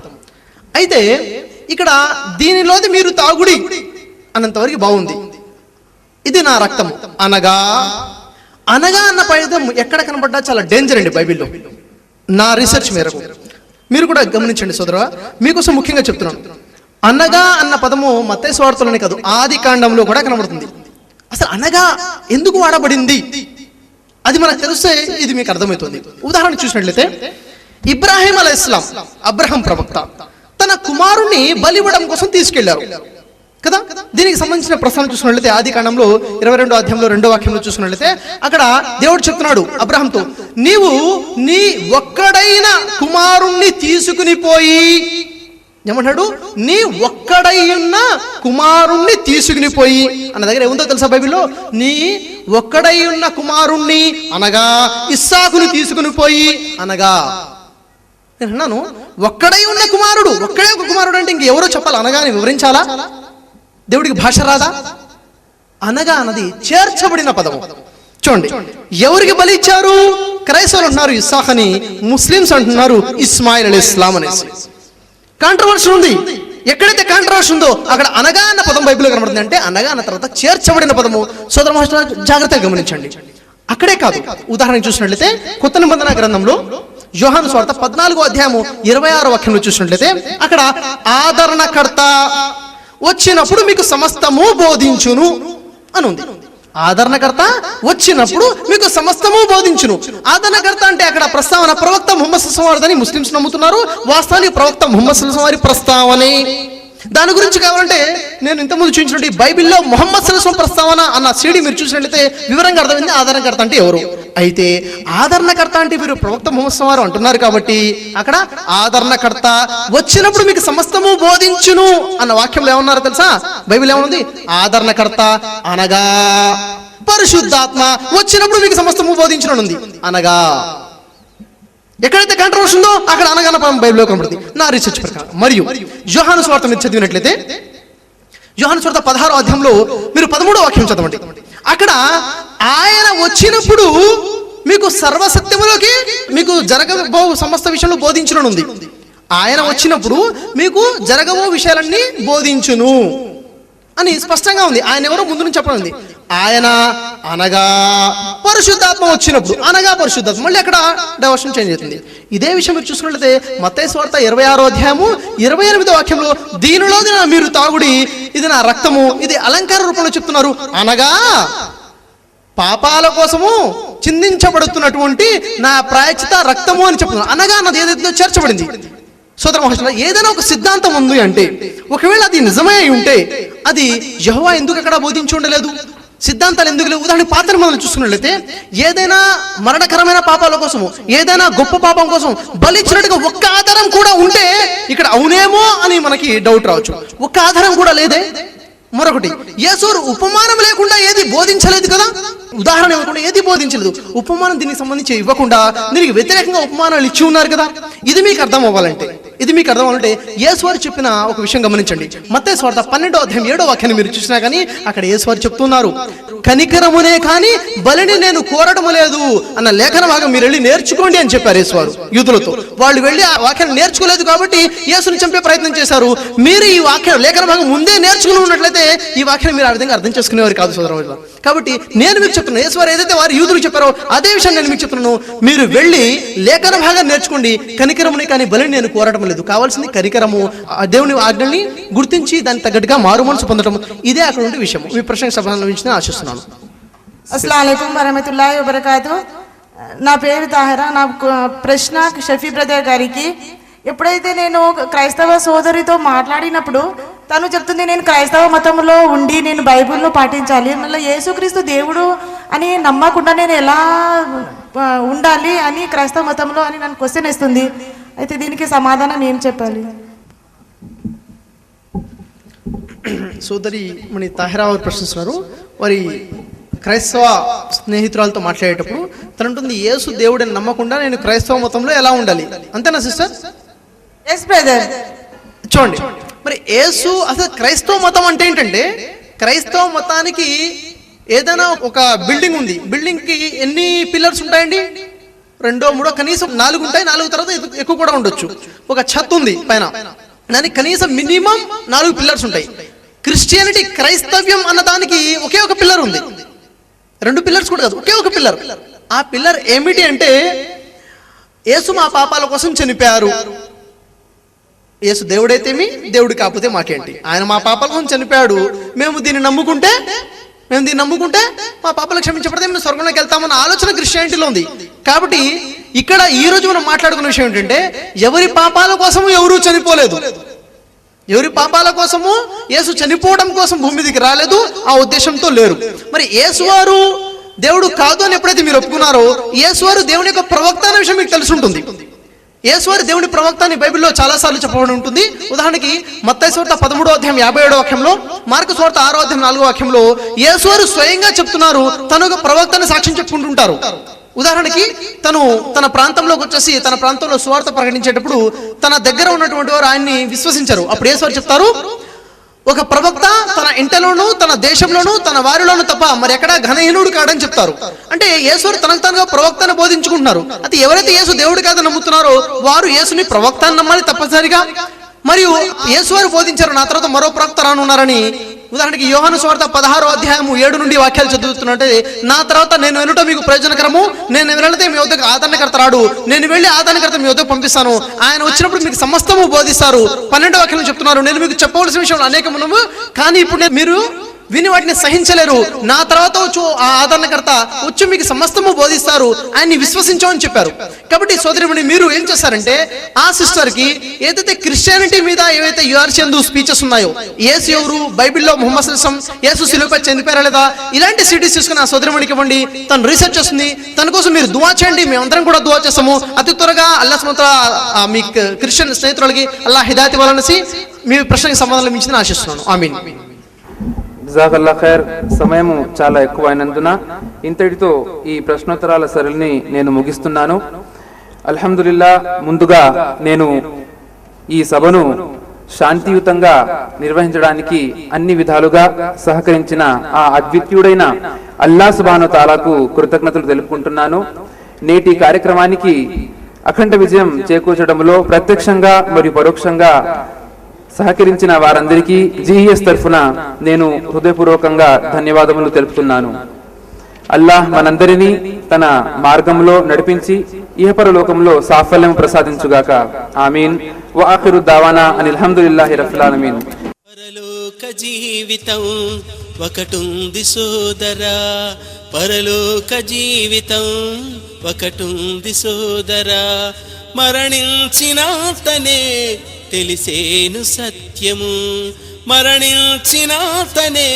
అయితే ఇక్కడ దీనిలోది మీరు తాగుడి అన్నంతవరకు బాగుంది. ఇది నా రక్తము అనగా అన్న పదం ఎక్కడ కనబడ్డా చాలా డేంజర్ అండి బైబిల్లో. నా రీసెర్చ్ మేరకు మీరు కూడా గమనించండి సోదరా, మీకోసం ముఖ్యంగా చెప్తున్నాను. అనగా అన్న పదము మత్తయి సువార్తలోనే కాదు, ఆది కాండంలో కూడా కనబడుతుంది. అసలు అనగా ఎందుకు వాడబడింది అది మనకు తెలిస్తే ఇది మీకు అర్థమవుతుంది. ఉదాహరణ చూసినట్లయితే ఇబ్రాహీం అలైహిస్సలాం, అబ్రహం ప్రవక్త, తన కుమారుణ్ణి బలివ్వడం కోసం తీసుకెళ్లారు కదా. దీనికి సంబంధించిన ప్రస్తావన చూసినట్లయితే ఆది కాండంలో 22వ అధ్యాయంలో 2వ వాక్యంలో చూసినట్లయితే అక్కడ దేవుడు చెప్తున్నాడు అబ్రహంతో, నీవు నీ ఒక్కడైన కుమారుణ్ణి తీసుకుని పోయి, ఏమంటాడు, నీ ఒక్కడై ఉన్న కుమారుణ్ణి తీసుకుని పోయి అన్న దగ్గర ఏముందో తెలుసా బైబిల్లో? నీ ఒక్కడై ఉన్న కుమారుణ్ణి అనగా ఇస్సాకుని తీసుకుని పోయి అనగా. నేను అన్నాను ఒక్కడై ఉన్న కుమారుడు, ఒక్కడే ఒక కుమారుడు అంటే ఇంకెవరో చెప్పాలి, అనగా అని వివరించాలా? దేవుడికి భాష రాదా? అనగా అన్నది చేర్చబడిన పదము. చూడండి, ఎవరికి బలి ఇచ్చారు? క్రైస్తవులు అంటున్నారు ఇస్సాక్ అని, ముస్లిమ్స్ అంటున్నారు ఇస్మాయిల్ అలైహిస్సలాం అనేసి. కాంట్రవర్సీ ఉంది. ఎక్కడైతే కాంట్రవర్సీ ఉందో అక్కడ అనగా అన్న పదం బైబిల్లో కనబడుతుంది. అంటే అనగా అన్న తర్వాత చేర్చబడిన పదము. సోదర మహారాజు జాగ్రత్తగా గమనించండి. అక్కడే కాదు, ఉదాహరణ చూసినట్లయితే కొత్త నిబంధన గ్రంథంలో యోహాను సువార్త 14వ అధ్యాయము 26వ వాక్యంలో చూసినట్లయితే అక్కడ ఆదరణకర్త వచ్చినప్పుడు మీకు సమస్తము బోధించును అని ఉంది. ఆదరణకర్త వచ్చినప్పుడు మీకు సమస్తము బోధించును. ఆదరణకర్త అంటే అక్కడ ప్రస్తావన ప్రవక్త ముహమ్మద్ సల్లల్లాహు అలైహి వసల్లం అని ముస్లిమ్స్ నమ్ముతున్నారు. వాస్తవానికి ప్రవక్త ముహమ్మద్ సల్లల్లాహు అలైహి వసల్లం ప్రస్తావనే. దాని గురించి కావాలంటే నేను ఇంతకుముందు చూసినట్టు బైబిల్లో ముహమ్మద్ సల్లల్లాహు అలైహి వసల్లం ప్రస్తావన అన్న సీడీ మీరు చూసినట్లయితే వివరంగా అర్థమైంది ఆదరణకర్త అంటే ఎవరు. అయితే ఆదరణకర్త అంటే మీరు ప్రవక్త ముహమ్మద్ సల్లల్లాహు అలైహి వసల్లం అంటున్నారు కాబట్టి అక్కడ ఆదరణకర్త వచ్చినప్పుడు మీకు సమస్తము బోధించును అన్న వాక్యంలో ఏమన్నారో తెలుసా? బైబిల్ ఏమనుంది? ఆదరణకర్త అనగా పరిశుద్ధాత్మ వచ్చినప్పుడు మీకు సమస్తము బోధించును ఉంది. అనగా ఎక్కడైతే కాంట్రవర్సీ ఉందో అక్కడ అనగాన బైబిల్లో కనబడుతుంది నా రీసెర్చ్ ప్రకారం. మరియు యోహాను సువార్త మీరు చదివినట్లయితే యోహాను సువార్త 16వ అధ్యాయంలో మీరు 13వ వాక్యం చదవండి. అక్కడ ఆయన వచ్చినప్పుడు మీకు సర్వసత్యములోకి మీకు జరగబో సమస్త విషయంలో బోధించును ఉంది. ఆయన వచ్చినప్పుడు మీకు జరగబో విషయాలన్నీ బోధించును అని స్పష్టంగా ఉంది. ఆయన ఎవరో ముందు నుంచి చెప్పడం ఉంది. ఆయన అనగా పరిశుద్ధాత్మ వచ్చినప్పుడు, అనగా పరిశుద్ధాత్మ. మళ్ళీ అక్కడ డైవర్షన్ చేంజ్ అవుతుంది. ఇదే విషయం మీరు చూసుకున్నట్లయితే మత్తయి సువార్త 26వ అధ్యాయము 28వ వాక్యంలో దీనిలోది మీరు తాగుడి, ఇది నా రక్తము, ఇది అలంకార రూపంలో చెప్తున్నారు. అనగా పాపాల కోసము చిందించబడుతున్నటువంటి నా ప్రాయశ్చిత రక్తము అని చెప్తున్నారు. అనగా అన్నది ఏదైతే చేర్చబడింది. సోదర మహాశయులారా, ఏదైనా ఒక సిద్ధాంతం ఉంది అంటే ఒకవేళ అది నిజమే ఉంటే అది యెహోవా ఎందుకు అక్కడ బోధించి ఉండలేదు? సిద్ధాంతాలు ఎందుకు లేవు? ఉదాహరణ పాత నిబంధనలు చూసుకున్నట్లయితే ఏదైనా మరణకరమైన పాపాల కోసము, ఏదైనా గొప్ప పాపం కోసం బలిచ్చినట్టుగా ఒక్క ఆధారం కూడా ఉంటే ఇక్కడ అవునేమో అని మనకి డౌట్ రావచ్చు. ఒక్క ఆధారం కూడా లేదే. మరొకటి, యేసు ఉపమానం లేకుండా ఏది బోధించలేదు కదా. ఉదాహరణ ఇవ్వకుండా ఏది బోధించలేదు. ఉపమానం దీనికి సంబంధించి ఇవ్వకుండా దీనికి వ్యతిరేకంగా ఉపమానాలు ఇచ్చి ఉన్నారు కదా. ఇది మీకు అర్థం అవ్వాలంటే యేసువారు చెప్పిన ఒక విషయం గమనించండి. మత్తయి సువార్త 12వ అధ్యాయం 7వ వాక్యాన్ని మీరు చూసినా కానీ అక్కడ యేసువారు చెప్తున్నారు, కనికరమునే కానీ బలిని నేను కోరడం లేదు అన్న లేఖన భాగం మీరు వెళ్ళి నేర్చుకోండి అని చెప్పారు యేసువారు యూదులతో. వాళ్ళు వెళ్ళి ఆ వాక్యాన్ని నేర్చుకోలేదు కాబట్టి యేసుని చంపే ప్రయత్నం చేశారు. మీరు ఈ వాక్యం లేఖన భాగం ముందే నేర్చుకుని ఉన్నట్లయితే ఈ వాక్యాన్ని మీరు ఆ విధంగా అర్థం చేసుకునేవారు కాదు సోదరులారా. కాబట్టి నేను మీకు చెప్తున్నాను, యేసువారు ఏదైతే వారు యూదులు చెప్పారో అదే విషయం నేను మీకు చెప్తున్నాను. మీరు వెళ్ళి లేఖన భాగాన్ని నేర్చుకోండి. కనికరముని కానీ బలిని నేను కోరడం లేదు. కావాల్సింది కనికరము, దేవుని ఆజ్ఞల్ని గుర్తించి దానికి తగ్గట్టుగా మారు మనసు పొందడం. ఇదే అక్కడ ఉండే విషయం. మీ ప్రశ్నకు సమాధానం ఇచ్చిన ఆశిస్తున్నాను. అస్సలాము అలైకుం వరహమతుల్లాహి వబరకాతు. నా పేరు తాహరా. నా ప్రశ్న షఫీ బ్రదర్ గారికి. ఎప్పుడైతే నేను క్రైస్తవ సోదరితో మాట్లాడినప్పుడు తను చెప్తుంది, నేను క్రైస్తవ మతంలో ఉండి నేను బైబిల్ను పాటించాలి, మళ్ళీ యేసుక్రీస్తు దేవుడు అని నమ్మకుండా నేను ఎలా ఉండాలి అని క్రైస్తవ మతంలో అని నన్ను క్వశ్చన్ ఇస్తుంది. అయితే దీనికి సమాధానం ఏం చెప్పాలి? సోదరి మణి తాహిరా వారు ప్రశ్నిస్తున్నారు. వారి క్రైస్తవ స్నేహితురాలతో మాట్లాడేటప్పుడు తను ఉంటుంది, యేసు దేవుడిని నమ్మకుండా నేను క్రైస్తవ మతంలో ఎలా ఉండాలి, అంతేనా సిస్టర్? Yes brother. చూడండి, మరి యేసు అసలు క్రైస్తవ మతం అంటే ఏంటంటే, క్రైస్తవ మతానికి ఏదైనా ఒక బిల్డింగ్ ఉంది, బిల్డింగ్ కి ఎన్ని పిల్లర్స్ ఉంటాయండి? 2, 3, కనీసం 4 ఉంటాయి. 4 తర్వాత ఎక్కువ కూడా ఉండొచ్చు. ఒక ఛత్ ఉంది పైన, దానికి కనీసం మినిమం 4 పిల్లర్స్ ఉంటాయి. క్రిస్టియానిటీ, క్రైస్తవ్యం అన్న దానికి ఒకే ఒక పిల్లర్ ఉంది. 2 పిల్లర్స్ కూడా కాదు, ఒకే ఒక పిల్లర్. ఆ పిల్లర్ ఏమిటి అంటే, యేసు మా పాపాల కోసం చనిపోయారు. యేసు దేవుడైతేమి, దేవుడు కాకపోతే మాకేంటి, ఆయన మా పాపాల కోసం చనిపోయాడు, మేము దీన్ని నమ్ముకుంటే మా పాపాలు క్షమించబడితే మేము స్వర్గంలోకి వెళ్తామన్న ఆలోచన క్రిస్టియానిటీలో ఉంది. కాబట్టి ఇక్కడ ఈ రోజు మనం మాట్లాడుకున్న విషయం ఏంటంటే, ఎవరి పాపాల కోసము ఎవరూ చనిపోలేదు. ఎవరి పాపాల కోసము యేసు చనిపోవడం కోసం భూమి మీదకి రాలేదు, ఆ ఉద్దేశంతో లేరు. మరి యేసువారు దేవుడు కాదు అని ఎప్పుడైతే మీరు ఒప్పుకున్నారో, యేసువారు దేవుని యొక్క ప్రవక్త అనే విషయం మీకు తెలిసి ఉంటుంది. యేసువారు దేవుని ప్రవక్త అని బైబిల్లో చాలా సార్లు చెప్పబడి ఉంటుంది. ఉదాహరణకి మత్తయి సువార్త 13వ అధ్యాయం 57వ వాక్యంలో, మార్కు సువార్త 6వ అధ్యాయం 4వ వాక్యంలో యేసువారు స్వయంగా చెప్తున్నారు, తను ఒక ప్రవక్తని సాక్ష్యం చెప్పుకుంటుంటారు. ఉదాహరణకి తను తన ప్రాంతంలోకి వచ్చేసి తన ప్రాంతంలో సువార్త ప్రకటించేటప్పుడు తన దగ్గర ఉన్నటువంటి వారు ఆయన్ని విశ్వసించారు. అప్పుడు యేసువారు చెప్తారు, ఒక ప్రవక్త తన ఇంటలోనూ తన దేశంలోనూ తన వారిలోనూ తప్ప మరి ఎక్కడా ఘనహీనుడు కాడని చెప్తారు. అంటే యేసు తనకు తనగా ప్రవక్తను బోధించుకుంటున్నారు. అయితే ఎవరైతే యేసు దేవుడు కాదని నమ్ముతున్నారో వారు యేసుని ప్రవక్త అని నమ్మాలి తప్పనిసరిగా. మరియు యేసువారు బోధించారు, నా తర్వాత మరో ప్రవక్త రానున్నారని. ఉదాహరణకి యోహాను సువార్త 16వ అధ్యాయం 7 నుండి వాక్యాలు చదువుతున్నట్టే, నా తర్వాత నేను వెనుట మీకు ప్రయోజనకరము, నేను వెళితే మీ వద్దకు ఆదరణకర్త రాడు, నేను వెళ్ళి ఆదరణకర్త మీ వద్దకు పంపిస్తాను, ఆయన వచ్చినప్పుడు మీకు సమస్తము బోధిస్తారు. 12వ వాక్యం చెప్తున్నారు, నేను మీకు చెప్పవలసిన విషయం అనేకమును, కానీ ఇప్పుడు మీరు విని వాటిని సహించలేరు, నా తర్వాత వచ్చు ఆ ఆదరణకర్త వచ్చి మీకు సమస్తము బోధిస్తారు, ఆయన్ని విశ్వసించమని చెప్పారు. కాబట్టి సోదరిమణి, మీరు ఏం చేస్తారంటే, ఆ సిస్టర్ కి ఏదైతే క్రిస్టియానిటీ మీద ఏవైతే యుఆర్చందు స్పీచెస్ ఉన్నాయో, యేసు ఎవరు, బైబిల్లో ముహమ్మద్ సల్లం యేసు శిలువపై చనిపోయారా లేదా, ఇలాంటి సిటీస్ తీసుకుని ఆ సోదరిమణికి ఇవ్వండి. తను రీసెర్చ్ చేస్తుంది, తన కోసం మీరు దువా చేయండి, మేమందరం కూడా దువా చేస్తాము. అతి త్వరగా అల్లాహ్ సుబ్హానహు మీ క్రిస్టియన్ స్నేహితులకి అల్లాహ్ హిదాయత్ ఇవ్వాలనేసి మీ ప్రశ్నకి సమాధానం లభించిందని ఆశిస్తున్నాను. ఆమీన్. జజాకల్లా ఖైర్. సమయము చాలా ఎక్కువ అయినందున ఇంతటితో ఈ ప్రశ్నోత్తరాల సరళిని నేను ముగిస్తున్నాను. అల్హమ్దులిల్లా, ముందుగా నేను ఈ సభను శాంతియుతంగా నిర్వహించడానికి అన్ని విధాలుగా సహకరించిన ఆ అద్వితీయుడైన అల్లాహ్ సుబ్హానహు తాలాకు కృతజ్ఞతలు తెలుపుకుంటున్నాను. నేటి కార్యక్రమానికి అఖండ విజయం చేకూర్చడంలో ప్రత్యక్షంగా మరియు పరోక్షంగా సహకరించిన వారందరికీ జిఎస్ తరఫున నేను హృదయపూర్వకంగా ధన్యవాదములు తెలుపుతున్నాను. అల్లాహ్ మనందరినీ తన మార్గంలో నడిపించి ఇహపర లోకంలో సాఫల్యం ప్రసాదించుగాక. ఆమీన్. వ ఆఖిరు దావానా అనిల్ హమ్దులిల్లాహి రబ్బిల్ ఆలమీన్. పరలోక జీవితం ఒకటుంది సోదరా, పరలోక జీవితం ఒకటుంది సోదరా, మరణించినాతనే తెలిసేను సత్యము, మరణించినాతనే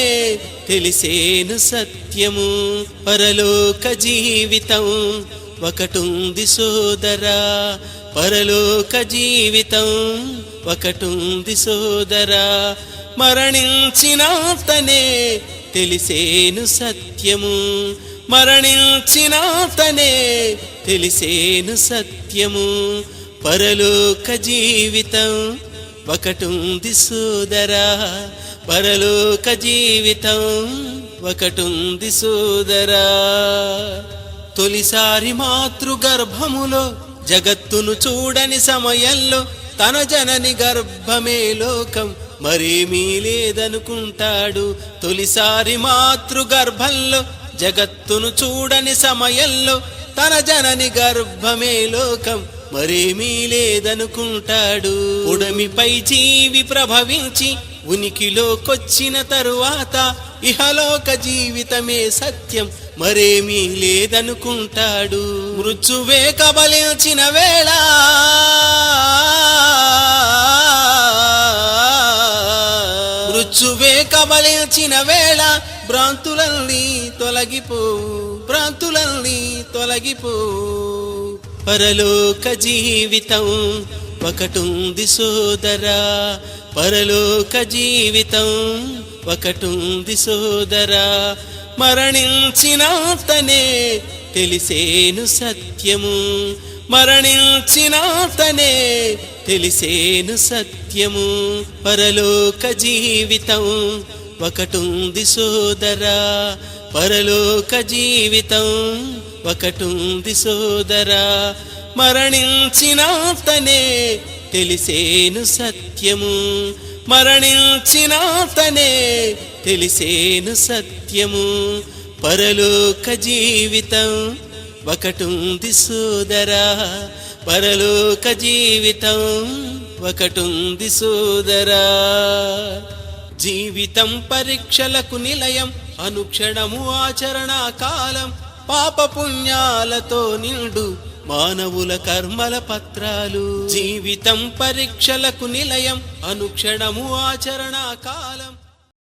తెలిసేను సత్యము, పరలోక జీవితం ఒకటుంది సోదరా, పరలోక జీవితం ఒకటుంది సోదరా, మరణించినాతనే తెలిసేను సత్యము, మరణించినాతనే తెలిసేను సత్యము, పరలోక జీవితం ఒకటుంది సోదరా, పరలోక జీవితం ఒకటుంది సోదరా. తొలిసారి మాతృగర్భములో జగత్తును చూడని సమయంలో తన జనని గర్భమే లోకం మరేమీ లేదనుకుంటాడు. తొలిసారి మాతృగర్భంలో జగత్తును చూడని సమయంలో తన జనని గర్భమే లోకం మరేమీ లేదనుకుంటాడు. ఉడమిపై జీవి ప్రభవించి ఉనికిలోకొచ్చిన తరువాత ఇహలోక జీవితమే సత్యం మరేమీ లేదనుకుంటాడు. మృత్యువే కబలించిన వేళ మృత్యువే కబలించిన వేళ భ్రాంతులన్నీ తొలగిపో పరలోక జీవితం ఒకటుంది సోదరా, పరలోక జీవితం ఒకటుంది సోదరా. మరణించినాతనే తెలిసేను సత్యము, మరణించినాతనే తెలిసేను సత్యము. పరలోక జీవితం ఒకటుంది సోదరా, పరలోక జీవితం ఒకటుంది సోదరా. మరణించినాతనే తెలిసేను సత్యము, మరణించినాతనే తెలిసేను సత్యము. పరలోక జీవితం ఒకటుంది సోదరా, పరలోక జీవితం ఒకటుంది సోదరా. జీవితం పరీక్షలకు నిలయం, అనుక్షణము ఆచరణ కాలం. పాప పుణ్యాలతో నిండు మానవుల కర్మల పత్రాలు. జీవితం పరీక్షలకు నిలయం, అనుక్షణము ఆచరణ కాలం.